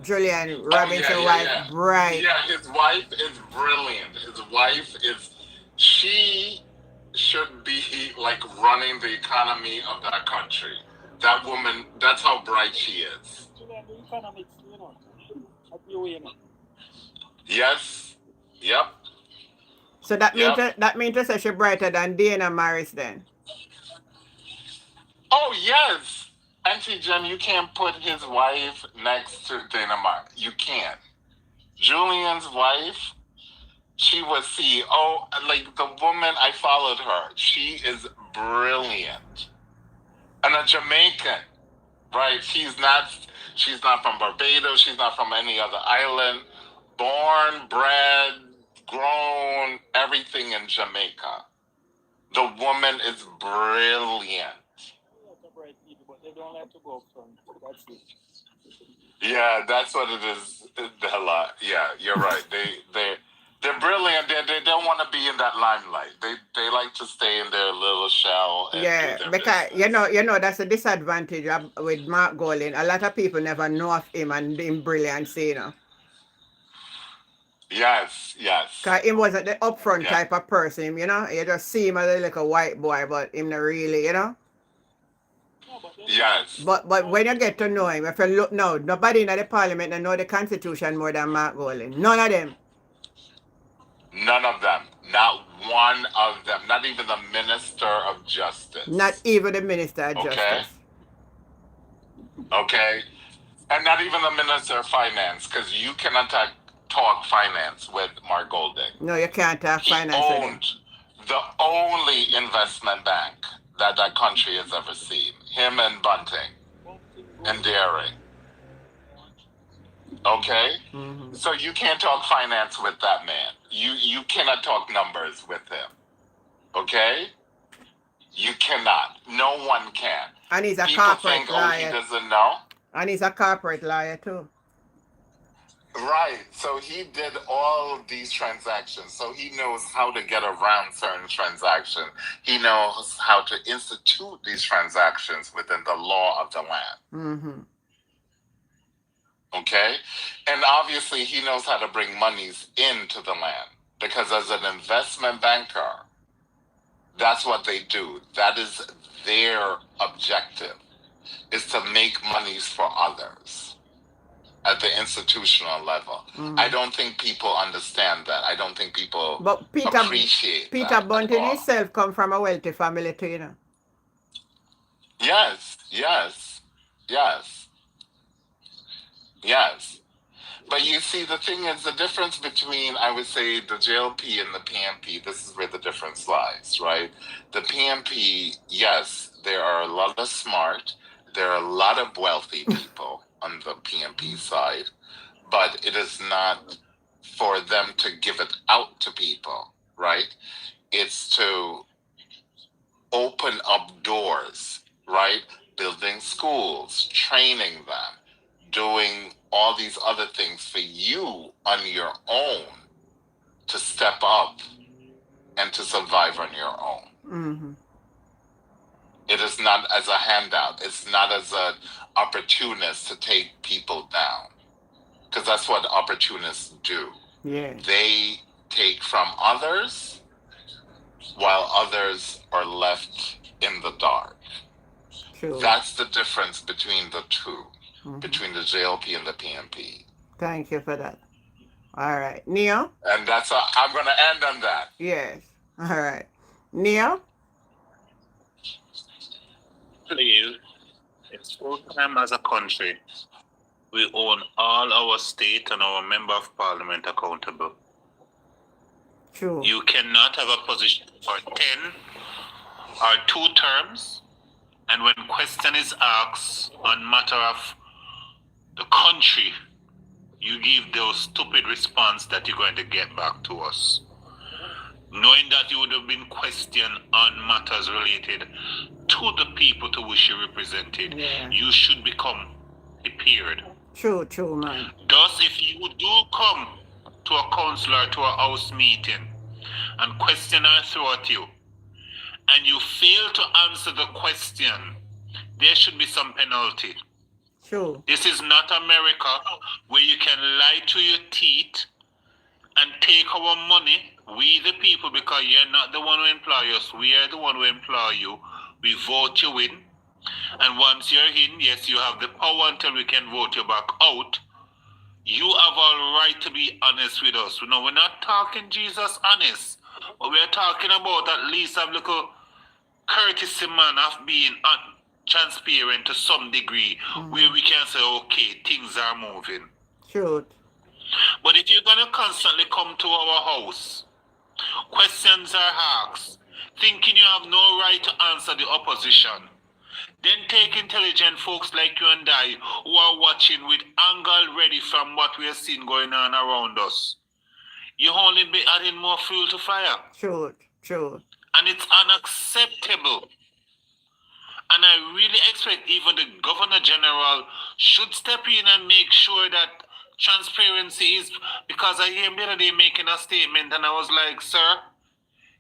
Julian Robinson wife bright. Yeah, his wife is brilliant. She should be like running the economy of that country. That woman, that's how bright she is. Yes. Yep. So that means to say she's brighter than Dana Morris then. Oh yes. Auntie Jen, you can't put his wife next to Dana Morris. You can't. Julian's wife, she was CEO. Like the woman, I followed her. She is brilliant. And a Jamaican, right? She's not from Barbados. She's not from any other island. Born, bred, grown, everything in Jamaica. The woman is brilliant. Yeah, that's what it is. Yeah, you're right. They're brilliant. They don't want to be in that limelight. They like to stay in their little shell. And because business. you know that's a disadvantage with Mark Golding. A lot of people never know of him and him brilliancy, you know. Yes, yes. Cause him wasn't the upfront Yeah. type of person, you know. You just see him as a little white boy, but him not really, you know. Yes. But when you get to know him, if you look now, nobody in the parliament that know the constitution more than Mark Golding. None of them. None of them. Not one of them. Not even the Minister of Justice. Not even the Minister of Okay. Justice. Okay. And not even the Minister of Finance, because you cannot talk finance with Mark Golding. No, you can't talk He finance with him. owned the only investment bank that country has ever seen. Him and Bunting and Dairy. Okay? Mm-hmm. So you can't talk finance with that man. You cannot talk numbers with him. Okay? You cannot. No one can. And he's a People corporate think, oh, lawyer. he doesn't know. And he's a corporate lawyer too. Right. So he did all of these transactions. So he knows how to get around certain transactions. He knows how to institute these transactions within the law of the land. Mm-hmm. Okay? And obviously he knows how to bring monies into the land. Because as an investment banker, that's what they do. That is their objective, is to make monies for others at the institutional level. Mm-hmm. I don't think people understand that. I don't think people appreciate Peter that. Bunting himself come from a wealthy family too, you know. Yes, yes, yes, yes. But you see, the thing is, the difference between, I would say, the JLP and the PNP, this is where the difference lies, right? The PNP, yes, there are a lot of smart, there are a lot of wealthy people on the PNP side, but it is not for them to give it out to people, right? It's to open up doors, right? Building schools, training them, doing all these other things for you on your own to step up and to survive on your own. Mm-hmm. It is not as a handout. It's not as an opportunist to take people down. Because that's what opportunists do. Yeah. They take from others while others are left in the dark. True. That's the difference between the two. Mm-hmm. Between the JLP and the PNP. Thank you for that. All right. Neo? And that's I'm going to end on that. Yes. All right. Neo? Please, it's full time as a country. We own all our state and our member of parliament accountable. True. You cannot have a position for 10 or 2 terms, and when question is asked on matter of the country, you give those stupid response that you're going to get back to us. Knowing that you would have been questioned on matters related to the people to which you represented, Yeah. you should become prepared. True, man. Thus, if you do come to a councillor, to a house meeting, and questioner throw at you, and you fail to answer the question, there should be some penalty. True. This is not America where you can lie to your teeth and take our money, we the people, because you're not the one who employ us, we are the one who employ you. We vote you in, and once you're in, yes, you have the power until we can vote you back out. You have all right to be honest with us. No, we're not talking Jesus honest, but we're talking about at least a little courtesy, man, of being transparent to some degree, where we can say, okay, things are moving. True. But if you're going to constantly come to our house, questions are asked, thinking you have no right to answer the opposition, then take intelligent folks like you and I who are watching with anger already from what we are seeing going on around us. You only be adding more fuel to fire. True. And it's unacceptable. And I really expect even the Governor General should step in and make sure that transparency is, because I hear him the other day making a statement and I was like, sir,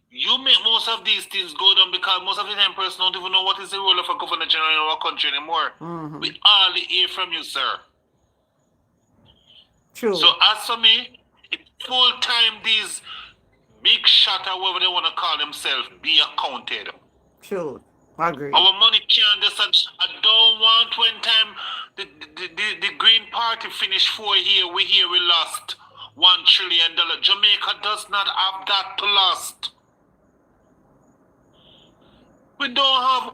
you make most of these things go down because most of the time person don't even know what is the role of a Governor General in our country anymore. Mm-hmm. We hardly hear from you, sir. True. So as for me, it's full time these big shot or whatever they want to call themselves be accounted. True. Agree. Our money can't just. I don't want when time the Green Party finished 4 years. We lost $1 trillion. Jamaica does not have that to lost. We don't have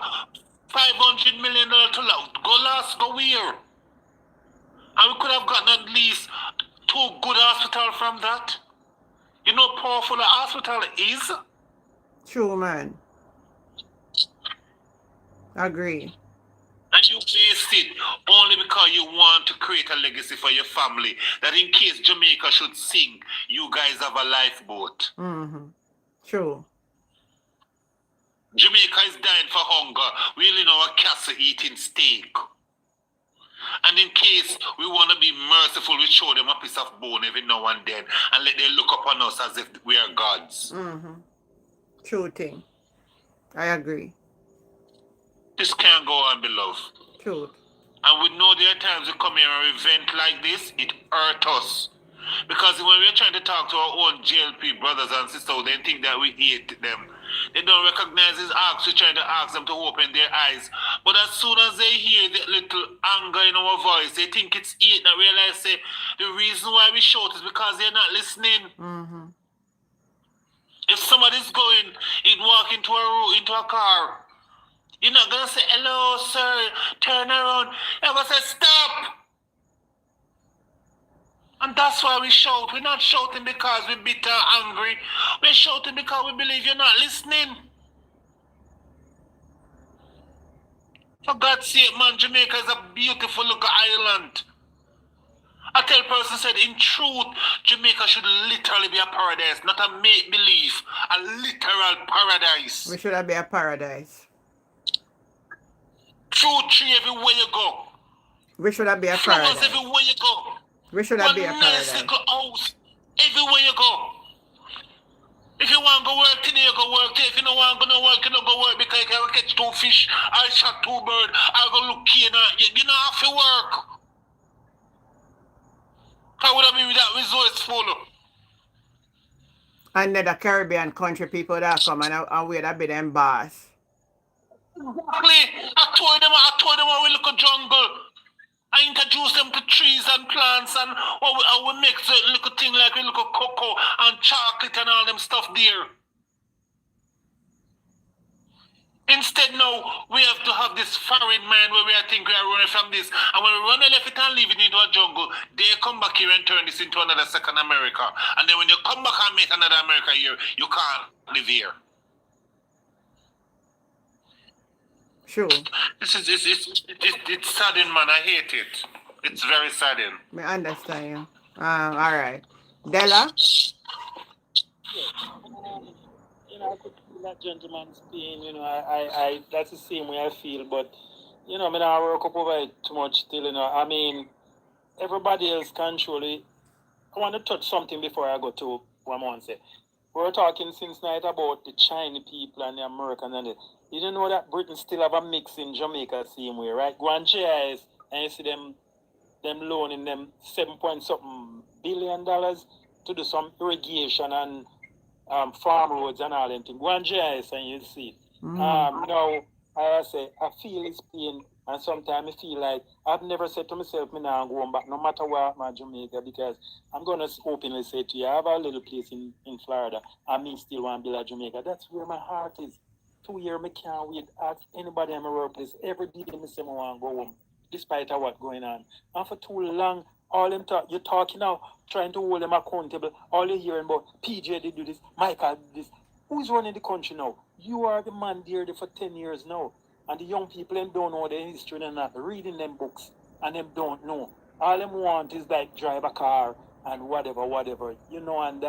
$500 million to lose. Go where? And we could have gotten at least 2 good hospitals from that. You know how powerful a hospital is? True, man. Agree. And you waste it only because you want to create a legacy for your family. That in case Jamaica should sink, you guys have a lifeboat. Mm-hmm. True. Jamaica is dying for hunger. We live in our castle eating steak. And in case we want to be merciful, we show them a piece of bone every now and then and let them look upon us as if we are gods. Mm-hmm. True thing. I agree. This can't go on, beloved. True. And we know there are times we come here and event like this, it hurts us. Because when we're trying to talk to our own JLP brothers and sisters, they think that we hate them. They don't recognize his acts. We're trying to ask them to open their eyes. But as soon as they hear the little anger in our voice, they think it's hate. They realize say, the reason why we shout is because they're not listening. Mm-hmm. If somebody's going, he'd walk into a car. You're not going to say, hello, sir, turn around. You're going to say, stop. And that's why we shout. We're not shouting because we're bitter, angry. We're shouting because we believe you're not listening. For God's sake, man, Jamaica is a beautiful looking island. I tell person said, in truth, Jamaica should literally be a paradise, not a make-believe, a literal paradise. We should be a paradise. Fruit tree everywhere you go. We should be a Flowers paradise. everywhere you go. We should be a nice paradise. little house everywhere you go. If you want to go work today, you go work today. If you don't want to go work, you don't go work because you can catch 2 fish, I shot 2 birds, I go look here. You don't have to work. How would I be that resourceful? And then the Caribbean country people that come and we that be them boss. Exactly. I told them how we look at jungle. I introduce them to trees and plants and how we make certain little thing like we look at cocoa and chocolate and all them stuff there. Instead now, we have to have this foreign mind where we think we are running from this. And when we run left it and leave it into a jungle, they come back here and turn this into another second America. And then when you come back and make another America here, you can't live here. Sure. It's saddening, man. I hate it. It's very saddening. I understand you. All right. Della? I could feel that gentleman's pain, I that's the same way I feel, but, I don't work up over it too much still, I mean, everybody else can surely, I want to touch something before I go to what I want to say. We were talking since night about the Chinese people and the Americans and you don't know that Britain still have a mix in Jamaica same way, right? Go on GIS and you see them loaning them $7 billion to do some irrigation and farm roads and all them things. Go on GIS and you'll see. Now, I say, I feel his pain and sometimes I feel like I've never said to myself, me now I'm going back no matter what my Jamaica because I'm going to openly say to you, I have a little place in Florida and me still want to build a Jamaica. That's where my heart is. 2 years, I can't wait ask anybody in my workplace. Every day, I say I want to go home, despite what's going on. And for too long, all them you're talking now, trying to hold them accountable. All you're hearing about, PJ did do this, Michael did this. Who's running the country now? You are the man there for 10 years now. And the young people them don't know their history and not reading them books. And them don't know. All them want is like drive a car and whatever. And,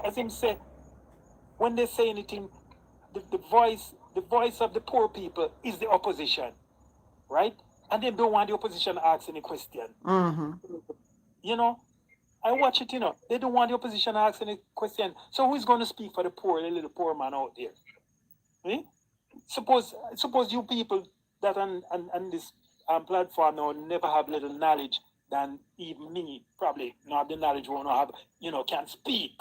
as him said, when they say anything, the voice of the poor people is the opposition, right? And they don't want the opposition to ask any question. Mm-hmm. I watch it, they don't want the opposition to ask any question. So who's going to speak for the little poor man out there? Eh? Suppose you people that on this platform now never have little knowledge than even me, probably not the knowledge won't have, can speak.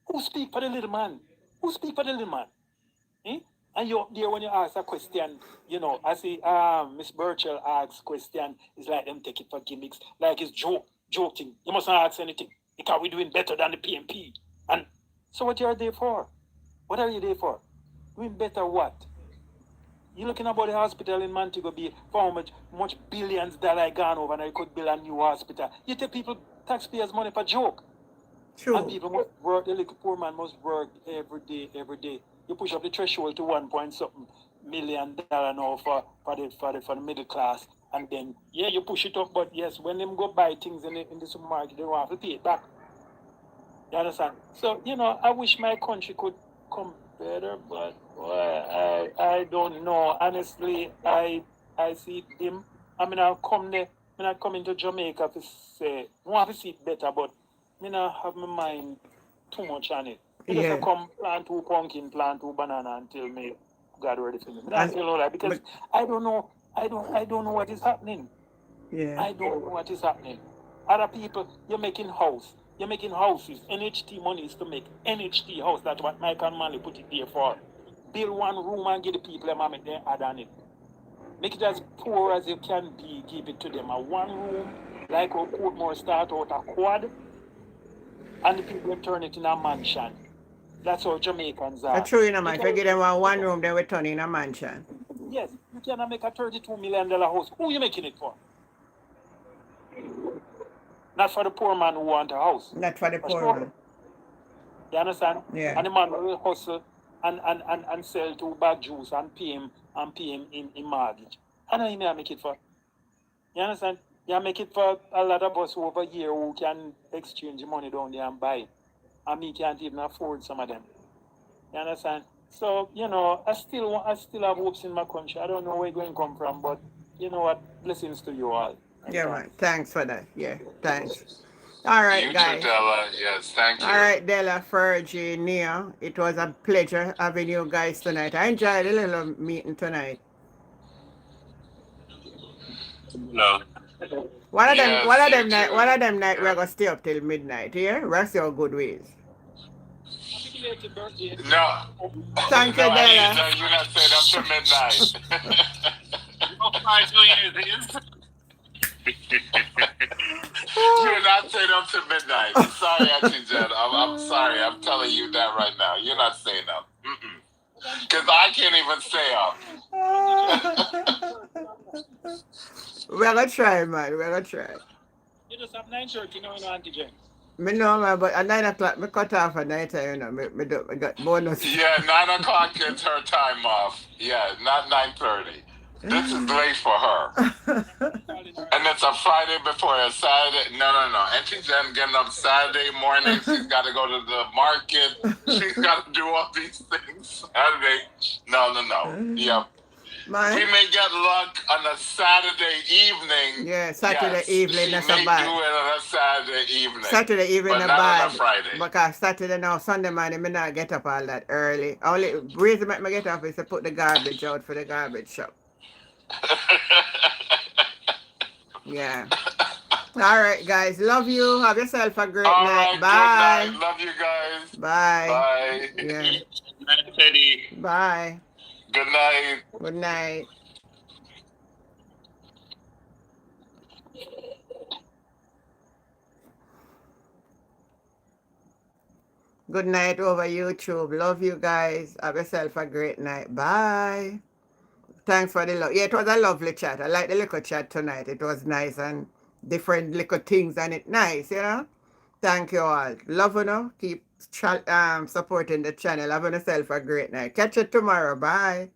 Who speak for the little man? Who speak for the little man? Eh? And you there when you ask a question, I see Miss Burchell asks question, it's like them take it for gimmicks, like it's joking. You mustn't ask anything because we're doing better than the PNP. And so what you are there for? What are you there for? Doing better what? You're looking about the hospital in Montego Bay for how much billions that gone over and you could build a new hospital. You take people taxpayers' money for joke. True. And people must work, the little poor man must work every day. You push up the threshold to 1 point something million now for the middle class. And then you push it up, but yes, when them go buy things in the supermarket, they don't have to pay it back. You understand? So, I wish my country could come better, but I don't know. Honestly, I see them. I mean, I'll come there. I mean, I come into Jamaica to say, I want to see it better, but I not have my mind too much on it. I just come plant 2 pumpkin, plant 2 banana until me God ready for me. I feel all right because I don't know. I don't know what is happening. Yeah. I don't know what is happening. Other people, you're making house. You're making houses. NHT money is to make NHT house. That's what Mike and Manley put it there for. Build 1 room and give the people them and make them add on it. Make it as poor as you can be. Give it to them. A 1 room, like a Portmore start out a quad, and the people turn it in a mansion. That's how Jamaicans are. That's true, man. If you give them 1 room, then we turn in a mansion. Yes, you cannot make a $32 million house. Who are you making it for? Not for the poor man who want a house. Not for the poor man. You understand? Yeah. And the man will hustle and sell 2 bag juice and pay him in mortgage. How do you make it for? You understand? You make it for a lot of us over here who can exchange the money down there and buy it. And me can't even afford some of them. You understand? So, I still have hopes in my country. I don't know where it's going to come from, but you know what? Blessings to you all. Yeah, man. Thanks for that. Yeah, thanks. All right, You guys. too, Della. Yes, thank you. All right, Della, Fergie, Nia. It was a pleasure having you guys tonight. I enjoyed the little meeting tonight. No. One of Yes, them you night too. we're gonna stay up till midnight, yeah? Rest your good ways. No. Thank No, you, Della. no, you're not staying up till midnight. You're not staying up till midnight. Sorry, Auntie Jen. I'm sorry. I'm telling you that right now. You're not staying up. Because I can't even stay up. We're gonna try, man. We're gonna try. You just have 9:30, Auntie Jen. Me know, man, but at 9 o'clock, me cut off at night, me got bonus. Yeah, 9 o'clock gets her time off. Yeah, not 9:30. This is late for her. And it's a Friday before a Saturday. No. Auntie Jen getting up Saturday morning. She's got to go to the market. She's got to do all these things. Saturday. No. Yep. Man. We may get luck on a Saturday evening. Yeah, Saturday evening, that's a bad. She may do it on a Saturday evening. Saturday evening, but a not bad. on a Friday. Because Saturday now, Sunday morning, me not get up all that early. Only reason make me get up is to put the garbage out for the garbage shop. Yeah. All right, guys. Love you. Have yourself a great night. Right, bye. Good night. Love you guys. Bye. Bye. Yeah. Good night, Teddy. Bye. Good night. Good night. Good night over YouTube. Love you guys. Have yourself a great night. Bye. Thanks for the love. Yeah, it was a lovely chat. I like the little chat tonight. It was nice and different little things and it nice, Thank you all. Love you. Keep supporting the channel. Have yourself a great night. Catch you tomorrow. Bye.